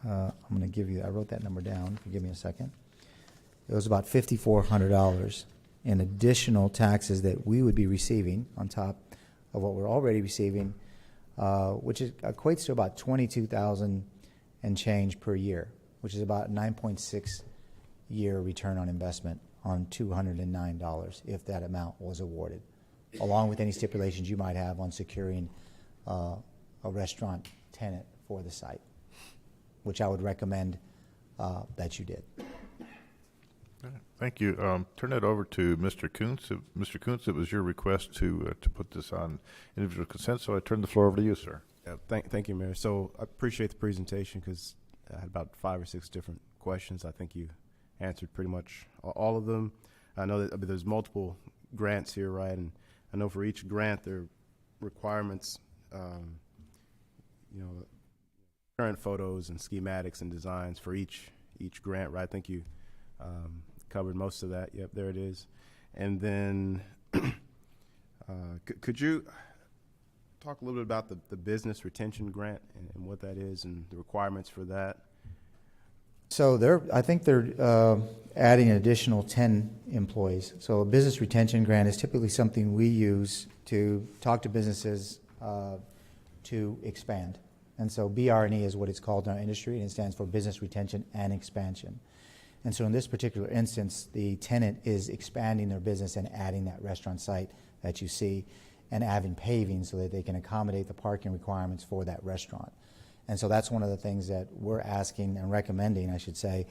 I'm going to give you, I wrote that number down, if you give me a second. It was about $5,400 in additional taxes that we would be receiving on top of what we're already receiving, which equates to about $22,000 and change per year, which is about 9.6 year return on investment on $209 if that amount was awarded, along with any stipulations you might have on securing a restaurant tenant for the site, which I would recommend that you did. Thank you. Turn it over to Mr. Kuntz. Mr. Kuntz, it was your request to put this on individual consent, so I turn the floor over to you, sir. Yeah, thank you, Mayor. So I appreciate the presentation because I had about 5 or 6 different questions. I think you answered pretty much all of them. I know that there's multiple grants here, right? And I know for each grant there are requirements, current photos and schematics and designs for each grant, right? I think you covered most of that. Yep, there it is. And then could you talk a little bit about the business retention grant and what that is and the requirements for that? So I think they're adding an additional 10 employees. So a business retention grant is typically something we use to talk to businesses to expand. And so BR&E is what it's called in our industry, and it stands for Business Retention and Expansion. And so in this particular instance, the tenant is expanding their business and adding that restaurant site that you see and adding paving so that they can accommodate the parking requirements for that restaurant. And so that's one of the things that we're asking and recommending, I should say,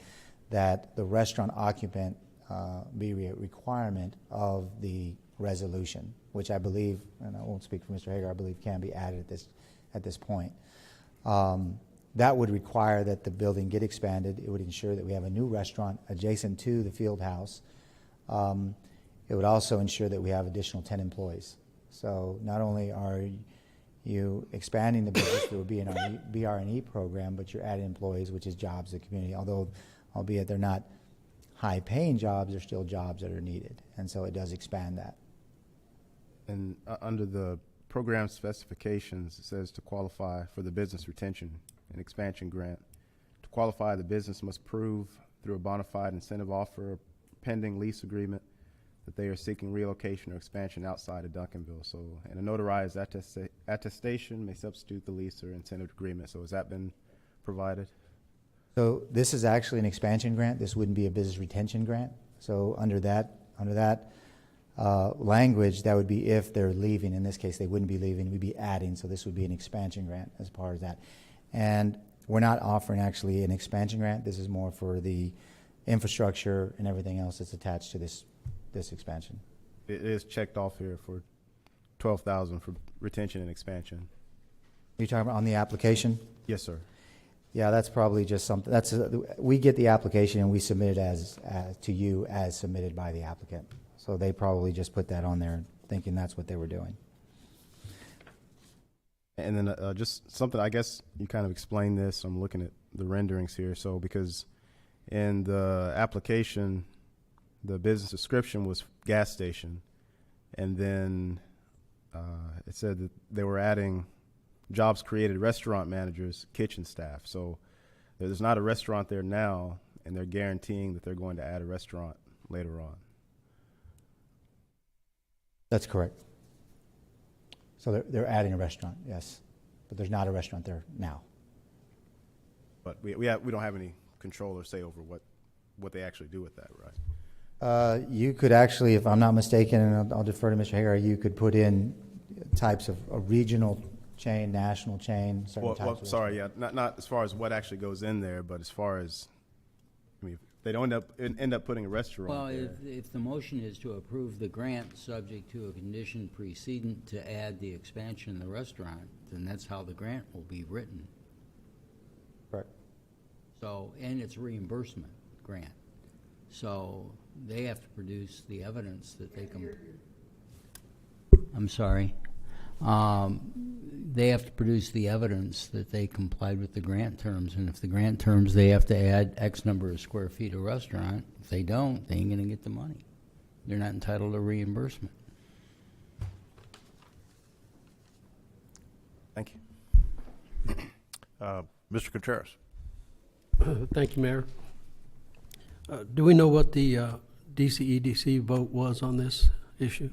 that the restaurant occupant be a requirement of the resolution, which I believe, and I won't speak for Mr. Hager, I believe can be added at this point. That would require that the building get expanded. It would ensure that we have a new restaurant adjacent to the field house. It would also ensure that we have additional 10 employees. So not only are you expanding the business through a BR&E program, but you're adding employees, which is jobs in the community. Albeit they're not high-paying jobs, they're still jobs that are needed. And so it does expand that. And under the program specifications, it says to qualify for the business retention and expansion grant. To qualify, the business must prove through a bona fide incentive offer pending lease agreement that they are seeking relocation or expansion outside of Duncanville. So, and a notarized attestation may substitute the lease or incentive agreement. So has that been provided? So this is actually an expansion grant. This wouldn't be a business retention grant. So under that language, that would be if they're leaving. In this case, they wouldn't be leaving. We'd be adding. So this would be an expansion grant as part of that. And we're not offering actually an expansion grant. This is more for the infrastructure and everything else that's attached to this expansion. It is checked off here for $12,000 for retention and expansion. Are you talking about on the application? Yes, sir. Yeah, that's probably just something. We get the application and we submit it as to you as submitted by the applicant. So they probably just put that on there thinking that's what they were doing. And then just something, I guess you kind of explained this. I'm looking at the renderings here. So because in the application, the business description was gas station, and then it said that they were adding jobs created restaurant managers, kitchen staff. So there's not a restaurant there now, and they're guaranteeing that they're going to add a restaurant later on. That's correct. So they're adding a restaurant, yes, but there's not a restaurant there now. But we don't have any control or say over what they actually do with that, right? You could actually, if I'm not mistaken, and I'll defer to Mr. Hager, you could put in types of a regional chain, national chain, certain types of sorry, yeah, not as far as what actually goes in there, but as far as, I mean, if they don't end up putting a restaurant Well, there. if the motion is to approve the grant subject to a condition precedent to add the expansion of the restaurant, then that's how the grant will be written. Correct. So, and it's a reimbursement grant. So they have to produce the evidence that they can. I'm sorry. They have to produce the evidence that they complied with the grant terms, and if the grant terms they have to add X number of square feet of restaurant, if they don't, they ain't gonna get the money. They're not entitled to reimbursement. Thank you. Mr. Contreras. Thank you, Mayor. Do we know what the DCEDC vote was on this issue?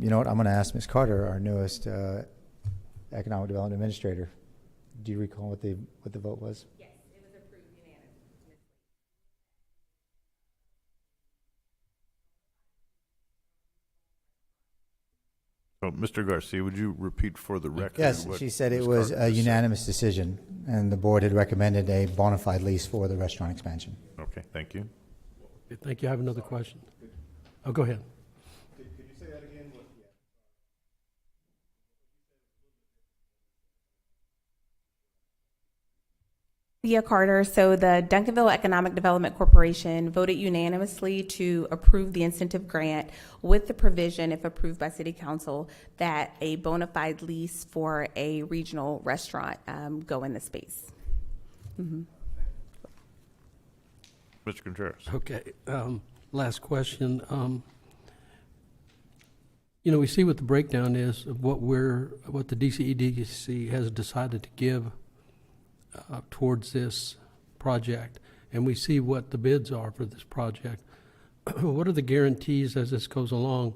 You know what? I'm going to ask Ms. Carter, our newest economic development administrator. Do you recall what the vote was? Yes, it was approved unanimously. So, Mr. Garcia, would you repeat for the record? Yes, what she said Ms. it was Carter a just said? unanimous decision, and the board had recommended a bona fide lease for the restaurant expansion. Okay, thank you. Thank you. I have another question. Oh, go ahead. Could you say that again? Thea Carter. So the Duncanville Economic Development Corporation voted unanimously to approve the incentive grant with the provision, if approved by City Council, that a bona fide lease for a regional restaurant go in the space. Mm-hmm. Mr. Contreras. Okay. Last question. You know, we see what the breakdown is of what the DCEDC has decided to give towards this project, and we see what the bids are for this project. What are the guarantees as this goes along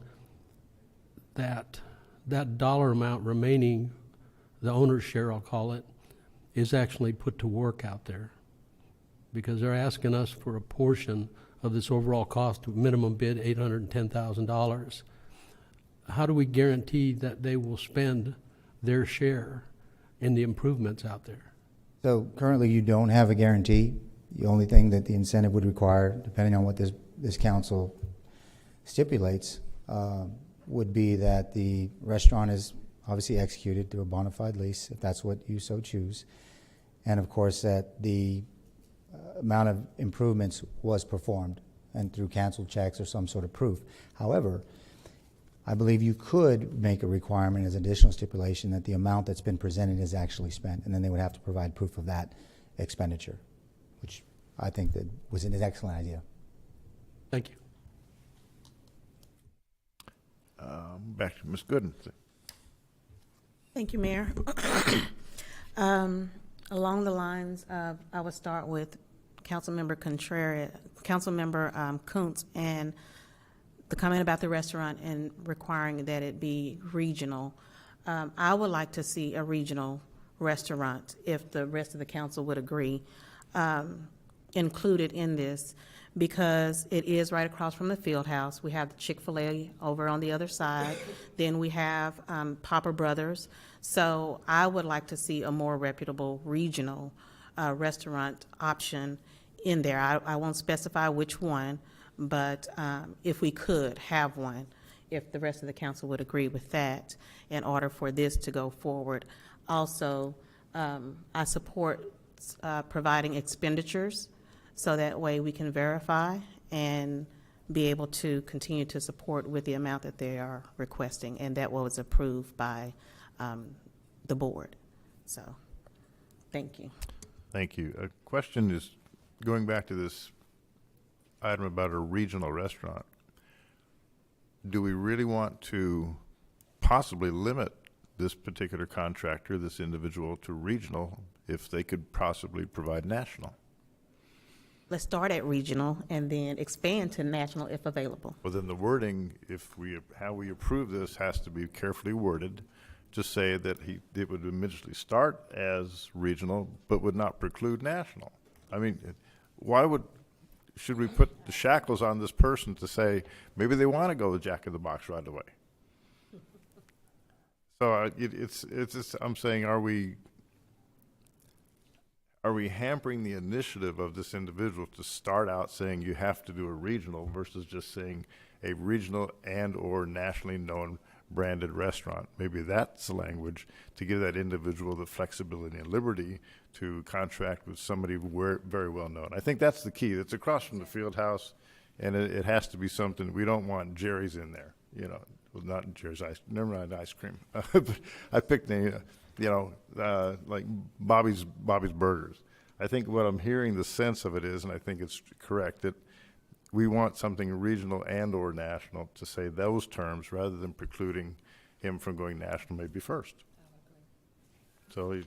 that that dollar amount remaining, the owner's share, I'll call it, is actually put to work out there? Because they're asking us for a portion of this overall cost, minimum bid $810,000. How do we guarantee that they will spend their share in the improvements out there? So currently you don't have a guarantee. The only thing that the incentive would require, depending on what this council stipulates, would be that the restaurant is obviously executed through a bona fide lease, if that's what you so choose. And of course that the amount of improvements was performed and through canceled checks or some sort of proof. However, I believe you could make a requirement as additional stipulation that the amount that's been presented is actually spent, and then they would have to provide proof of that expenditure, which I think that was an excellent idea. Thank you. Back to Ms. Gooden. Thank you, Mayor. Along the lines of, I would start with Councilmember Kuntz, and the comment about the restaurant and requiring that it be regional. I would like to see a regional restaurant, if the rest of the council would agree, included in this, because it is right across from the field house. We have the Chick-fil-A over on the other side. Then we have Papa Brothers. So I would like to see a more reputable regional restaurant option in there. I won't specify which one, but if we could have one, if the rest of the council would agree with that in order for this to go forward. Also, I support providing expenditures so that way we can verify and be able to continue to support with the amount that they are requesting, and that was approved by the board. So, thank you. Thank you. A question is, going back to this item about a regional restaurant, do we really want to possibly limit this particular contractor, this individual, to regional if they could possibly provide national? Let's start at regional and then expand to national if available. Well, then the wording, how we approve this has to be carefully worded to say that it would immediately start as regional, but would not preclude national. I mean, should we put the shackles on this person to say maybe they want to go to Jack in the Box right away? So I'm saying, are we hampering the initiative of this individual to start out saying you have to do a regional versus just saying a regional and or nationally known branded restaurant? Maybe that's the language to give that individual the flexibility and liberty to contract with somebody very well known. I think that's the key. It's across from the field house, and it has to be something. We don't want Jerry's in there, well, not Jerry's never mind ice cream. But I picked like Bobby's Burgers. I think what I'm hearing the sense of it is, and I think it's correct, that we want something regional and or national to say those terms rather than precluding him from going national maybe first. So,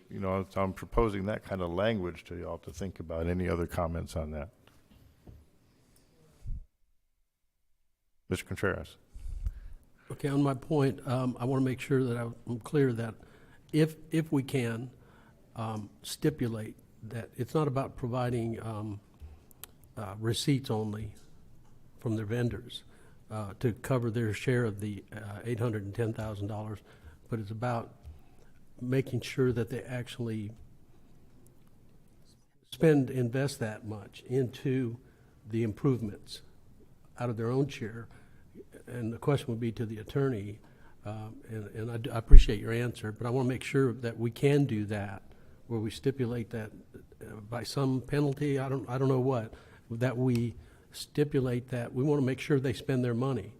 I'm proposing that kind of language to y'all to think about. Any other comments on that? Mr. Contreras. Okay, on my point, I want to make sure that I'm clear that if we can stipulate that it's not about providing receipts only from their vendors to cover their share of the $810,000, but it's about making sure that they actually invest that much into the improvements out of their own share. And the question would be to the attorney, and I appreciate your answer, but I want to make sure that we can do that, where we stipulate that by some penalty, I don't know what, that we stipulate that we want to make sure they spend their money.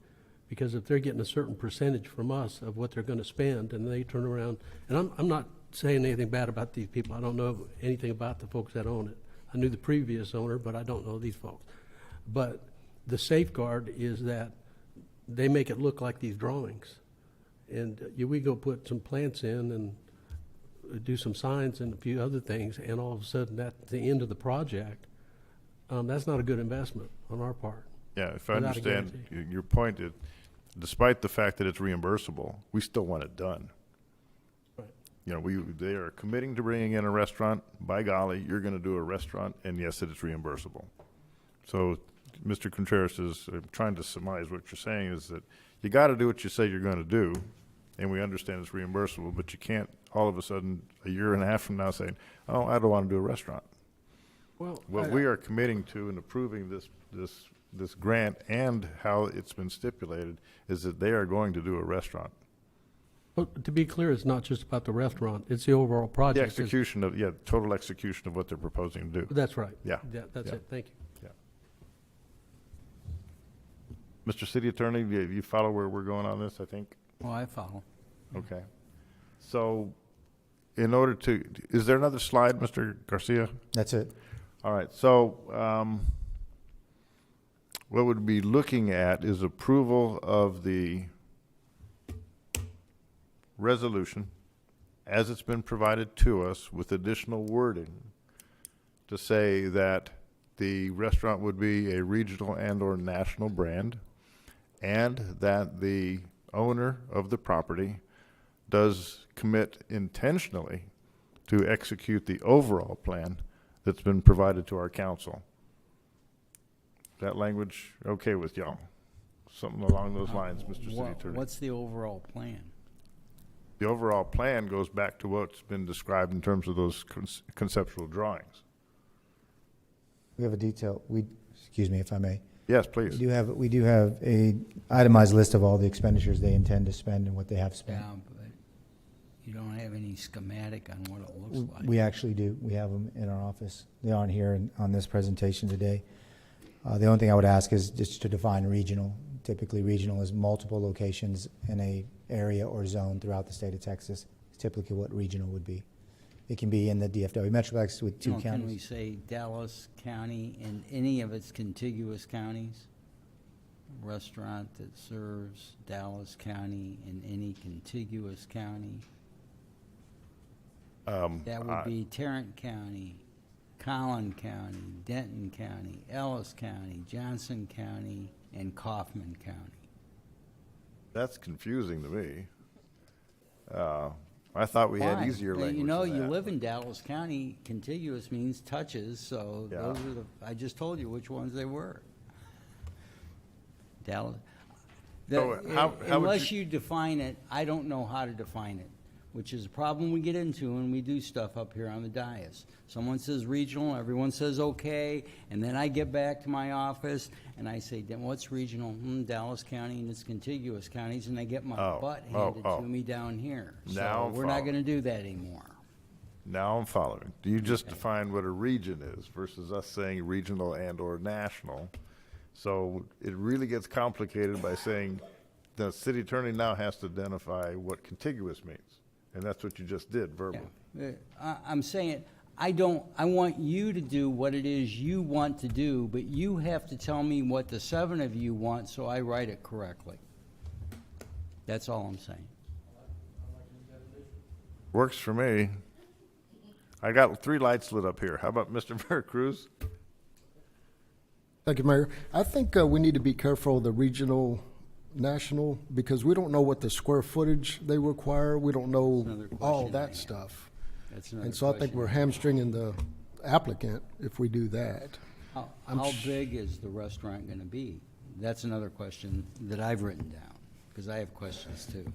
Because if they're getting a certain percentage from us of what they're going to spend, and they turn around, and I'm not saying anything bad about these people. I don't know anything about the folks that own it. I knew the previous owner, but I don't know these folks. But the safeguard is that they make it look like these drawings. And we go put some plants in and do some signs and a few other things, and all of a sudden at the end of the project, that's not a good investment on our part. Yeah, if I understand your point, despite the fact that it's reimbursable, we still want it done. Right. They are committing to bringing in a restaurant. By golly, you're going to do a restaurant, and yes, it is reimbursable. So Mr. Contreras is trying to surmise what you're saying is that you got to do what you say you're going to do, and we understand it's reimbursable, but you can't all of a sudden, a year and a half from now, saying, oh, I don't want to do a restaurant. Well, what we are committing to and approving this grant and how it's been stipulated is that they are going to do a restaurant. But to be clear, it's not just about the restaurant, it's the overall project. The execution total execution of what they're proposing to do. That's right. Yeah. That's it. Thank you. Yeah. Mr. City Attorney, you follow where we're going on this, I think? Well, I follow. Okay. So is there another slide, Mr. Garcia? That's it. All right. So what we'd be looking at is approval of the resolution as it's been provided to us with additional wording to say that the restaurant would be a regional and or national brand, and that the owner of the property does commit intentionally to execute the overall plan that's been provided to our council. Is that language okay with y'all? Something along those lines, Mr. City Attorney. What's the overall plan? The overall plan goes back to what's been described in terms of those conceptual drawings. We have a detail, excuse me if I may. Yes, please. We do have a itemized list of all the expenditures they intend to spend and what they have spent. Yeah, but you don't have any schematic on what it looks like. We actually do. We have them in our office. They aren't here on this presentation today. The only thing I would ask is just to define regional. Typically, regional is multiple locations in a area or zone throughout the state of Texas. It's typically what regional would be. It can be in the DFW Metroplex with two counties. Can we say Dallas County and any of its contiguous counties? Restaurant that serves Dallas County and any contiguous county? That would be Tarrant County, Collin County, Denton County, Ellis County, Johnson County, and Kaufman County. That's confusing to me. I thought we had easier language You know, than you that. live in Dallas County, contiguous means touches, so Yeah. those are the, I just told you which ones they were. Dallas. So how would Unless you define it, I don't know how to define it, which is a problem we get into when we do stuff up here on the dais. Someone says regional, everyone says okay, and then I get back to my office and I say, then what's regional? Dallas County and its contiguous counties, and I get my butt handed to me down here. Now So we're not going to do that anymore. Now I'm following. Do you just define what a region is versus us saying regional and or national? So it really gets complicated by saying the city attorney now has to identify what contiguous means. And that's what you just did verbally. I'm saying, I want you to do what it is you want to do, but you have to tell me what the 7 of you want so I write it correctly. That's all I'm saying. Works for me. I got 3 lights lit up here. How about Mr. Veracruz? Thank you, Mayor. I think we need to be careful of the regional, national, because we don't know what the square footage they require. We don't know all that stuff. And so I think we're hamstringing the applicant if we do that. How big is the restaurant going to be? That's another question that I've written down, because I have questions too.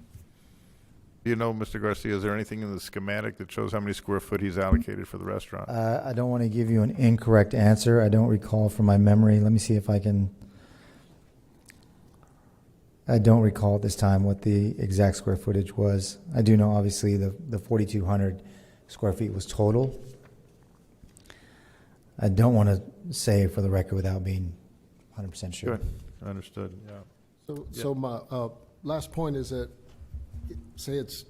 You know, Mr. Garcia, is there anything in the schematic that shows how many square foot he's allocated for the restaurant? I don't want to give you an incorrect answer. I don't recall from my memory. Let me see if I can. I don't recall at this time what the exact square footage was. I do know, obviously, the 4,200 square feet was total. I don't want to say for the record without being 100% sure. Good. Understood. Yeah. So my last point is that, say it's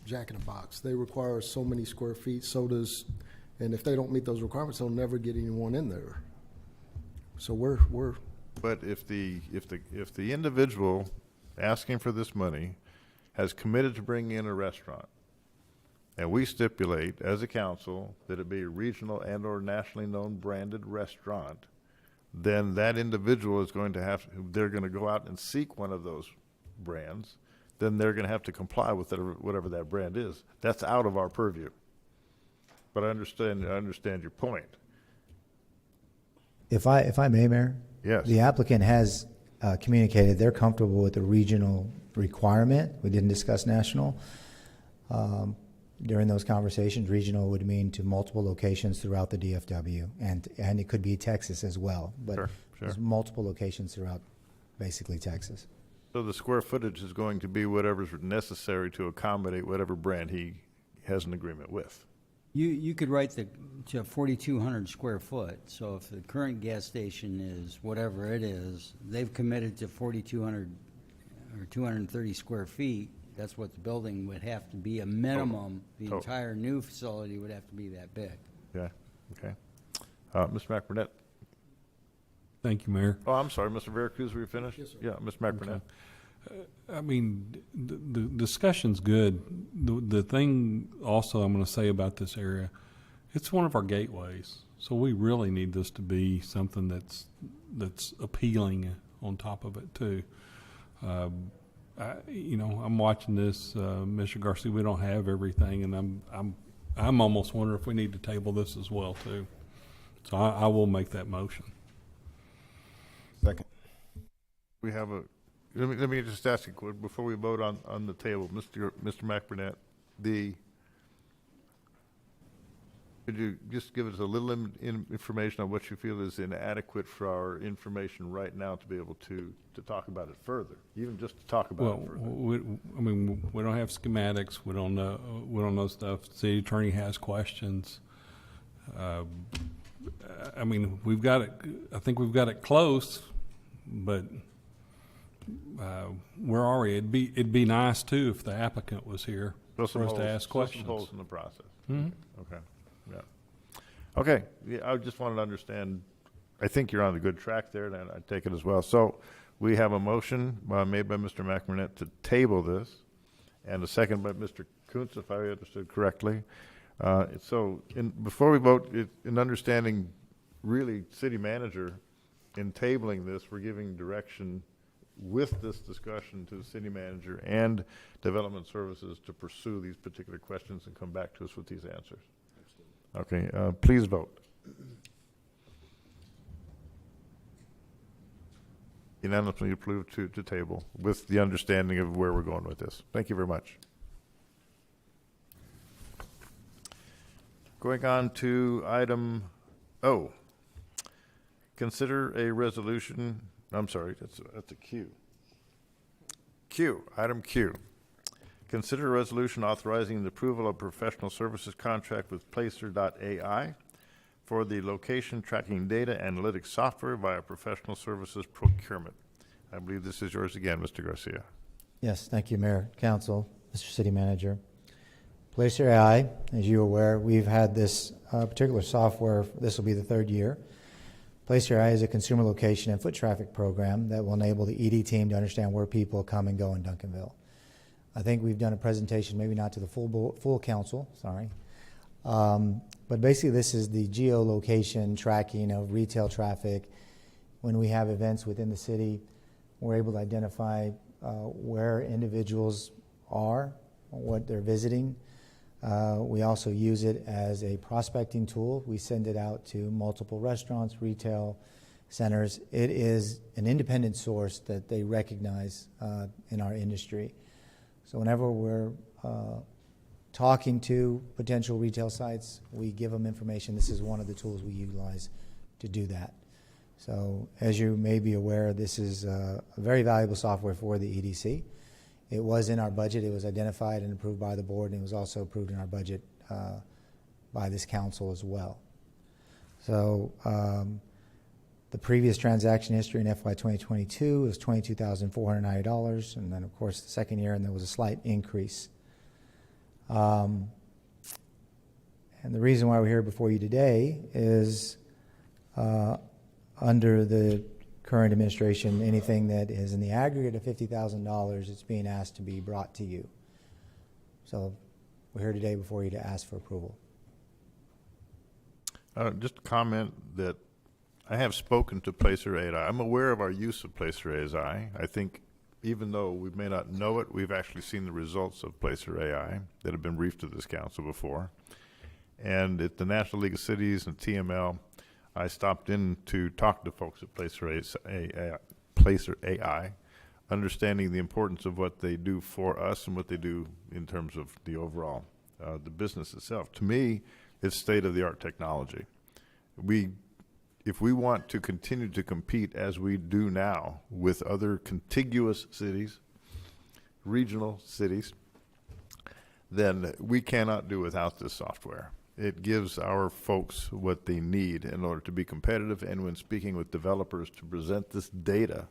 Jack in the Box. They require so many square feet, so does, and if they don't meet those requirements, they'll never get anyone in there. So we're. But if the individual asking for this money has committed to bringing in a restaurant, and we stipulate as a council that it be a regional and or nationally known branded restaurant, then that individual is going to have, they're going to go out and seek one of those brands, then they're going to have to comply with whatever that brand is. That's out of our purview. But I understand your point. If I may, Mayor? Yes. The applicant has communicated they're comfortable with the regional requirement. We didn't discuss national. During those conversations, regional would mean to multiple locations throughout the DFW, and it could be Texas as well. But Sure. there's multiple locations throughout basically Texas. So the square footage is going to be whatever's necessary to accommodate whatever brand he has an agreement with. You could write to 4,200 square foot, so if the current gas station is whatever it is, they've committed to 4,200 or 230 square feet, that's what the building would have to be, a minimum. The entire new facility would have to be that big. Yeah, okay. Mr. McBurnett? Thank you, Mayor. Oh, I'm sorry, Mr. Veracruz, were you finished? Yes, sir. Yeah, Mr. McBurnett. I mean, the discussion's good, the thing also I'm going to say about this area, it's one of our gateways. So we really need this to be something that's appealing on top of it too. I'm watching this, Mr. Garcia. We don't have everything, and I'm almost wondering if we need to table this as well too. So I will make that motion. Second. We have let me just ask you before we vote on the table, Mr. McBurnett, could you just give us a little information on what you feel is inadequate for our information right now to be able to talk about it further, even just to talk about it further? We don't have schematics. We don't know stuff. The city attorney has questions. We've got it. I think we've got it close, but we're already. It'd be nice too if the applicant was here for us to ask questions. Some holes in the process. Mm-hmm. Okay. Yeah. Okay. Yeah, I just wanted to understand. I think you're on a good track there, and I take it as well. So we have a motion made by Mr. McBurnett to table this, and a second by Mr. Kuntz, if I understood correctly. Before we vote, in understanding, really, city manager, in tabling this, we're giving direction with this discussion to the city manager and development services to pursue these particular questions and come back to us with these answers. Okay, please vote. Unanimously approved to table with the understanding of where we're going with this. Thank you very much. Going on to item O. Consider a resolution, I'm sorry, that's a Q. Item Q. Consider a resolution authorizing the approval of professional services contract with Placer.ai for the location tracking data analytics software via professional services procurement. I believe this is yours again, Mr. Garcia. Yes, thank you, Mayor, Council, Mr. City Manager. Placer.ai, as you're aware, we've had this particular software, this will be the third year. Placer.ai is a consumer location and foot traffic program that will enable the ED team to understand where people come and go in Duncanville. I think we've done a presentation, maybe not to the full council, sorry. But basically this is the geolocation tracking of retail traffic. When we have events within the city, we're able to identify where individuals are, what they're visiting. We also use it as a prospecting tool. We send it out to multiple restaurants, retail centers. It is an independent source that they recognize in our industry. So whenever we're talking to potential retail sites, we give them information. This is one of the tools we utilize to do that. So as you may be aware, this is a very valuable software for the EDC. It was in our budget. It was identified and approved by the board, and it was also approved in our budget by this council as well. So the previous transaction history in FY 2022 was $22,490, and then of course the second year, and there was a slight increase. And the reason why we're here before you today is under the current administration, anything that is in the aggregate of $50,000, it's being asked to be brought to you. So we're here today before you to ask for approval. Just a comment that I have spoken to Placer.ai. I'm aware of our use of Placer.ai. I think even though we may not know it, we've actually seen the results of Placer.ai that have been briefed to this council before. And at the National League of Cities and TML, I stopped in to talk to folks at Placer.ai, understanding the importance of what they do for us and what they do in terms of the overall, the business itself. To me, it's state-of-the-art technology. If we want to continue to compete as we do now with other contiguous cities, regional cities, then we cannot do without this software. It gives our folks what they need in order to be competitive, and when speaking with developers, to present this data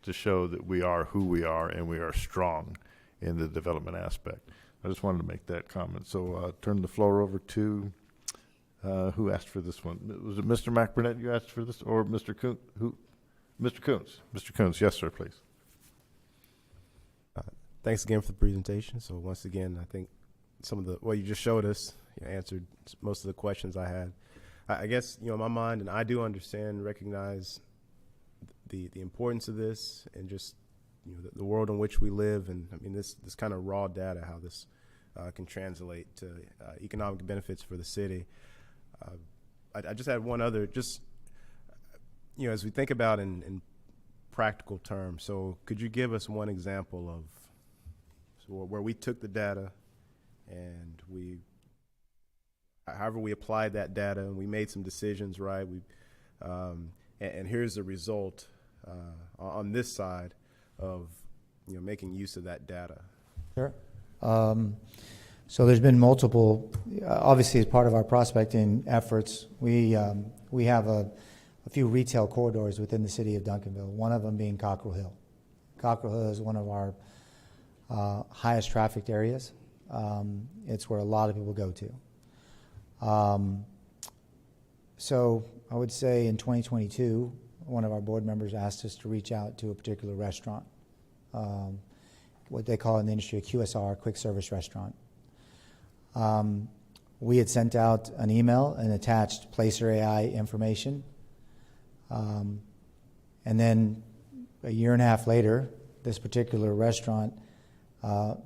to show that we are who we are and we are strong in the development aspect. I just wanted to make that comment. So turn the floor over to who asked for this one? Was it Mr. McBurnett you asked for this, or Mr. Kuntz? Mr. Kuntz. Mr. Kuntz, yes, sir, please. Thanks again for the presentation. So once again, I think some of the, well, you just showed us, you answered most of the questions I had. I guess, in my mind, and I do understand, recognize the importance of this and just, the world in which we live. And I mean, this kind of raw data, how this can translate to economic benefits for the city. I just had one other, just, as we think about in practical terms, so could you give us one example of where we took the data and however we applied that data and we made some decisions, right? And here's the result on this side of making use of that data. Sure. So there's been multiple. Obviously, as part of our prospecting efforts, we have a few retail corridors within the city of Duncanville. One of them being Cockrell Hill. Cockrell Hill is one of our highest trafficked areas. It's where a lot of people go to. So I would say in 2022, one of our board members asked us to reach out to a particular restaurant, what they call in the industry a QSR, quick service restaurant. We had sent out an email and attached Placer AI information. And then a year and a half later, this particular restaurant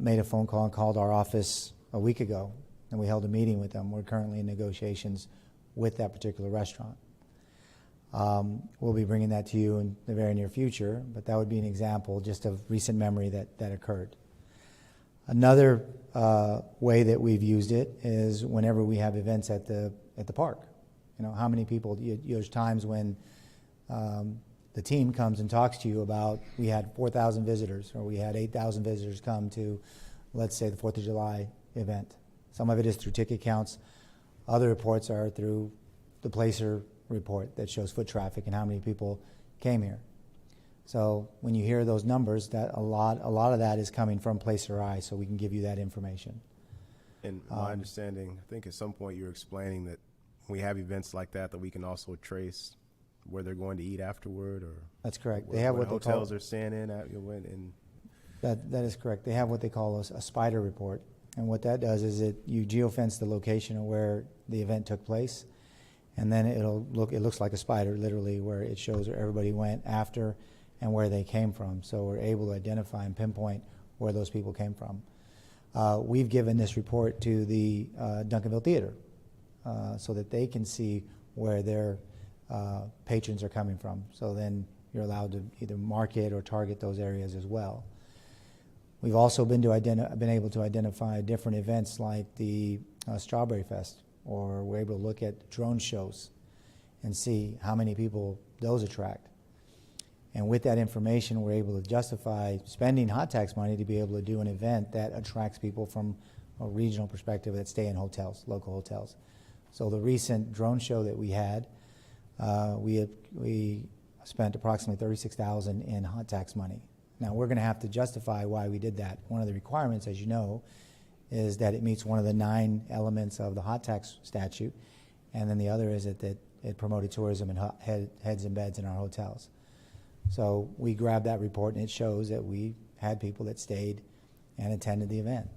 made a phone call and called our office a week ago, and we held a meeting with them. We're currently in negotiations with that particular restaurant. We'll be bringing that to you in the very near future, but that would be an example just of recent memory that occurred. Another way that we've used it is whenever we have events at the park. How many people, there's times when the team comes and talks to you about, we had 4,000 visitors or we had 8,000 visitors come to, let's say, the 4th of July event. Some of it is through ticket counts. Other reports are through the Placer report that shows foot traffic and how many people came here. So when you hear those numbers, that a lot of that is coming from Placer Eye, so we can give you that information. And my understanding, I think at some point you were explaining that when we have events like that we can also trace where they're going to eat afterward, or that's correct. They have what hotels they're staying in at. That is correct. They have what they call a spider report, and what that does is you geofence the location of where the event took place, and then it looks like a spider, literally, where it shows where everybody went after and where they came from. So we're able to identify and pinpoint where those people came from. We've given this report to the Duncanville Theater so that they can see where their patrons are coming from. So then you're allowed to either market or target those areas as well. We've also been able to identify different events like the Strawberry Fest, or we're able to look at drone shows and see how many people those attract. And with that information, we're able to justify spending hot tax money to be able to do an event that attracts people from a regional perspective that stay in hotels, local hotels. So the recent drone show that we had, we spent approximately $36,000 in hot tax money. Now we're going to have to justify why we did that. One of the requirements, as you know, is that it meets one of the 9 elements of the hot tax statute, and then the other is that it promoted tourism and heads and beds in our hotels. So we grabbed that report, and it shows that we had people that stayed and attended the event.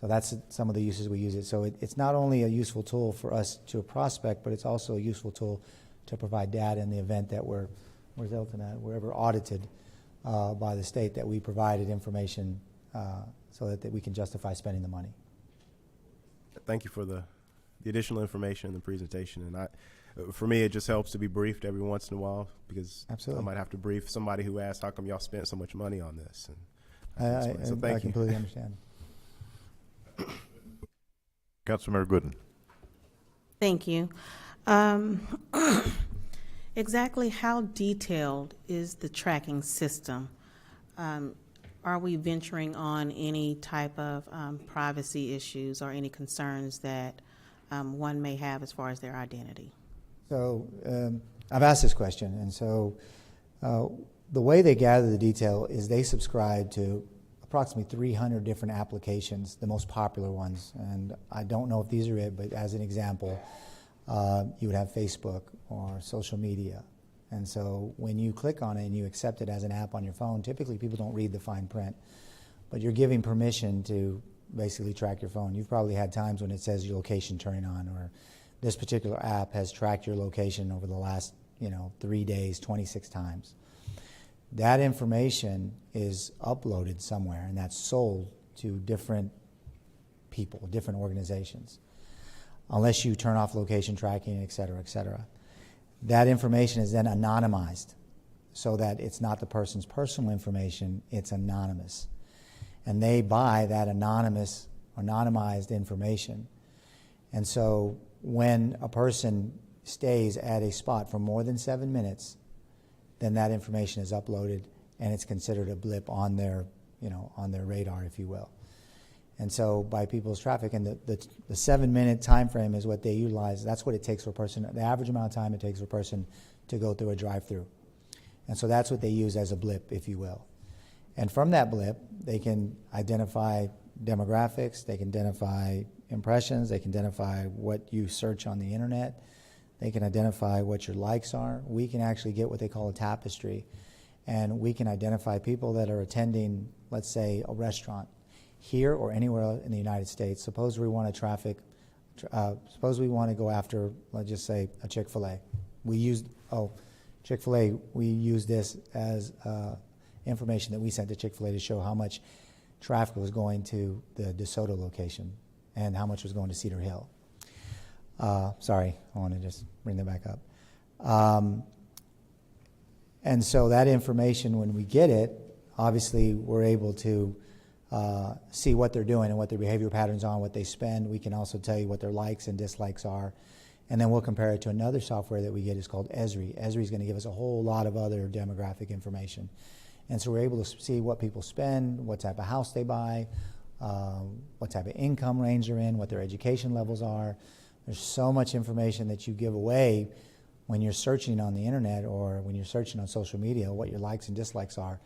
So that's some of the uses we use it. So it's not only a useful tool for us to prospect, but it's also a useful tool to provide data in the event that we're ever audited by the state, that we provided information so that we can justify spending the money. Thank you for the additional information in the presentation. And for me, it just helps to be briefed every once in a while, because Absolutely. I might have to brief somebody who asks, how come y'all spent so much money on this? And thank I you. completely understand. Councilmember Gooden. Thank you. Exactly how detailed is the tracking system? Are we venturing on any type of privacy issues or any concerns that one may have as far as their identity? So I've asked this question, and so the way they gather the detail is they subscribe to approximately 300 different applications, the most popular ones. And I don't know if these are it, but as an example, you would have Facebook or social media. And so when you click on it and you accept it as an app on your phone, typically people don't read the fine print, but you're giving permission to basically track your phone. You've probably had times when it says your location turning on, or this particular app has tracked your location over the last 3 days 26 times. That information is uploaded somewhere, and that's sold to different people, different organizations, unless you turn off location tracking, et cetera, et cetera. That information is then anonymized so that it's not the person's personal information, it's anonymous. And they buy that anonymized information. And so when a person stays at a spot for more than 7 minutes, then that information is uploaded and it's considered a blip on their, on their radar, if you will. And so by people's traffic, and the 7-minute time frame is what they utilize. That's what it takes for a person, the average amount of time it takes for a person to go through a drive-through. And so that's what they use as a blip, if you will. And from that blip, they can identify demographics, they can identify impressions, they can identify what you search on the internet, they can identify what your likes are. We can actually get what they call a tapestry, and we can identify people that are attending, let's say, a restaurant here or anywhere in the United States. Suppose we want to suppose we want to go after, let's just say, a Chick-fil-A. Chick-fil-A, we use this as information that we sent to Chick-fil-A to show how much traffic was going to the DeSoto location and how much was going to Cedar Hill. Sorry, I want to just bring that back up. And so that information, when we get it, obviously we're able to see what they're doing and what their behavior patterns are, what they spend. We can also tell you what their likes and dislikes are. And then we'll compare it to another software that we get. It's called Esri. Esri is going to give us a whole lot of other demographic information. And so we're able to see what people spend, what type of house they buy, what type of income range they're in, what their education levels are. There's so much information that you give away when you're searching on the internet or when you're searching on social media, what your likes and dislikes are.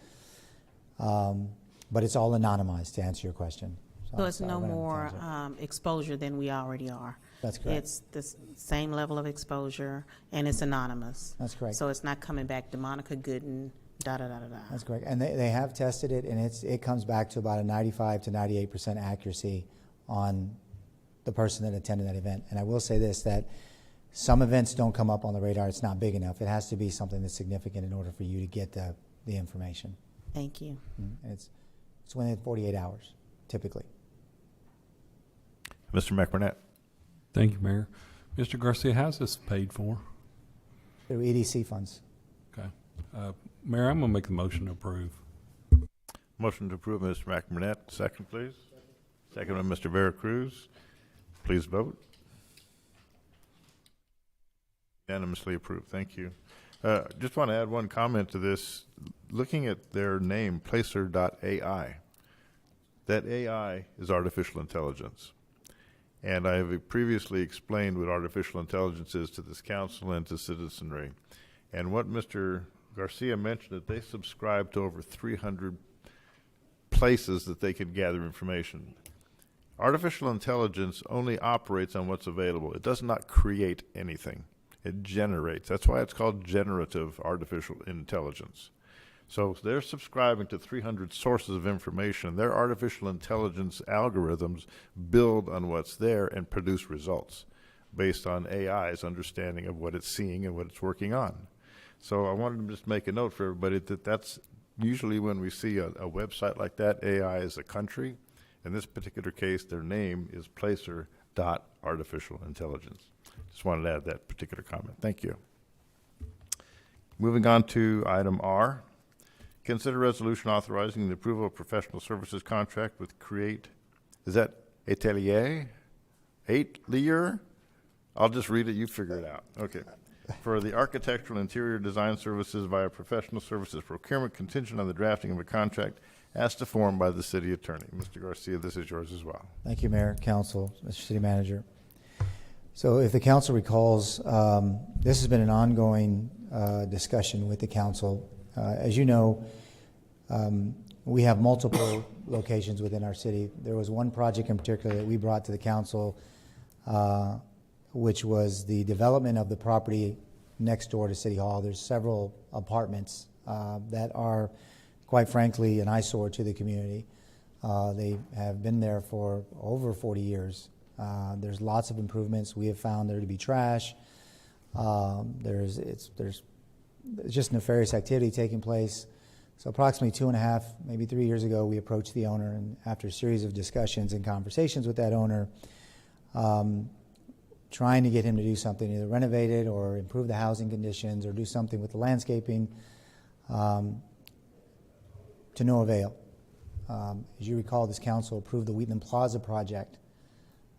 But it's all anonymized, to answer your question. So it's no more exposure than we already are. That's correct. It's the same level of exposure, and it's anonymous. That's correct. So it's not coming back to Monica Gooden, da-da-da-da-da. That's correct. And they have tested it, and it comes back to about a 95 to 98% accuracy on the person that attended that event. And I will say this, that some events don't come up on the radar. It's not big enough. It has to be something that's significant in order for you to get the information. Thank you. And it's within 48 hours, typically. Mr. McBurnett. Thank you, Mayor. Mr. Garcia, how's this paid for? Through EDC funds. Okay. Mayor, I'm going to make the motion to approve. Motion to approve, Mr. McBurnett. Second, please. Second by Mr. Veracruz. Please vote. Unanimously approved. Thank you. Just want to add one comment to this. Looking at their name, Placer.ai, that AI is artificial intelligence. And I have previously explained what artificial intelligence is to this council and to citizenry. And what Mr. Garcia mentioned, that they subscribe to over 300 places that they could gather information. Artificial intelligence only operates on what's available. It does not create anything. It generates. That's why it's called generative artificial intelligence. So they're subscribing to 300 sources of information. Their artificial intelligence algorithms build on what's there and produce results based on AI's understanding of what it's seeing and what it's working on. So I wanted to just make a note for everybody that that's usually when we see a website like that, AI is a country. In this particular case, their name is Placer.artificial intelligence. Just wanted to add that particular comment. Thank you. Moving on to item R. Consider resolution authorizing the approval of professional services contract with Create. Is that Atelier? Atelier? I'll just read it. You figure it out. Okay. For the architectural interior design services via professional services procurement contingent on the drafting of a contract as to form by the city attorney. Mr. Garcia, this is yours as well. Thank you, Mayor, Council, Mr. City Manager. So if the council recalls, this has been an ongoing discussion with the council. As you know, we have multiple locations within our city. There was one project in particular that we brought to the council, which was the development of the property next door to City Hall. There's several apartments that are, quite frankly, an eyesore to the community. They have been there for over 40 years. There's lots of improvements. We have found there to be trash. There's just nefarious activity taking place. So approximately 2.5, maybe 3 years ago, we approached the owner, and after a series of discussions and conversations with that owner, trying to get him to do something, either renovate it or improve the housing conditions or do something with the landscaping, to no avail. As you recall, this council approved the Wheatland Plaza project.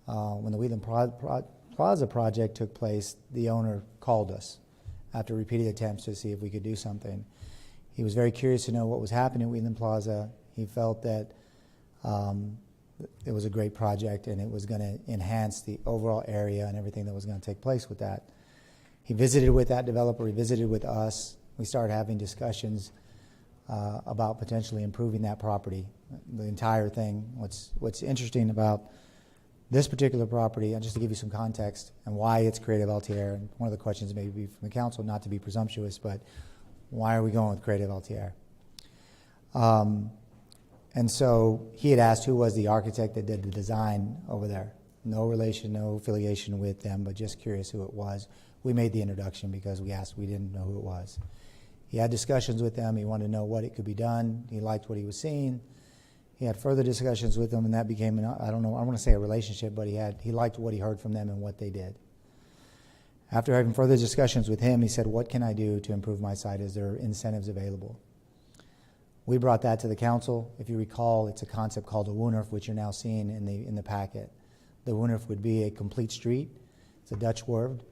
When the Wheatland Plaza project took place, the owner called us after repeated attempts to see if we could do something. He was very curious to know what was happening at Wheatland Plaza. He felt that it was a great project and it was going to enhance the overall area and everything that was going to take place with that. He visited with that developer, he visited with us. We started having discussions about potentially improving that property, the entire thing. What's interesting about this particular property, and just to give you some context and why it's Creative LTR, and one of the questions may be from the council, not to be presumptuous, but why are we going with Creative LTR? And so he had asked who was the architect that did the design over there. No relation, no affiliation with them, but just curious who it was. We made the introduction because we didn't know who it was. He had discussions with them. He wanted to know what it could be done. He liked what he was seeing. He had further discussions with them, and that became, I don't want to say a relationship, but he liked what he heard from them and what they did. After having further discussions with him, he said, what can I do to improve my site? Is there incentives available? We brought that to the council. If you recall, it's a concept called a Woonerf, which you're now seeing in the packet. The Woonerf would be a complete street. It's a Dutch word,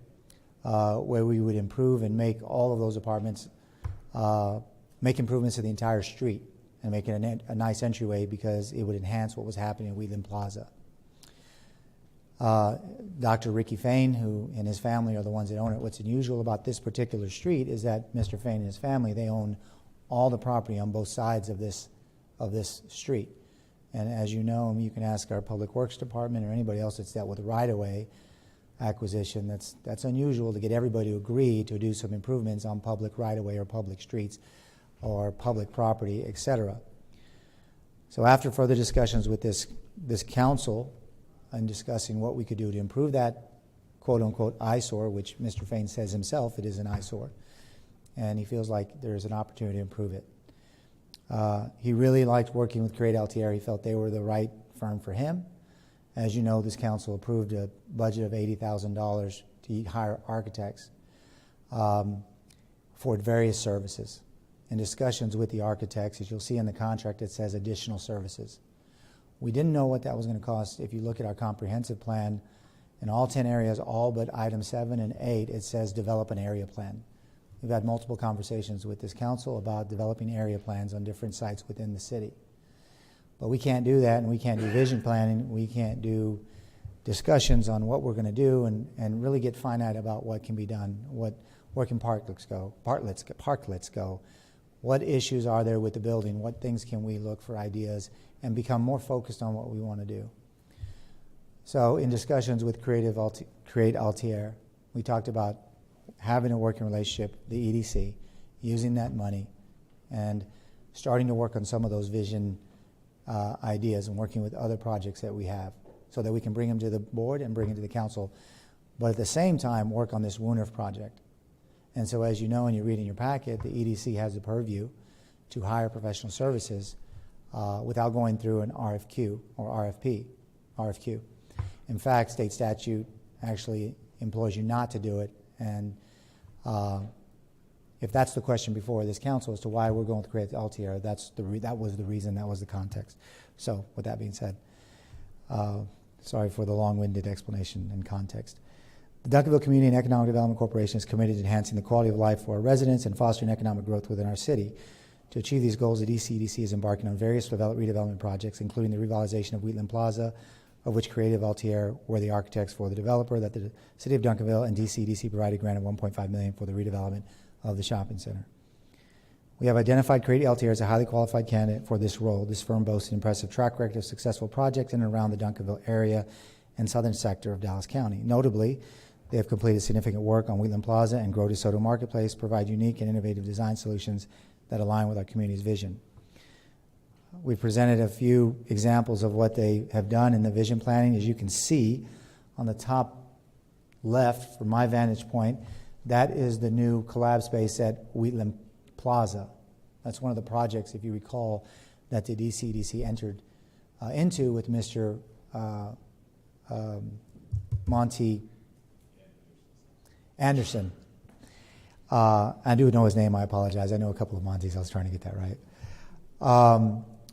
where we would improve and make all of those apartments, make improvements to the entire street and make it a nice entryway because it would enhance what was happening at Wheatland Plaza. Dr. Ricky Fain, who and his family are the ones that own it. What's unusual about this particular street is that Mr. Fain and his family, they own all the property on both sides of this street. And as you know, you can ask our Public Works Department or anybody else that's dealt with right-of-way acquisition. That's unusual to get everybody to agree to do some improvements on public right-of-way or public streets or public property, etc. So after further discussions with this council and discussing what we could do to improve that quote-unquote eyesore, which Mr. Fain says himself, it is an eyesore, and he feels like there's an opportunity to improve it. He really liked working with Create LTR. He felt they were the right firm for him. As you know, this council approved a budget of $80,000 to hire architects for various services. In discussions with the architects, as you'll see in the contract, it says additional services. We didn't know what that was going to cost. If you look at our comprehensive plan, in all 10 areas, all but item 7 and 8, it says develop an area plan. We've had multiple conversations with this council about developing area plans on different sites within the city. But we can't do that, and we can't do vision planning. We can't do discussions on what we're going to do and really get finite about what can be done, where can parklets go, what issues are there with the building, what things can we look for ideas, and become more focused on what we want to do. So in discussions with Create LTR, we talked about having a working relationship, the EDC, using that money, and starting to work on some of those vision ideas and working with other projects that we have so that we can bring them to the board and bring them to the council, but at the same time work on this Woonerf project. And so as you know and you read in your packet, the EDC has the purview to hire professional services without going through an RFQ or RFQ. In fact, state statute actually employs you not to do it, and if that's the question before this council as to why we're going to create the LTR, that was the reason, that was the context. So with that being said, sorry for the long-winded explanation and context. The Duncanville Community and Economic Development Corporation is committed to enhancing the quality of life for our residents and fostering economic growth within our city. To achieve these goals, the DCEDC is embarking on various redevelopment projects, including the revitalization of Wheatland Plaza, of which Creative LTR were the architects for the developer, that the City of Duncanville and DCEDC provided a grant of $1.5 million for the redevelopment of the shopping center. We have identified Creative LTR as a highly qualified candidate for this role. This firm boasts an impressive track record of successful projects in and around the Duncanville area and southern sector of Dallas County. Notably, they have completed significant work on Wheatland Plaza and Grow DeSoto Marketplace, provide unique and innovative design solutions that align with our community's vision. We presented a few examples of what they have done in the vision planning. As you can see on the top left, from my vantage point, that is the new collab space at Wheatland Plaza. That's one of the projects, if you recall, that the DCDC entered into with Mr. Monty Anderson. I do know his name, I apologize. I know a couple of Monties, I was trying to get that right.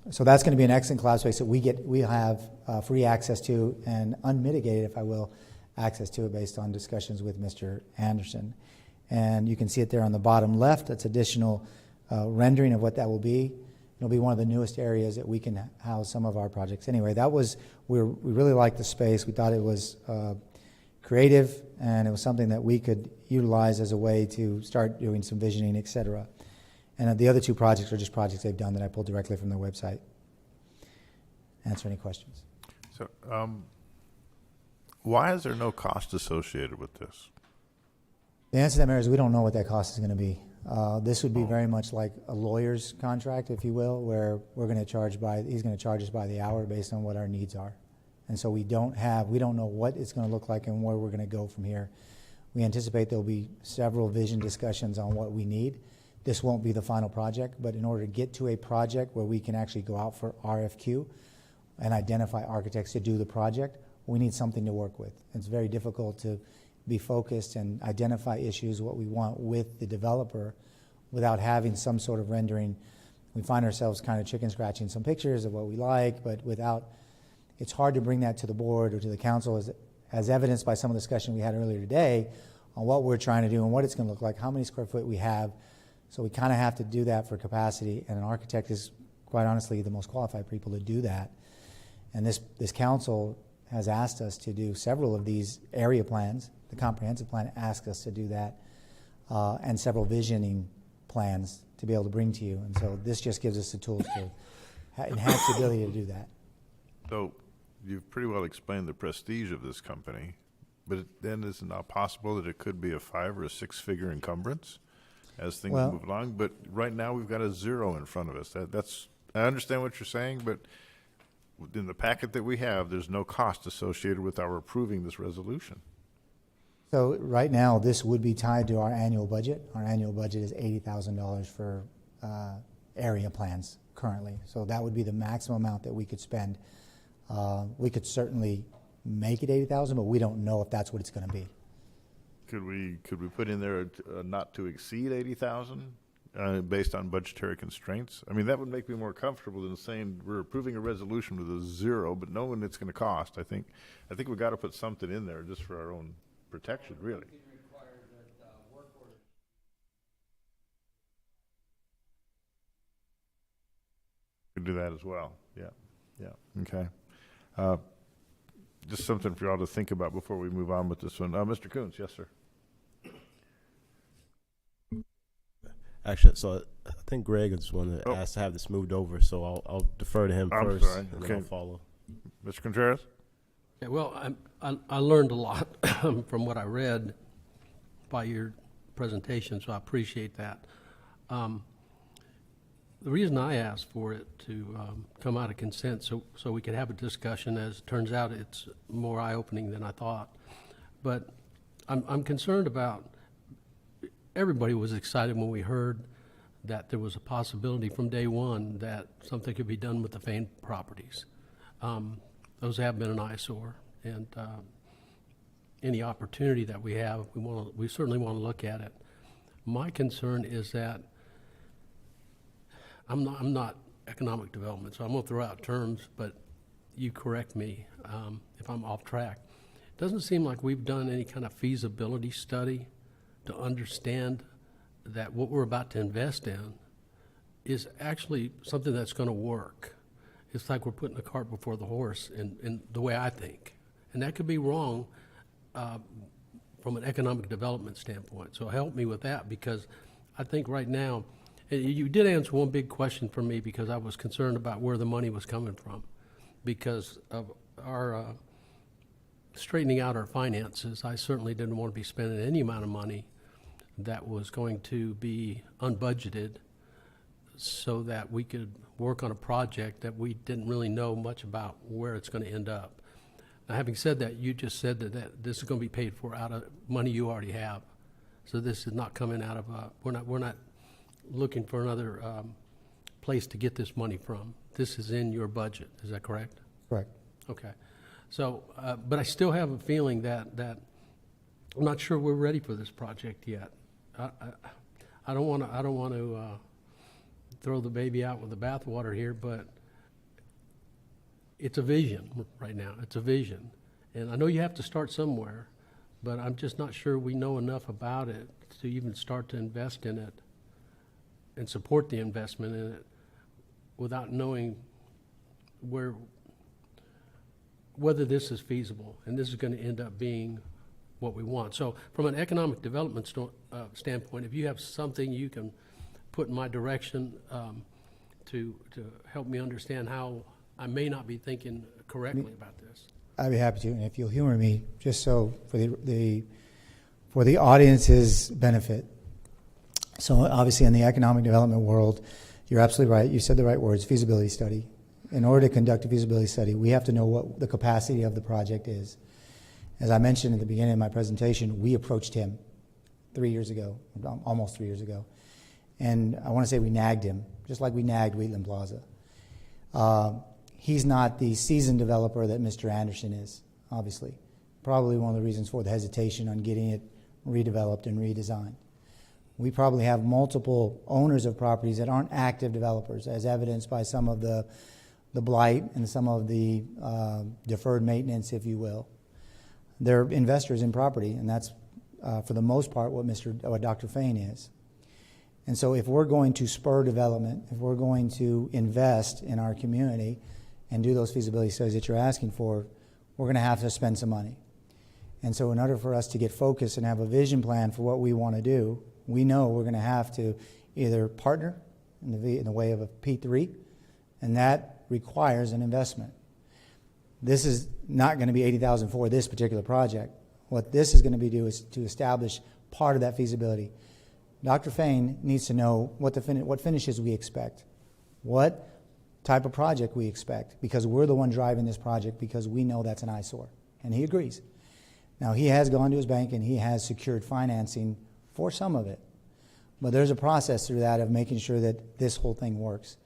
So that's going to be an excellent cloud space that we have free access to, and unmitigated, if I will, access to it based on discussions with Mr. Anderson. And you can see it there on the bottom left. That's additional rendering of what that will be. It'll be one of the newest areas that we can house some of our projects. Anyway, we really liked the space. We thought it was creative, and it was something that we could utilize as a way to start doing some visioning, et cetera. And the other two projects are just projects they've done that I pulled directly from their website. Answer any questions. So, why is there no cost associated with this? The answer to that, Mayor, is we don't know what that cost is going to be. This would be very much like a lawyer's contract, if you will, where he's going to charge us by the hour based on what our needs are. And so we don't know what it's going to look like and where we're going to go from here. We anticipate there'll be several vision discussions on what we need. This won't be the final project, but in order to get to a project where we can actually go out for RFQ and identify architects to do the project, we need something to work with. It's very difficult to be focused and identify issues, what we want with the developer, without having some sort of rendering. We find ourselves kind of chicken scratching some pictures of what we like, but it's hard to bring that to the board or to the council as evidenced by some of the discussion we had earlier today on what we're trying to do and what it's going to look like, how many square foot we have. So we kind of have to do that for capacity, and an architect is, quite honestly, the most qualified people to do that. And this council has asked us to do several of these area plans. The comprehensive plan asked us to do that, and several visioning plans to be able to bring to you. And so this just gives us the tools to enhance the ability to do that. So you've pretty well explained the prestige of this company, but then is it not possible that it could be a 5 or a 6-figure encumbrance as things move along? But right now we've got a 0 in front of us. I understand what you're saying, but in the packet that we have, there's no cost associated with our approving this resolution. So right now, this would be tied to our annual budget. Our annual budget is $80,000 for area plans currently. So that would be the maximum amount that we could spend. We could certainly make it $80,000, but we don't know if that's what it's going to be. Could we put in there not to exceed 80,000 based on budgetary constraints? I mean, that would make me more comfortable than saying we're approving a resolution with a 0, but knowing it's going to cost. I think we've got to put something in there just for our own protection, really. Could do that as well. Yeah. Okay. Just something for y'all to think about before we move on with this one. Mr. Coons, yes, sir. Actually, so I think Greg is one that asked to have this moved over, so I'll defer to him first, sorry. and Okay. then I'll follow. Mr. Contreras? Yeah, well, I learned a lot from what I read by your presentation, so I appreciate that. The reason I asked for it to come out of consent so we could have a discussion, as it turns out it's more eye-opening than I thought. But I'm concerned about, everybody was excited when we heard that there was a possibility from day one that something could be done with the Fain properties. Those have been an eyesore, and any opportunity that we have, we certainly want to look at it. My concern is that I'm not economic development, so I'm going to throw out terms, but you correct me if I'm off track. It doesn't seem like we've done any kind of feasibility study to understand that what we're about to invest in is actually something that's going to work. It's like we're putting the cart before the horse in the way I think. And that could be wrong from an economic development standpoint. So help me with that, because I think right now, you did answer one big question for me, because I was concerned about where the money was coming from. Because of our straightening out our finances, I certainly didn't want to be spending any amount of money that was going to be unbudgeted. so that we could work on a project that we didn't really know much about where it's going to end up. Now, having said that, you just said that this is going to be paid for out of money you already have. So this is not coming out of, we're not looking for another place to get this money from. This is in your budget, is that correct? Correct. Okay. So, but I still have a feeling that I'm not sure we're ready for this project yet. I don't want to throw the baby out with the bathwater here, but it's a vision right now. It's a vision, and I know you have to start somewhere, but I'm just not sure we know enough about it to even start to invest in it and support the investment in it without knowing whether this is feasible, and this is going to end up being what we want. So from an economic development standpoint, if you have something you can put in my direction to help me understand how I may not be thinking correctly about this. I'd be happy to, and if you'll humor me, just so for the audience's benefit. So obviously in the economic development world, you're absolutely right. You said the right words, feasibility study. In order to conduct a feasibility study, we have to know what the capacity of the project is. As I mentioned at the beginning of my presentation, we approached him 3 years ago, almost 3 years ago. And I want to say we nagged him, just like we nagged Wheatland Plaza. He's not the seasoned developer that Mr. Anderson is, obviously. Probably one of the reasons for the hesitation on getting it redeveloped and redesigned. We probably have multiple owners of properties that aren't active developers, as evidenced by some of the blight and some of the deferred maintenance, if you will. They're investors in property, and that's, for the most part, what Dr. Fain is. And so if we're going to spur development, if we're going to invest in our community and do those feasibility studies that you're asking for, we're going to have to spend some money. And so in order for us to get focused and have a vision plan for what we want to do, we know we're going to have to either partner in the way of a P3, and that requires an investment. This is not going to be $80,000 for this particular project. What this is going to be do is to establish part of that feasibility. Dr. Fain needs to know what finishes we expect, what type of project we expect, because we're the one driving this project, because we know that's an eyesore, and he agrees. Now, he has gone to his bank and he has secured financing for some of it, but there's a process through that of making sure that this whole thing works.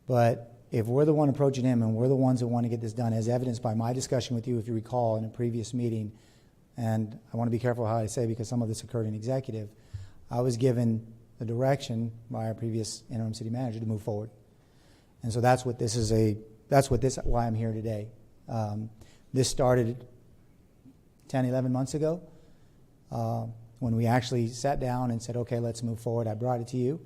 But if we're the one approaching him and we're the ones that want to get this done, as evidenced by my discussion with you, if you recall, in a previous meeting, and I want to be careful how I say because some of this occurred in executive, I was given the direction by our previous interim city manager to move forward. And so that's what why I'm here today. This started 10, 11 months ago when we actually sat down and said, okay, let's move forward. I brought it to you.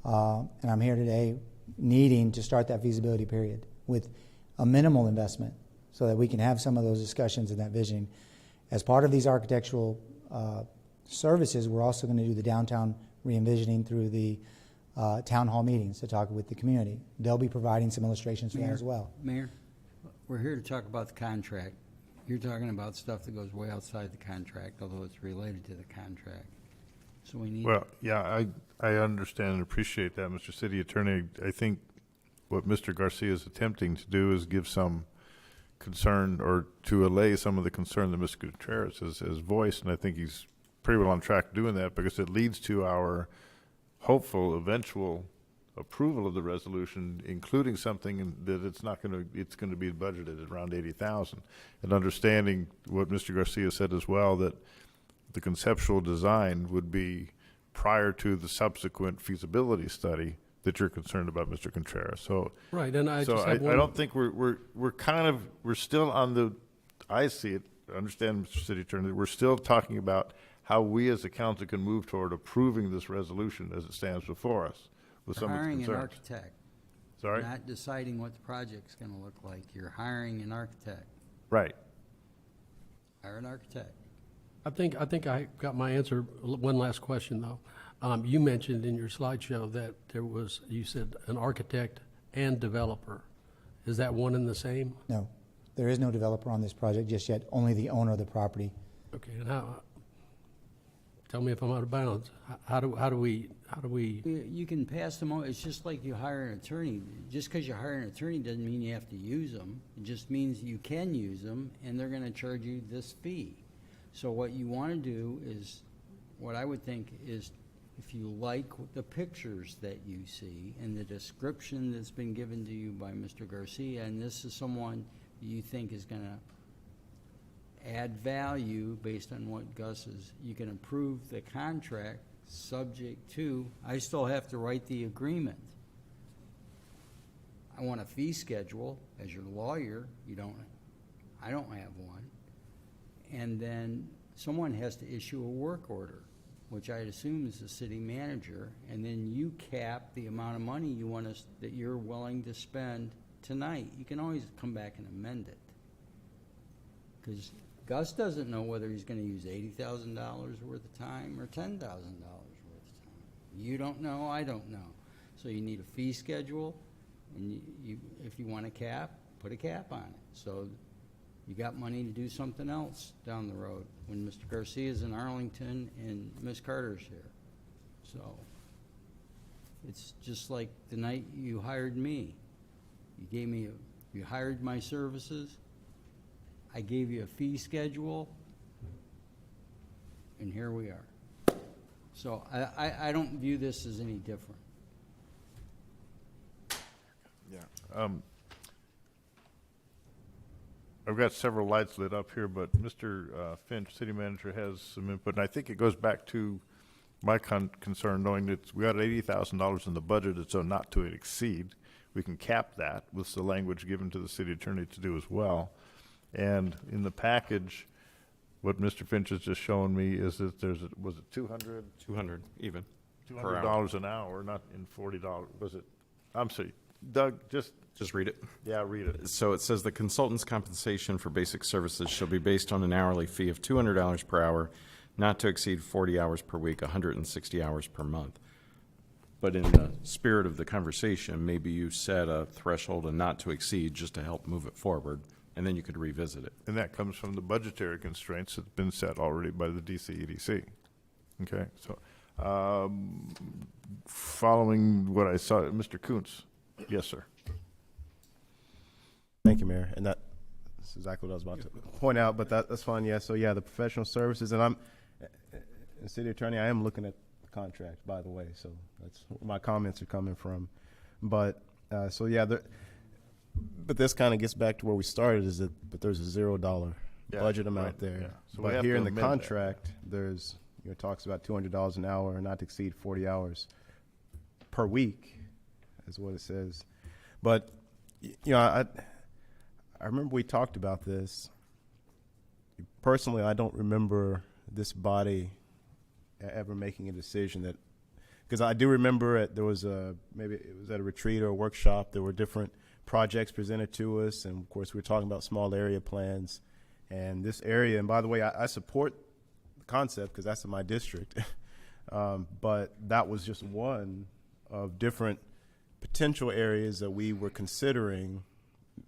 And I'm here today needing to start that feasibility period with a minimal investment so that we can have some of those discussions and that vision. As part of these architectural services, we're also going to do the downtown re-envisioning through the town hall meetings to talk with the community. They'll be providing some illustrations for that as well. Mayor, we're here to talk about the contract. You're talking about stuff that goes way outside the contract, although it's related to the contract. So we need... Well, yeah, I understand and appreciate that, Mr. City Attorney. I think what Mr. Garcia is attempting to do is give some concern or to allay some of the concern that Mr. Contreras has voiced, and I think he's pretty well on track to doing that because it leads to our hopeful eventual approval of the resolution, including something that it's going to be budgeted at around 80,000, and understanding what Mr. Garcia said as well, that the conceptual design would be prior to the subsequent feasibility study that you're concerned about, Mr. Contreras. So right, and I don't think we're still on the. I see it. I understand, Mr. City Attorney. We're still talking about how we as a council can move toward approving this resolution as it stands before us with some of the concerns. Hiring an architect. Sorry? Not deciding what the project's going to look like. You're hiring an architect. Right. Hire an architect. I think I got my answer. One last question, though. You mentioned in your slideshow that you said an architect and developer. Is that one and the same? No. There is no developer on this project just yet, only the owner of the property. Okay, and how, tell me if I'm out of bounds. How do we? You can pass them on. It's just like you hire an attorney. Just because you hire an attorney doesn't mean you have to use them. It just means you can use them, and they're going to charge you this fee. So what you want to do is, what I would think is, if you like the pictures that you see and the description that's been given to you by Mr. Garcia, and this is someone you think is going to add value based on what Gus is, you can approve the contract subject to, I still have to write the agreement. I want a fee schedule. As your lawyer, I don't have one. And then someone has to issue a work order, which I'd assume is the city manager, and then you cap the amount of money you want us, that you're willing to spend tonight. You can always come back and amend it. Because Gus doesn't know whether he's going to use $80,000 worth of time or $10,000 worth of time. You don't know, I don't know. So you need a fee schedule, and if you want a cap, put a cap on it. So you got money to do something else down the road when Mr. Garcia's in Arlington and Ms. Carter's here. So it's just like the night you hired me. You hired my services. I gave you a fee schedule, and here we are. So I don't view this as any different. Yeah. I've got several lights lit up here, but Mr. Finch, city manager, has some input, and I think it goes back to my concern, knowing that we got $80,000 in the budget, and so not to exceed. We can cap that with the language given to the city attorney to do as well. And in the package, what Mr. Finch has just shown me is that was it 200? 200 even. $200 an hour, not in $40. Was it? I'm sorry, Doug, just read it. Yeah, read it. So it says the consultant's compensation for basic services shall be based on an hourly fee of $200 per hour, not to exceed 40 hours per week, 160 hours per month. But in the spirit of the conversation, maybe you set a threshold and not to exceed just to help move it forward, and then you could revisit it. And that comes from the budgetary constraints that's been set already by the DCEDC. Okay, so following what I saw, Mr. Kuntz. Yes, sir. Thank you, Mayor. And that's exactly what I was about to point out, but that's fine. Yeah, so yeah, the professional services, and the city attorney, I am looking at the contract, by the way, so that's where my comments are coming from. But, so yeah, but this kind of gets back to where we started, is that, but there's a $0 budget amount there. Yeah. So but here in the contract, there's, it talks about $200 an hour, not to exceed 40 hours per week, is what it says. But, I remember we talked about this. Personally, I don't remember this body ever making a decision that, because I do remember there was maybe it was at a retreat or a workshop, there were different projects presented to us, and of course we were talking about small area plans. And this area, and by the way, I support the concept because that's in my district, but that was just one of different potential areas that we were considering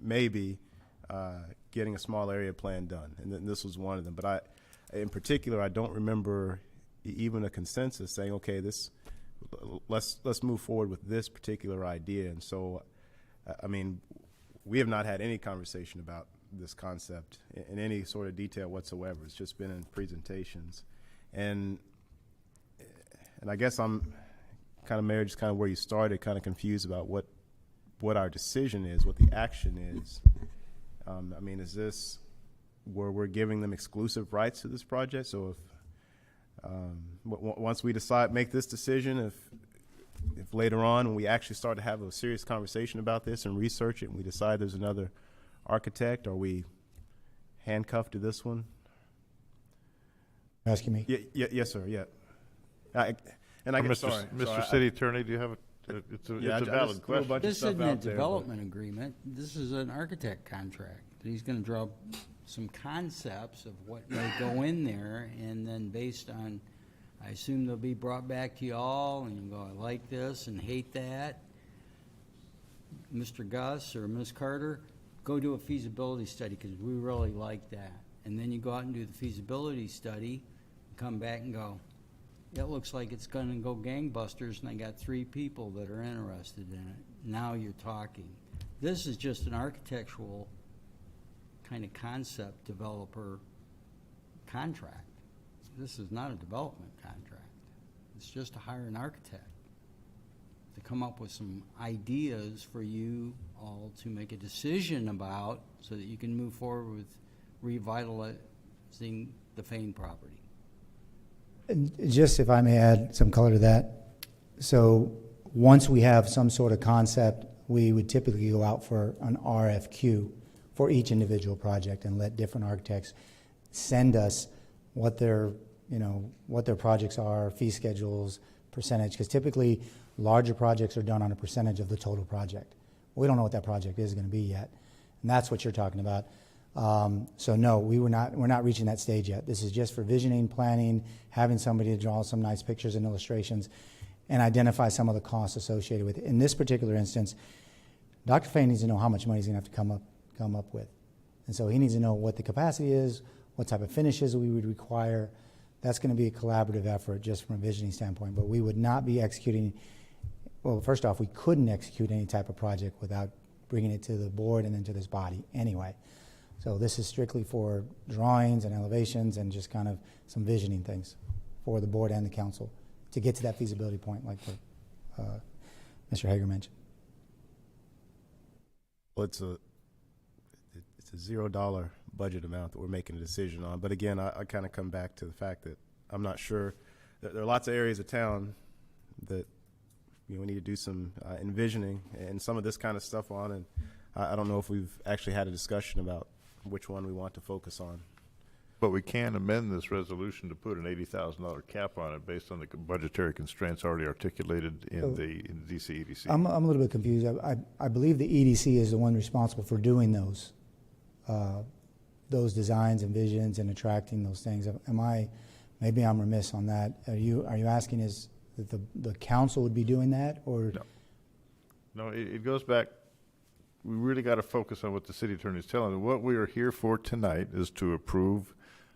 maybe getting a small area plan done, and then this was one of them. But in particular, I don't remember even a consensus saying, okay, let's move forward with this particular idea. And so, I mean, we have not had any conversation about this concept in any sort of detail whatsoever. It's just been in presentations, and I guess I'm kind of, Mayor, just kind of where you started, kind of confused about what our decision is, what the action is. I mean, is this where we're giving them exclusive rights to this project? So if once we make this decision, if later on when we actually start to have a serious conversation about this and research it, and we decide there's another architect, are we handcuffed to this one? Asking me? Yes, sir. Yeah. Mr. City Attorney, do you have it's a valid question. This isn't a development agreement. This is an architect contract. He's going to draw some concepts of what may go in there, and then based on, I assume they'll be brought back to you all, and you go, I like this and hate that. Mr. Gus or Ms. Carter, go do a feasibility study because we really like that. And then you go out and do the feasibility study, come back and go, it looks like it's going to go gangbusters, and I got 3 people that are interested in it. Now you're talking. This is just an architectural kind of concept developer contract. This is not a development contract. It's just to hire an architect to come up with some ideas for you all to make a decision about so that you can move forward with revitalizing the Fain property. And just if I may add some color to that. So once we have some sort of concept, we would typically go out for an RFQ for each individual project and let different architects send us what their projects are, fee schedules, percentage, because typically larger projects are done on a percentage of the total project. We don't know what that project is going to be yet, and that's what you're talking about. So no, we're not reaching that stage yet. This is just for visioning, planning, having somebody to draw some nice pictures and illustrations and identify some of the costs associated with it. In this particular instance, Dr. Fain needs to know how much money he's going to have to come up with. And so he needs to know what the capacity is, what type of finishes we would require. That's going to be a collaborative effort just from a visioning standpoint, but we would not be executing, well, first off, we couldn't execute any type of project without bringing it to the board and then to this body anyway. So this is strictly for drawings and elevations and just kind of some visioning things for the board and the council to get to that feasibility point like Mr. Hager mentioned. Well, it's a $0 budget amount that we're making a decision on. But again, I kind of come back to the fact that I'm not sure. There are lots of areas of town that we need to do some envisioning and some of this kind of stuff on. And I don't know if we've actually had a discussion about which one we want to focus on. But we can amend this resolution to put an $80,000 cap on it based on the budgetary constraints already articulated in the DC EDC. I'm a little bit confused. I believe the EDC is the one responsible for doing those designs and visions and attracting those things. Maybe I'm remiss on that. Are you asking is that the council would be doing that, or? No, it goes back. We really got to focus on what the city attorney is telling us. What we are here for tonight is to approve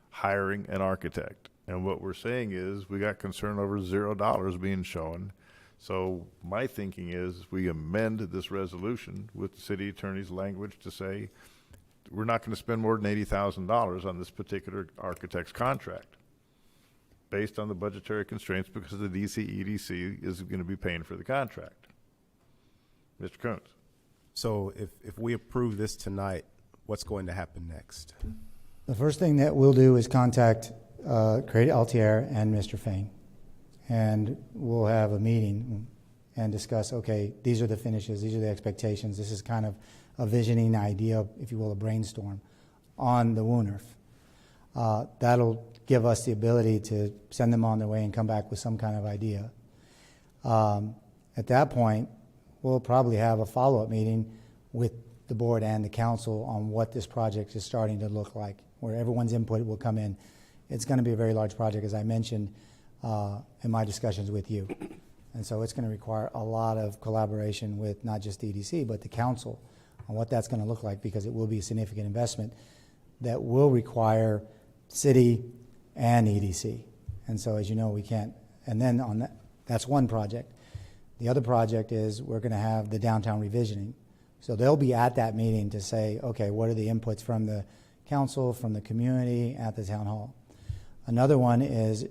hiring an architect. And what we're saying is we got concern over $0 being shown. So my thinking is we amend this resolution with the city attorney's language to say we're not going to spend more than $80,000 on this particular architect's contract based on the budgetary constraints because the DC EDC is going to be paying for the contract. Mr. Coons. So if we approve this tonight, what's going to happen next? The first thing that we'll do is contact Credit Altier and Mr. Fain, and we'll have a meeting and discuss, okay, these are the finishes, these are the expectations, this is kind of a visioning idea, if you will, a brainstorm on the Woonerf. That'll give us the ability to send them on their way and come back with some kind of idea. At that point, we'll probably have a follow-up meeting with the board and the council on what this project is starting to look like, where everyone's input will come in. It's going to be a very large project, as I mentioned in my discussions with you. And so it's going to require a lot of collaboration with not just the EDC, but the council on what that's going to look like, because it will be a significant investment that will require city and EDC. And so, as you know, we can't. And then on that's one project. The other project is we're going to have the downtown revisioning. So they'll be at that meeting to say, okay, what are the inputs from the council, from the community at the town hall? Another one is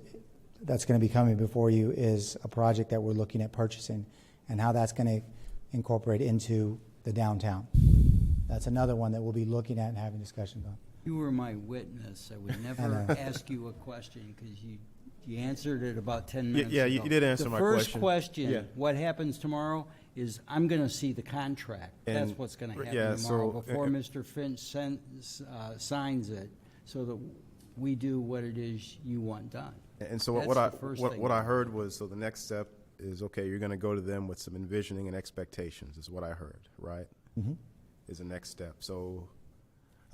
that's going to be coming before you is a project that we're looking at purchasing and how that's going to incorporate into the downtown. That's another one that we'll be looking at and having discussions on. You were my witness. I would never ask you a question because you answered it about 10 minutes yeah, ago. you did answer my question. The first question, what happens tomorrow, is I'm going to see the contract. That's what's going to happen tomorrow before Mr. Finch signs it, so that we do what it is you want done. And so what I heard was, so the next step is, okay, you're going to go to them with some envisioning and expectations is what I heard, right? Mm-hmm. Is the next step. So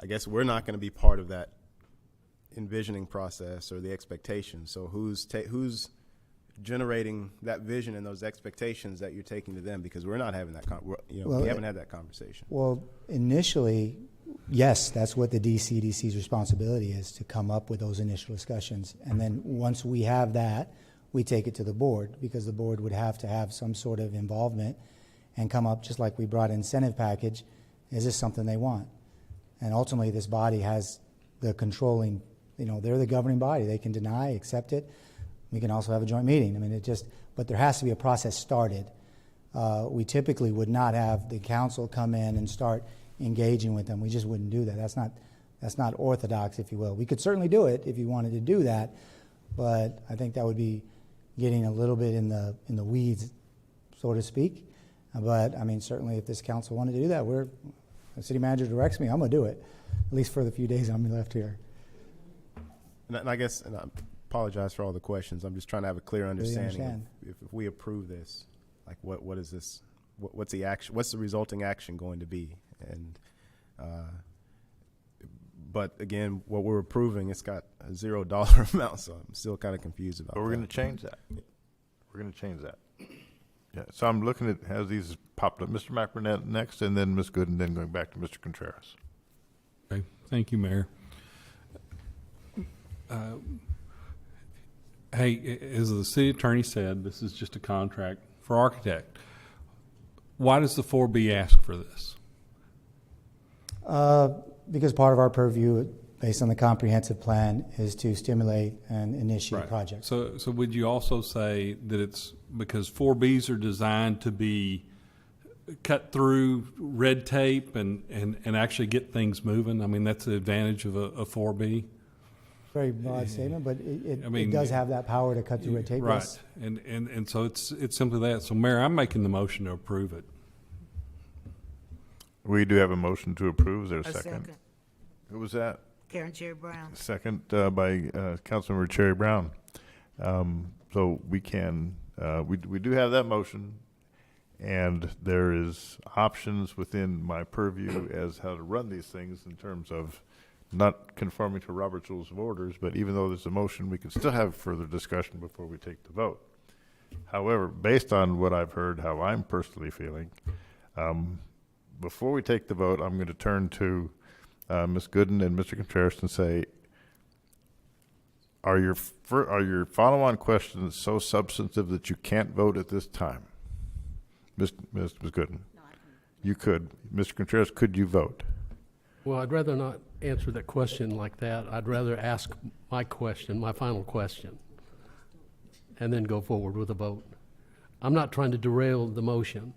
I guess we're not going to be part of that envisioning process or the expectations. So who's generating that vision and those expectations that you're taking to them? Because we're not having that, we haven't had that conversation. Well, initially, yes, that's what the DCDC's responsibility is, to come up with those initial discussions. And then once we have that, we take it to the board, because the board would have to have some sort of involvement and come up, just like we brought incentive package, is this something they want? And ultimately, this body has the controlling, they're the governing body. They can deny, accept it. We can also have a joint meeting. I mean, but there has to be a process started. We typically would not have the council come in and start engaging with them. We just wouldn't do that. That's not orthodox, if you will. We could certainly do it if you wanted to do that, but I think that would be getting a little bit in the weeds, so to speak. But I mean, certainly, if this council wanted to do that, the city manager directs me, I'm going to do it, at least for the few days I'm left here. And I guess, and I apologize for all the questions. I'm just trying to have a clear understanding of if we approve this, like what is this? What's the action? What's the resulting action going to be? And but again, what we're approving, it's got a $0 amount, so I'm still kind of confused about. But we're going to change that. We're going to change that. Yeah. So I'm looking at how these popped up. Mr. McBurnett next, and then Ms. Gooden, then going back to Mr. Contreras. Okay. Thank you, Mayor. Hey, as the city attorney said, this is just a contract for architect. Why does the 4B ask for this? Because part of our purview, based on the comprehensive plan, is to stimulate and initiate projects. So would you also say that it's because 4Bs are designed to be cut through red tape and actually get things moving? I mean, that's the advantage of a 4B. Very broad statement, but it does have that power to cut through red tape. Right, Yes. and so it's simply that. So, Mayor, I'm making the motion to approve it. We do have a motion to approve. Is there a second? Who was that? Karen Cherry Brown. Second by Councilmember Cherry Brown. So we can, we do have that motion, and there is options within my purview as how to run these things in terms of not conforming to Robert's Rules of Orders, but even though there's a motion, we can still have further discussion before we take the vote. However, based on what I've heard, how I'm personally feeling, before we take the vote, I'm going to turn to Ms. Gooden and Mr. Contreras and say, are your follow-on questions so substantive that you can't vote at this time? Ms. Gooden, you could. Mr. Contreras, could you vote? Well, I'd rather not answer that question like that. I'd rather ask my question, my final question, and then go forward with a vote. I'm not trying to derail the motion.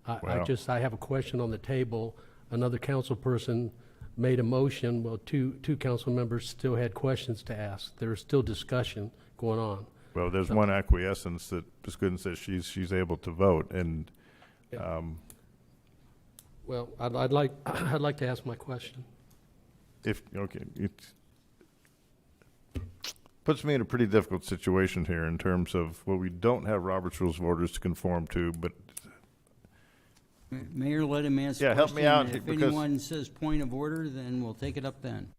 I have a question on the table. Another council person made a motion. Well, two council members still had questions to ask. There's still discussion going on. Well, there's one acquiescence that Ms. Gooden says she's able to vote, and well, I'd like to ask my question. it puts me in a pretty difficult situation here in terms of, well, we don't have Robert's Rules of Orders to conform to, but Mayor, let him ask. Yeah, help me out, If because anyone says point of order, then we'll take it up then.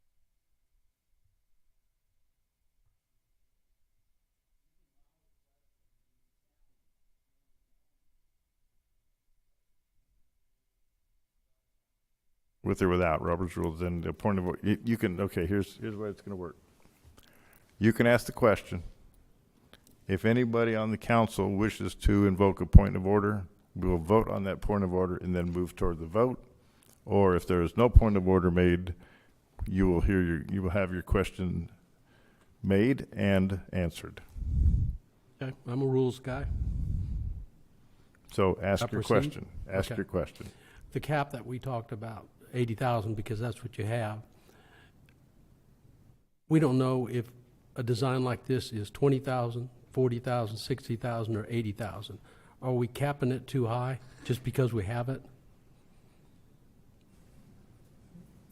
with or without Robert's Rules, then the point of you can, okay, here's the way it's going to work. You can ask the question. If anybody on the council wishes to invoke a point of order, we will vote on that point of order and then move toward the vote. Or if there is no point of order made, you will have your question made and answered. Okay, I'm a rules guy. So ask your question. Ask Okay. your question. The cap that we talked about, 80,000, because that's what you have. We don't know if a design like this is 20,000, 40,000, 60,000, or 80,000. Are we capping it too high just because we have it?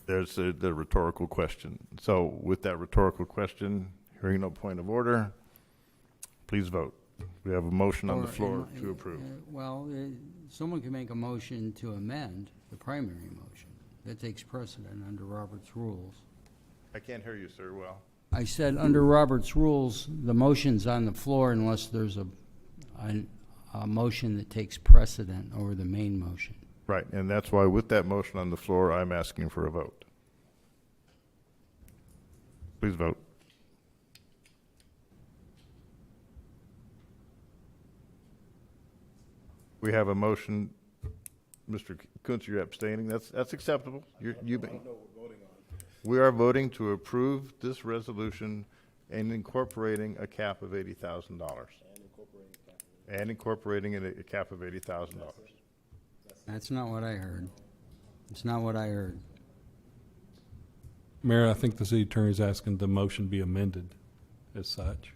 There's the rhetorical question. So with that rhetorical question, hearing no point of order, please vote. We have a motion on the floor to approve. Someone can make a motion to amend the primary motion. That takes precedent under Robert's rules. I can't hear you, sir, well. I said under Robert's rules, the motion's on the floor unless there's a motion that takes precedent over the main motion. Right, and that's why with that motion on the floor, I'm asking for a vote. Please vote. We have a motion. Mr. Kuntz, you're abstaining. That's acceptable. We are voting to approve this resolution and incorporating a cap of $80,000. And incorporating a cap of $80,000. That's not what I heard. It's not what I heard. Mayor, I think the city attorney is asking the motion be amended as such.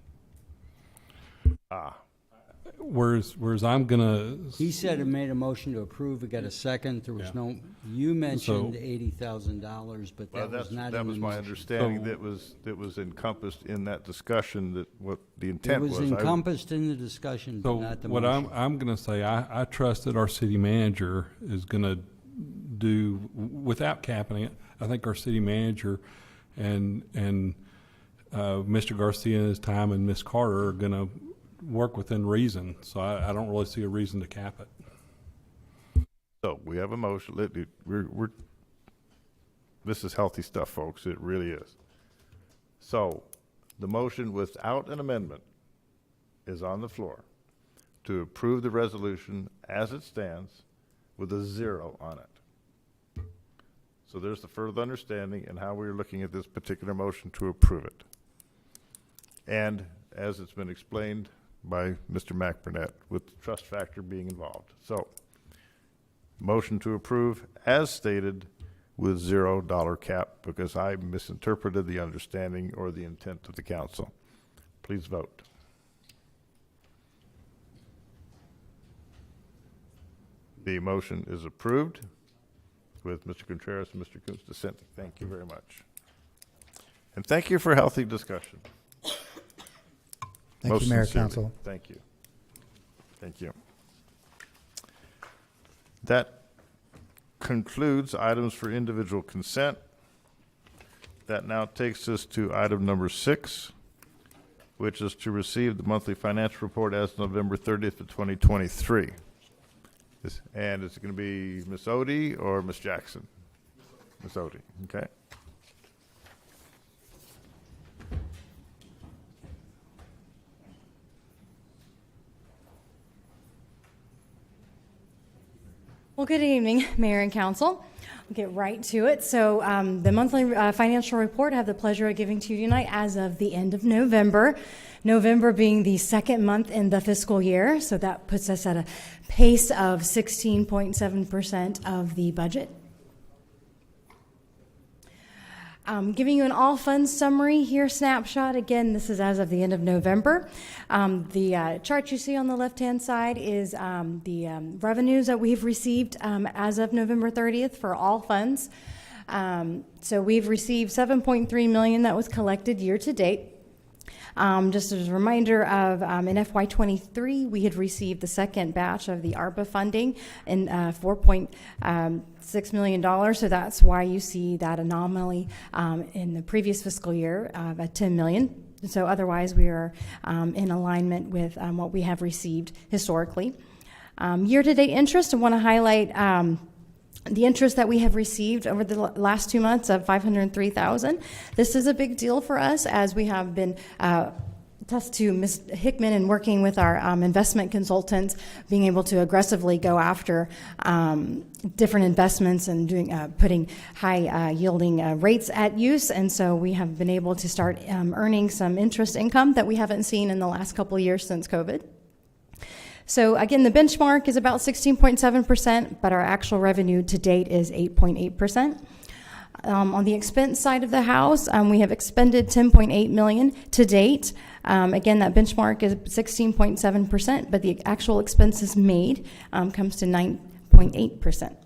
Whereas I'm gonna. He said it made a motion to approve. We got a second. There was no. You mentioned $80,000, but that was not. That was my understanding. That was encompassed in that discussion. That what the intent was. It was encompassed in the discussion, but not the motion. What I'm gonna say, I trust that our city manager is gonna do without capping it. I think our city manager and Mr. Garcia and his time and Ms. Carter are gonna work within reason, so I don't really see a reason to cap it. So we have a motion. This is healthy stuff, folks. It really is. So the motion without an amendment is on the floor to approve the resolution as it stands with a 0 on it. So there's the further understanding and how we're looking at this particular motion to approve it. And as it's been explained by Mr. McBurnett, with the trust factor being involved. So, motion to approve as stated with $0 cap, because I misinterpreted the understanding or the intent of the council. Please vote. The motion is approved with Mr. Contreras and Mr. Kuntz dissenting. Thank you very much. And thank you for a healthy discussion. Thank you, Mayor, Council. Thank you. Thank you. That concludes items for individual consent. That now takes us to item number 6, which is to receive the monthly financial report as of November 30th of 2023. And it's going to be Ms. Odie or Ms. Jackson? Ms. Odie, okay. Well, good evening, Mayor and Council. We'll get right to it. So the monthly financial report I have the pleasure of giving to you tonight as of the end of November. November being the second month in the fiscal year, so that puts us at a pace of 16.7% of the budget. Giving you an all funds summary here, snapshot. Again, this is as of the end of November. The chart you see on the left-hand side is the revenues that we've received as of November 30th for all funds. So we've received $7.3 million that was collected year to date. Just as a reminder of in FY23, we had received the second batch of the ARPA funding in $4.6 million. So that's why you see that anomaly in the previous fiscal year at $10 million. So otherwise, we are in alignment with what we have received historically. Year-to-date interest, I want to highlight the interest that we have received over the last 2 months of $503,000. This is a big deal for us as we have been tasked to Ms. Hickman and working with our investment consultants, being able to aggressively go after different investments and putting high yielding rates at use. And so we have been able to start earning some interest income that we haven't seen in the last couple of years since COVID. So again, the benchmark is about 16.7%, but our actual revenue to date is 8.8%. On the expense side of the house, we have expended $10.8 million to date. Again, that benchmark is 16.7%, but the actual expenses made comes to 9.8%.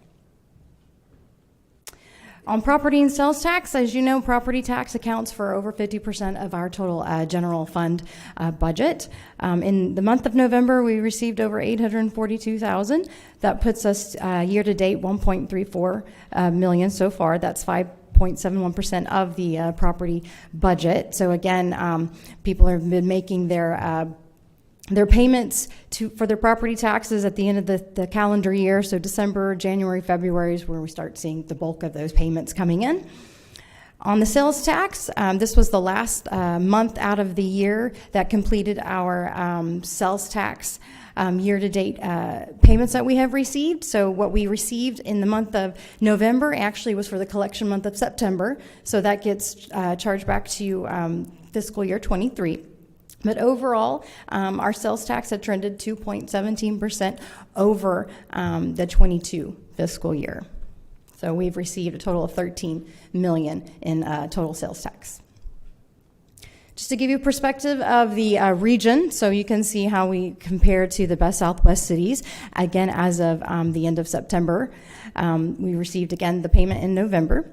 On property and sales tax, as you know, property tax accounts for over 50% of our total general fund budget. In the month of November, we received over $842,000. That puts us year to date 1.34 million so far. That's 5.71% of the property budget. So again, people have been making their payments for their property taxes at the end of the calendar year. So December, January, February is where we start seeing the bulk of those payments coming in. On the sales tax, this was the last month out of the year that completed our sales tax year-to-date payments that we have received. So what we received in the month of November actually was for the collection month of September. So that gets charged back to fiscal year 23. But overall, our sales tax had trended 2.17% over the 22 fiscal year. So we've received a total of $13 million in total sales tax. Just to give you perspective of the region, so you can see how we compare to the best Southwest cities. Again, as of the end of September, we received, again, the payment in November.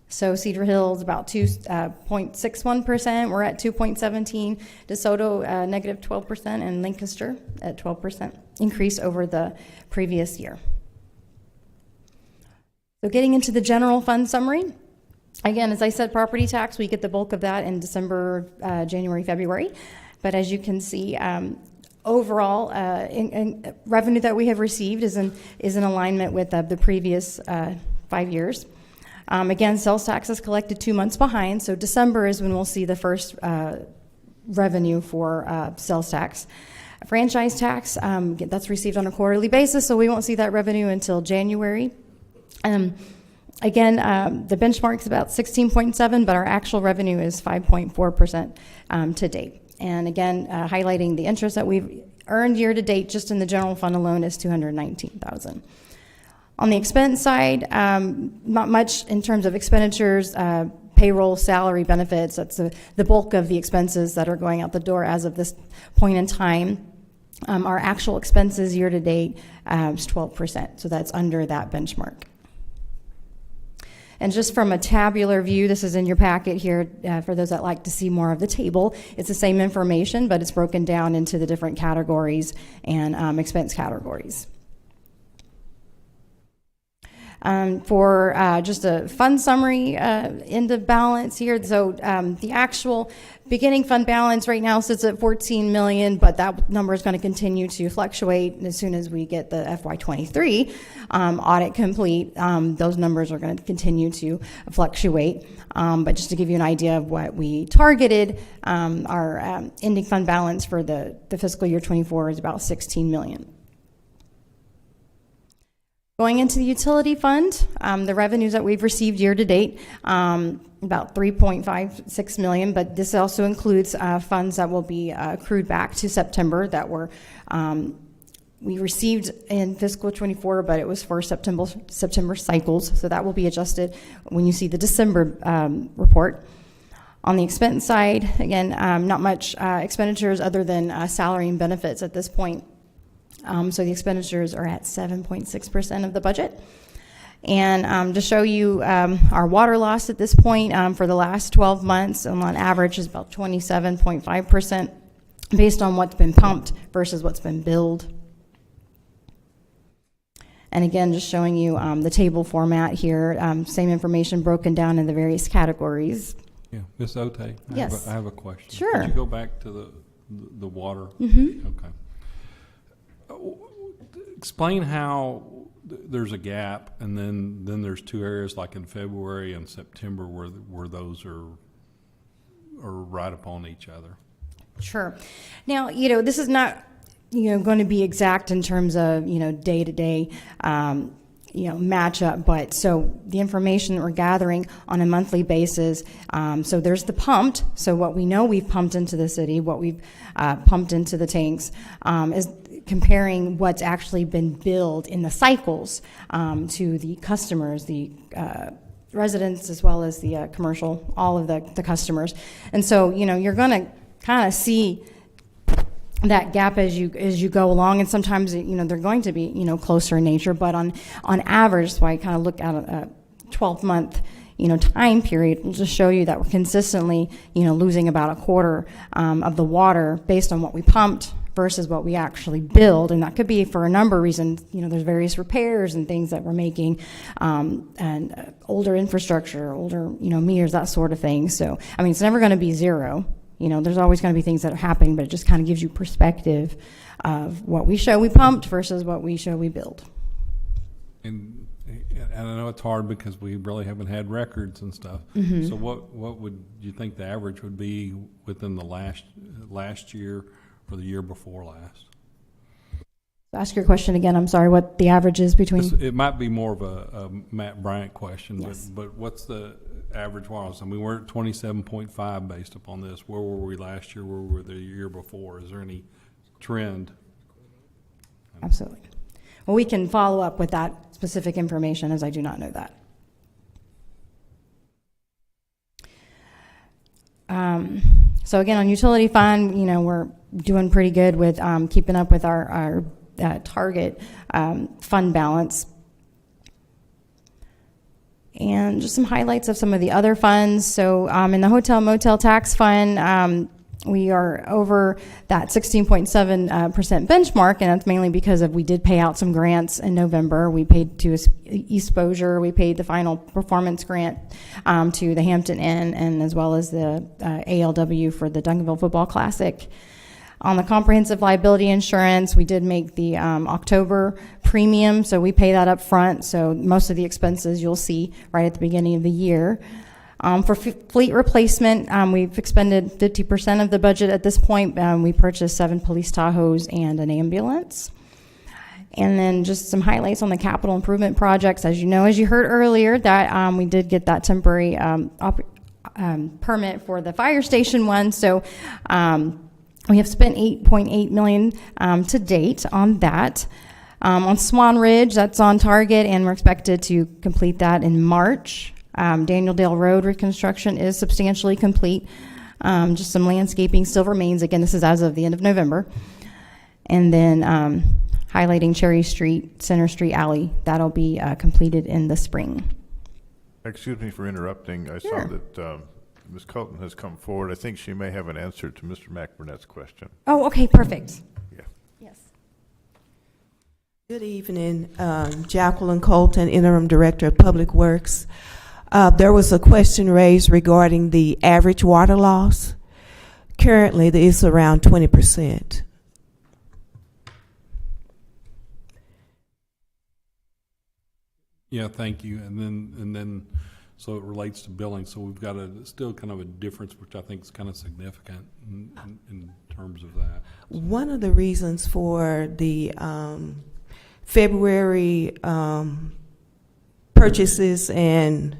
So Cedar Hills about 2.61%. We're at 2.17%. DeSoto negative 12%, and Lancaster at 12% increase over the previous year. So getting into the general fund summary. Again, as I said, property tax, we get the bulk of that in December, January, February. But as you can see, overall, in revenue that we have received is in alignment with the previous 5 years. Again, sales tax is collected 2 months behind, so December is when we'll see the first revenue for sales tax. Franchise tax, that's received on a quarterly basis, so we won't see that revenue until January. Again, the benchmark's about 16.7, but our actual revenue is 5.4% to date. And again, highlighting the interest that we've earned year to date just in the general fund alone is $219,000. On the expense side, not much in terms of expenditures, payroll, salary, benefits. That's the bulk of the expenses that are going out the door as of this point in time. Our actual expenses year to date is 12%, so that's under that benchmark. And just from a tabular view, this is in your packet here for those that like to see more of the table. It's the same information, but it's broken down into the different categories and expense categories. For just a fund summary, end of balance here. So the actual beginning fund balance right now sits at $14 million, but that number is going to continue to fluctuate as soon as we get the FY23 audit complete. Those numbers are going to continue to fluctuate. But just to give you an idea of what we targeted, our ending fund balance for the fiscal year 24 is about $16 million. Going into the utility fund, the revenues that we've received year to date, about $3.56 million, but this also includes funds that will be accrued back to September that were we received in fiscal 24, but it was for September cycles, so that will be adjusted when you see the December report. On the expense side, again, not much expenditures other than salary and benefits at this point. So the expenditures are at 7.6% of the budget. And to show you our water loss at this point for the last 12 months, on average is about 27.5% based on what's been pumped versus what's been billed. And again, just showing you the table format here, same information broken down in the various categories. Yeah, Ms. Ote, Yes. I have a question. Sure. Could you go back to the water? Mm-hmm. Okay. Explain how there's a gap, and then there's two areas like in February and September where those are right upon each other. Sure. Now, this is not, going to be exact in terms of, day to day, matchup, but so the information that we're gathering on a monthly basis, so there's the pumped, so what we know we've pumped into the city, what we've pumped into the tanks, is comparing what's actually been billed in the cycles to the customers, the residents, as well as the commercial, all of the customers. And so, you're going to kind of see that gap as you go along, and sometimes they're going to be closer in nature, but on average, so I kind of look at a 12-month time period, will just show you that we're consistently losing about a quarter of the water based on what we pumped versus what we actually build. And that could be for a number of reasons. There's various repairs and things that we're making, and older infrastructure, older meters, that sort of thing. So it's never going to be zero. There's always going to be things that are happening, but it just kind of gives you perspective of what we show we pumped versus what we show we build. And I know it's hard because we really haven't had records and stuff. Mhm. So what would you think the average would be within the last year or the year before last? Ask your question again. I'm sorry. What the average is between? It might be more of a Matt Bryant question, Yes. but what's the average was? I mean, we're at 27.5 based upon this. Where were we last year? Where were we the year before? Is there any trend? Absolutely. Well, we can follow up with that specific information, as I do not know that. So again, on utility fund, we're doing pretty good with keeping up with our target fund balance. And just some highlights of some of the other funds. So in the hotel motel tax fund, we are over that 16.7% benchmark, and that's mainly because we did pay out some grants in November. We paid to East Bossier, we paid the final performance grant to the Hampton Inn, and as well as the ALW for the Duncanville Football Classic. On the comprehensive liability insurance, we did make the October premium, so we pay that up front. So most of the expenses you'll see right at the beginning of the year. For fleet replacement, we've expended 50% of the budget at this point. We purchased 7 police Tahoes and an ambulance. And then just some highlights on the capital improvement projects. As you know, as you heard earlier, that we did get that temporary permit for the fire station one. So we have spent $8.8 million to date on that. On Swan Ridge, that's on target, and we're expected to complete that in March. Daniel Dale Road reconstruction is substantially complete. Just some landscaping still remains. Again, this is as of the end of November. And then highlighting Cherry Street, Center Street Alley, that'll be completed in the spring. Excuse me for interrupting. I saw that Ms. Colton has come forward. I think she may have an answer to Mr. McBurnett's question. Oh, okay, perfect. Yeah. Yes. Good evening, Jacqueline Colton, Interim Director of Public Works. There was a question raised regarding the average water loss. Currently, it's around 20%. Yeah, thank you. And then, so it relates to billing. So we've got still kind of a difference, which I think is kind of significant in terms of that. One of the reasons for the February purchases and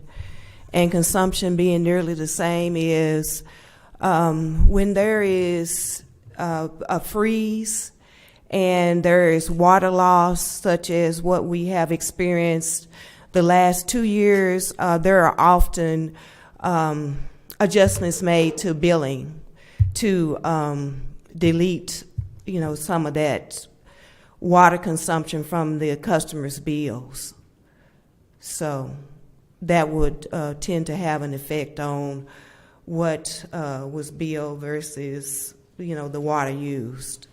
consumption being nearly the same is when there is a freeze and there is water loss, such as what we have experienced the last 2 years, there are often adjustments made to billing to delete, some of that water consumption from the customer's bills. So that would tend to have an effect on what was billed versus, the water used.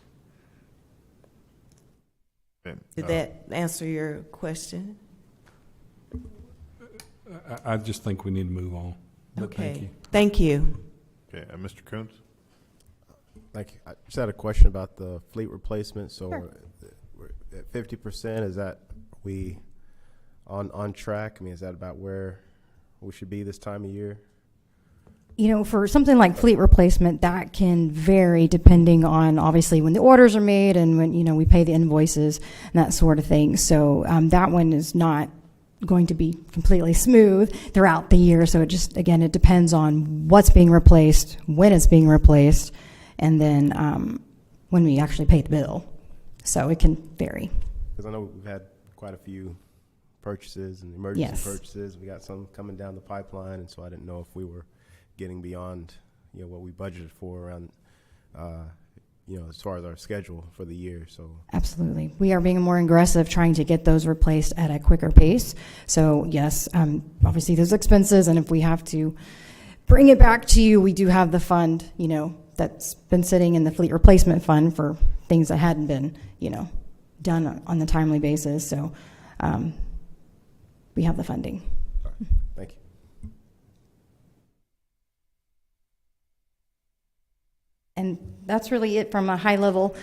Did that answer your question? I just think we need to move on. But Okay. Thank you. Thank you. Okay, Mr. Coons? Thank you. I just had a question about the fleet replacement. So Sure. we're at 50%. Is that we on track? I mean, is that about where we should be this time of year? For something like fleet replacement, that can vary depending on obviously when the orders are made and when, we pay the invoices and that sort of thing. So that one is not going to be completely smooth throughout the year. So it just, again, it depends on what's being replaced, when it's being replaced, and then when we actually pay the bill. So it can vary. Because I know we've had quite a few purchases and emergency purchases. We got some coming down the pipeline, and so I didn't know if we were getting beyond, what we budgeted for around, as far as our schedule for the year. So Absolutely. We are being more aggressive trying to get those replaced at a quicker pace. So yes, obviously those expenses, and if we have to bring it back to you, we do have the fund, that's been sitting in the fleet replacement fund for things that hadn't been, done on the timely basis. So we have the funding. all right. Thank you. And that's really it from a high level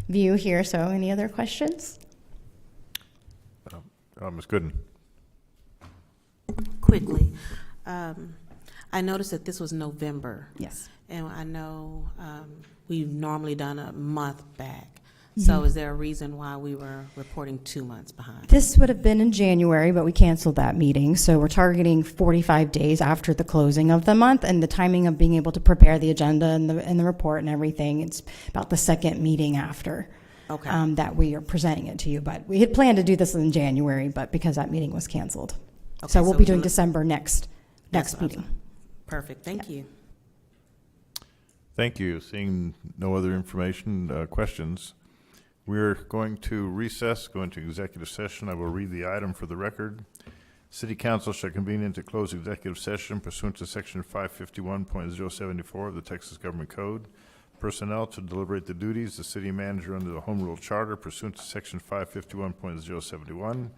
view here. So any other questions? Ms. Gooden. Quickly, I noticed that this was November. Yes. And I know we've normally done a month back. So is there a reason why we were reporting 2 months behind? This would have been in January, but we canceled that meeting. So we're targeting 45 days after the closing of the month, and the timing of being able to prepare the agenda and the report and everything, it's about the second meeting after that we are presenting it to you. But we had planned to do this in January, but because that meeting was canceled. Okay, So we'll be doing December next meeting. Perfect. Thank you. Thank you. Seeing no other information, questions, we're going to recess, go into executive session. I will read the item for the record. City Council shall convene into closed executive session pursuant to Section 551.074 of the Texas Government Code. Personnel to deliberate the duties of city manager under the Home Rule Charter pursuant to Section 551.071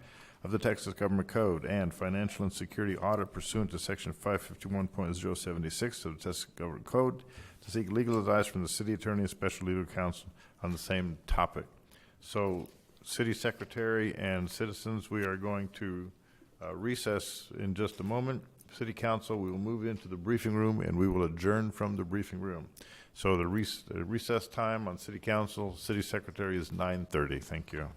of the Texas Government Code, and financial and security audit pursuant to Section 551.076 of the Texas Government Code to seek legal advice from the city attorney and special legal counsel on the same topic. So, city secretary and citizens, we are going to recess in just a moment. City council, we will move into the briefing room and we will adjourn from the briefing room. So the recess time on city council, city secretary is 9:30. Thank you.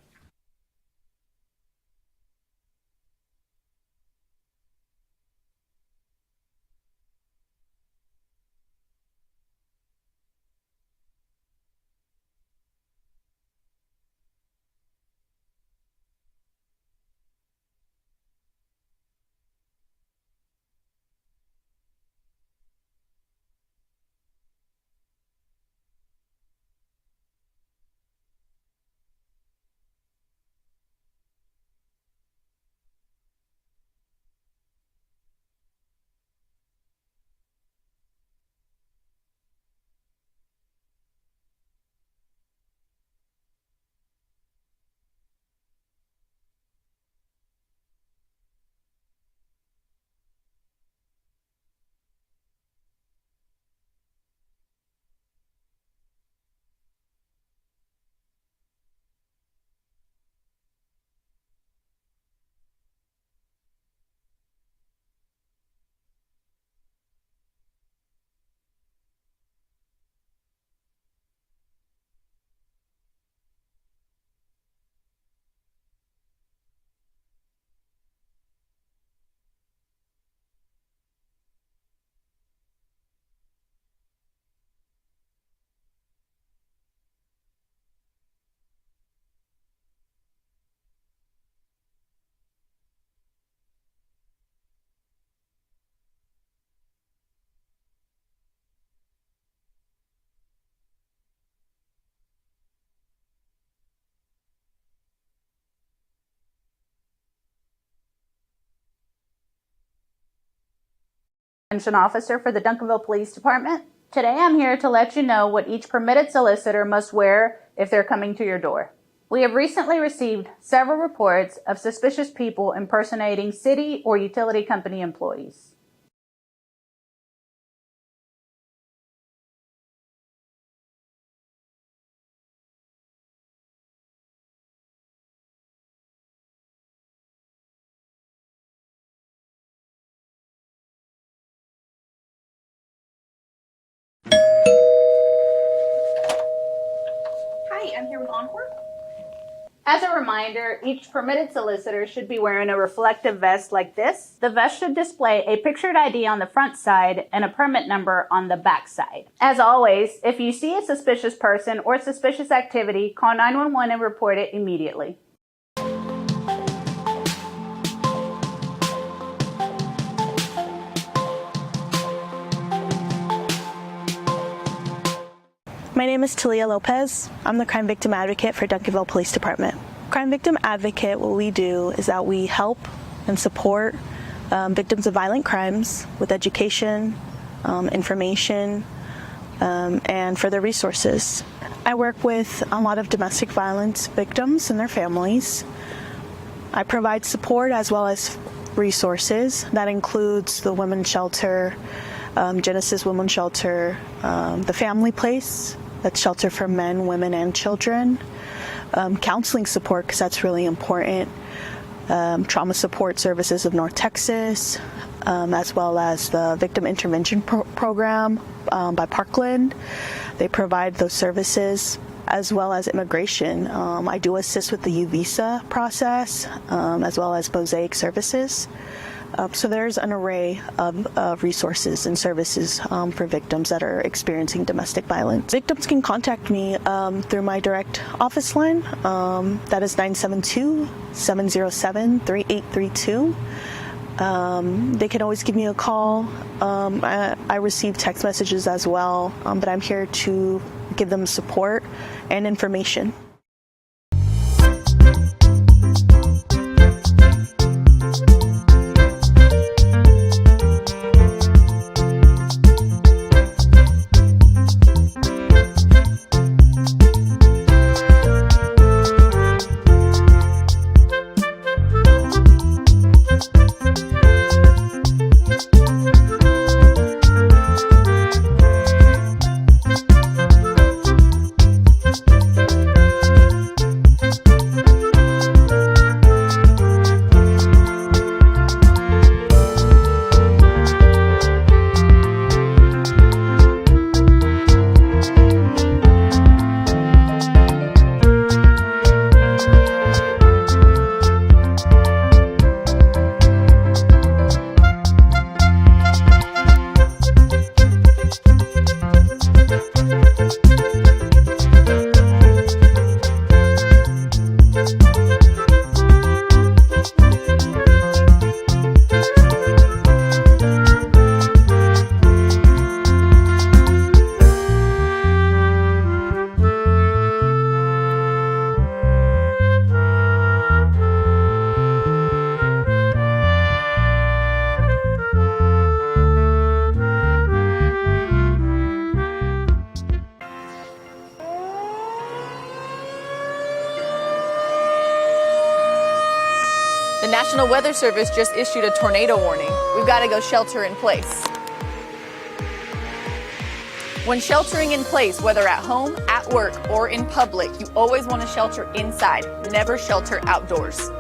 Officer for the Duncanville Police Department. Today I'm here to let you know what each permitted solicitor must wear if they're coming to your door. We have recently received several reports of suspicious people impersonating city or utility company employees. Hi, I'm here with Encore. As a reminder, each permitted solicitor should be wearing a reflective vest like this. The vest should display a pictured ID on the front side and a permit number on the back side. As always, if you see a suspicious person or suspicious activity, call 911 and report it immediately. My name is Talia Lopez. I'm the crime victim advocate for Duncanville Police Department. Crime victim advocate, what we do is that we help and support victims of violent crimes with education, information, and further resources. I work with a lot of domestic violence victims and their families. I provide support as well as resources. That includes the Women's Shelter, Genesis Women's Shelter, the Family Place, that's shelter for men, women, and children. Counseling support, because that's really important. Trauma Support Services of North Texas, as well as the Victim Intervention Program by Parkland. They provide those services, as well as immigration. I do assist with the U visa process, as well as Mosaic services. So there's an array of resources and services for victims that are experiencing domestic violence. Victims can contact me through my direct office line. That is 972-707-3832. They can always give me a call. I receive text messages as well, but I'm here to give them support and information. The National Weather Service just issued a tornado warning. We've got to go shelter in place. When sheltering in place, whether at home, at work, or in public, you always want to shelter inside. Never shelter outdoors.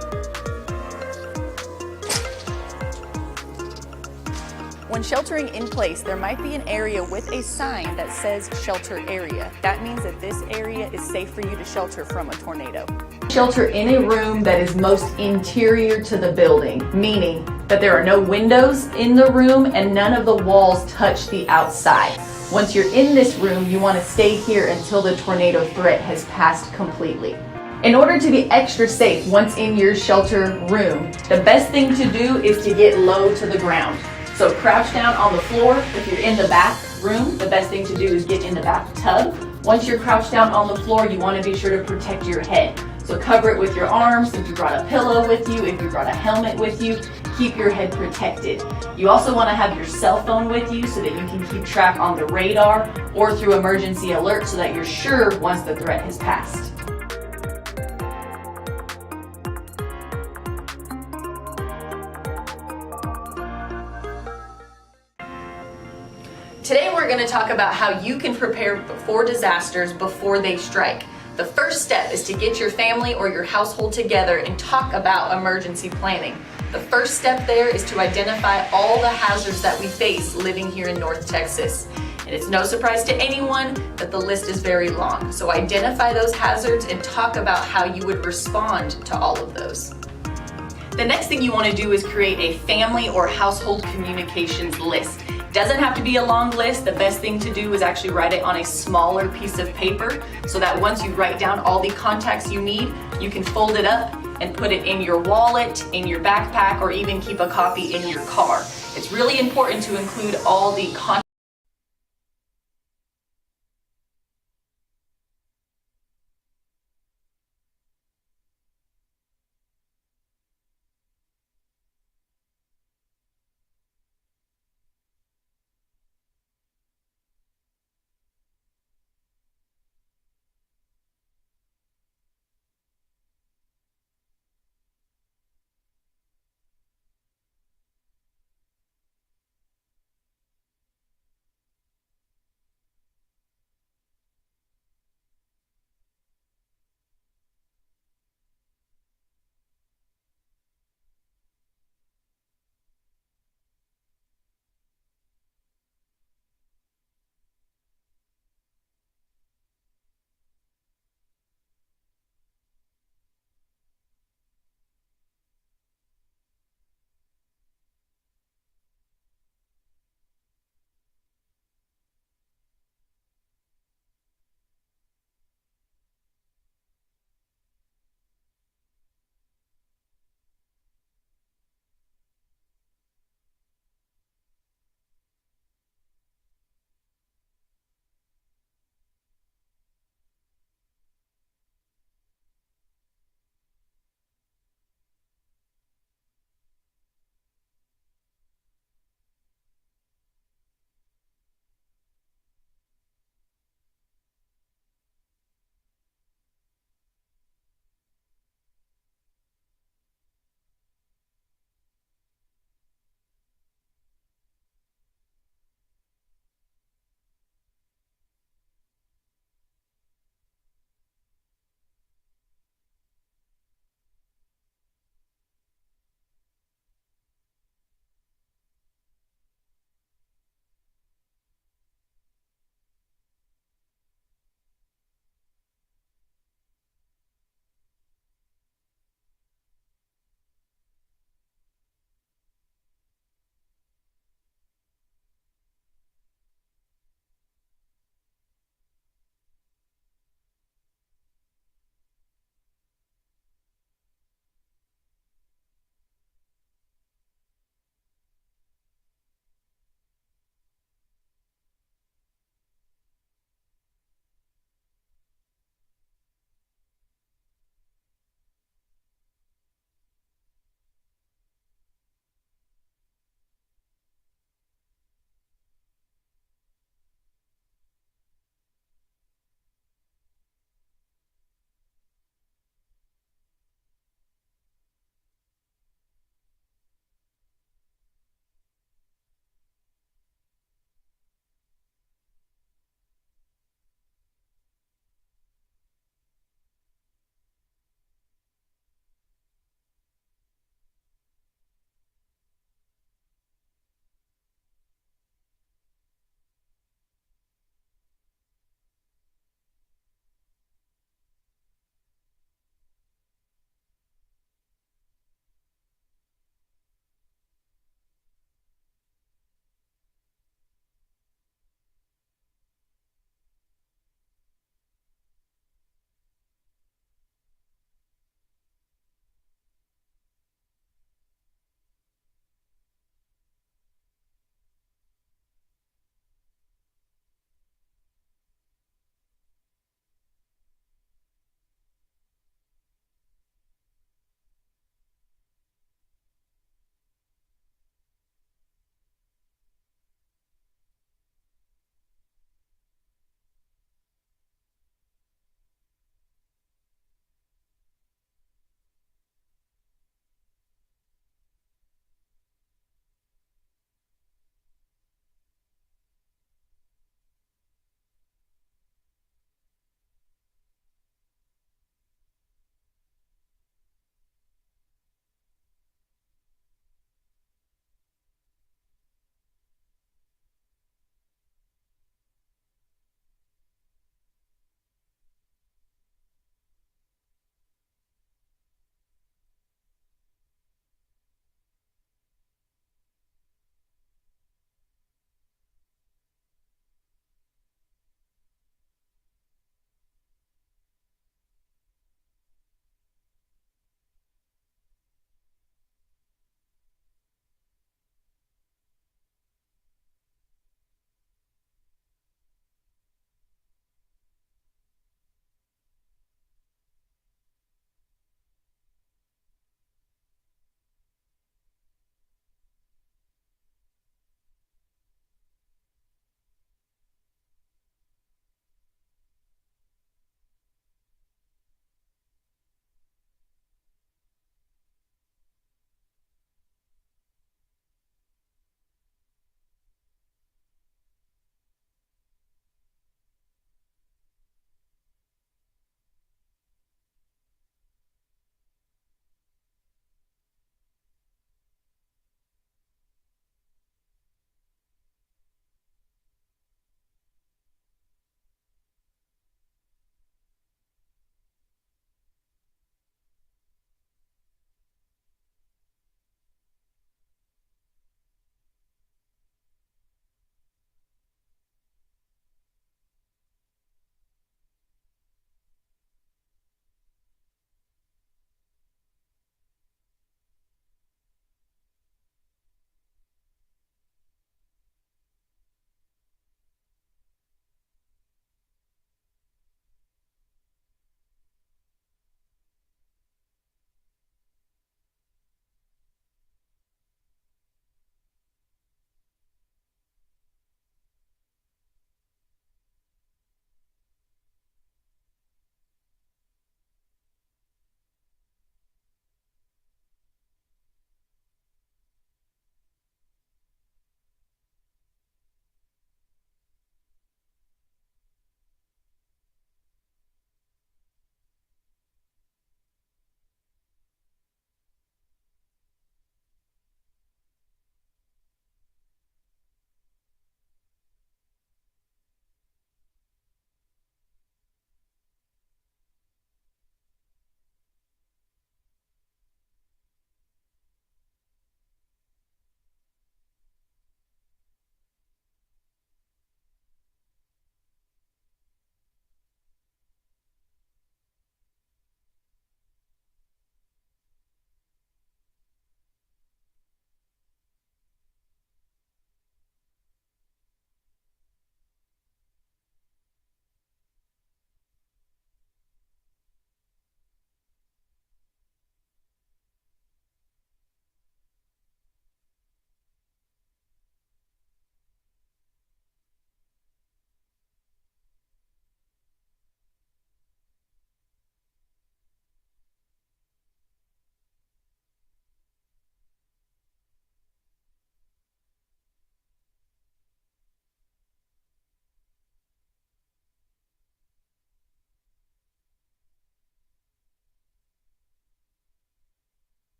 When sheltering in place, there might be an area with a sign that says shelter area. That means that this area is safe for you to shelter from a tornado. Shelter in a room that is most interior to the building, meaning that there are no windows in the room and none of the walls touch the outside. Once you're in this room, you want to stay here until the tornado threat has passed completely. In order to be extra safe once in your shelter room, the best thing to do is to get low to the ground. So crouch down on the floor. If you're in the bathroom, the best thing to do is get in the bathtub. Once you're crouched down on the floor, you want to be sure to protect your head. So cover it with your arms. If you brought a pillow with you, if you brought a helmet with you, keep your head protected. You also want to have your cell phone with you so that you can keep track on the radar or through emergency alert so that you're sure once the threat has passed. Today we're going to talk about how you can prepare for disasters before they strike. The first step is to get your family or your household together and talk about emergency planning. The first step there is to identify all the hazards that we face living here in North Texas. And it's no surprise to anyone that the list is very long. So identify those hazards and talk about how you would respond to all of those. The next thing you want to do is create a family or household communications list. Doesn't have to be a long list. The best thing to do is actually write it on a smaller piece of paper so that once you write down all the contacts you need, you can fold it up and put it in your wallet, in your backpack, or even keep a copy in your car. It's really important to include all the contacts.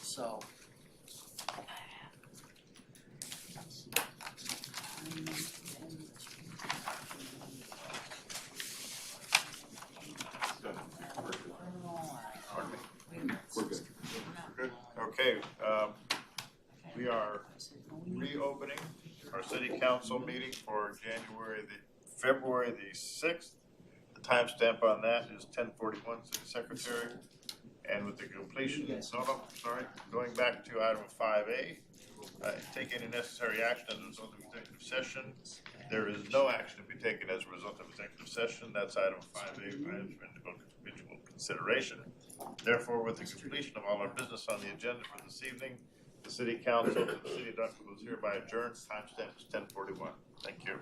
So. We're good. Good. Okay, we are reopening our city council meeting for February the 6th. The timestamp on that is 10:41, City Secretary. And with the completion, going back to item 5A, take any necessary action as a result of executive session. There is no action to be taken as a result of executive session. That's item 5A, items for individual consideration. Therefore, with the completion of all our business on the agenda for this evening, the City Council of the City of Duncanville is hereby adjourned. Timestamp is 10:41. Thank you.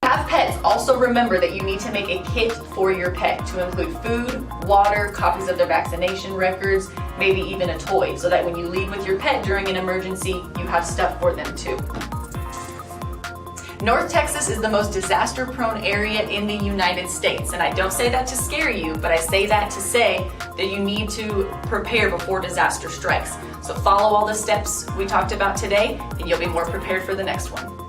Have pets, also remember that you need to make a kit for your pet to include food, water, copies of their vaccination records, maybe even a toy, so that when you leave with your pet during an emergency, you have stuff for them too. North Texas is the most disaster-prone area in the United States, and I don't say that to scare you, but I say that to say that you need to prepare before disaster strikes. So follow all the steps we talked about today, and you'll be more prepared for the next one.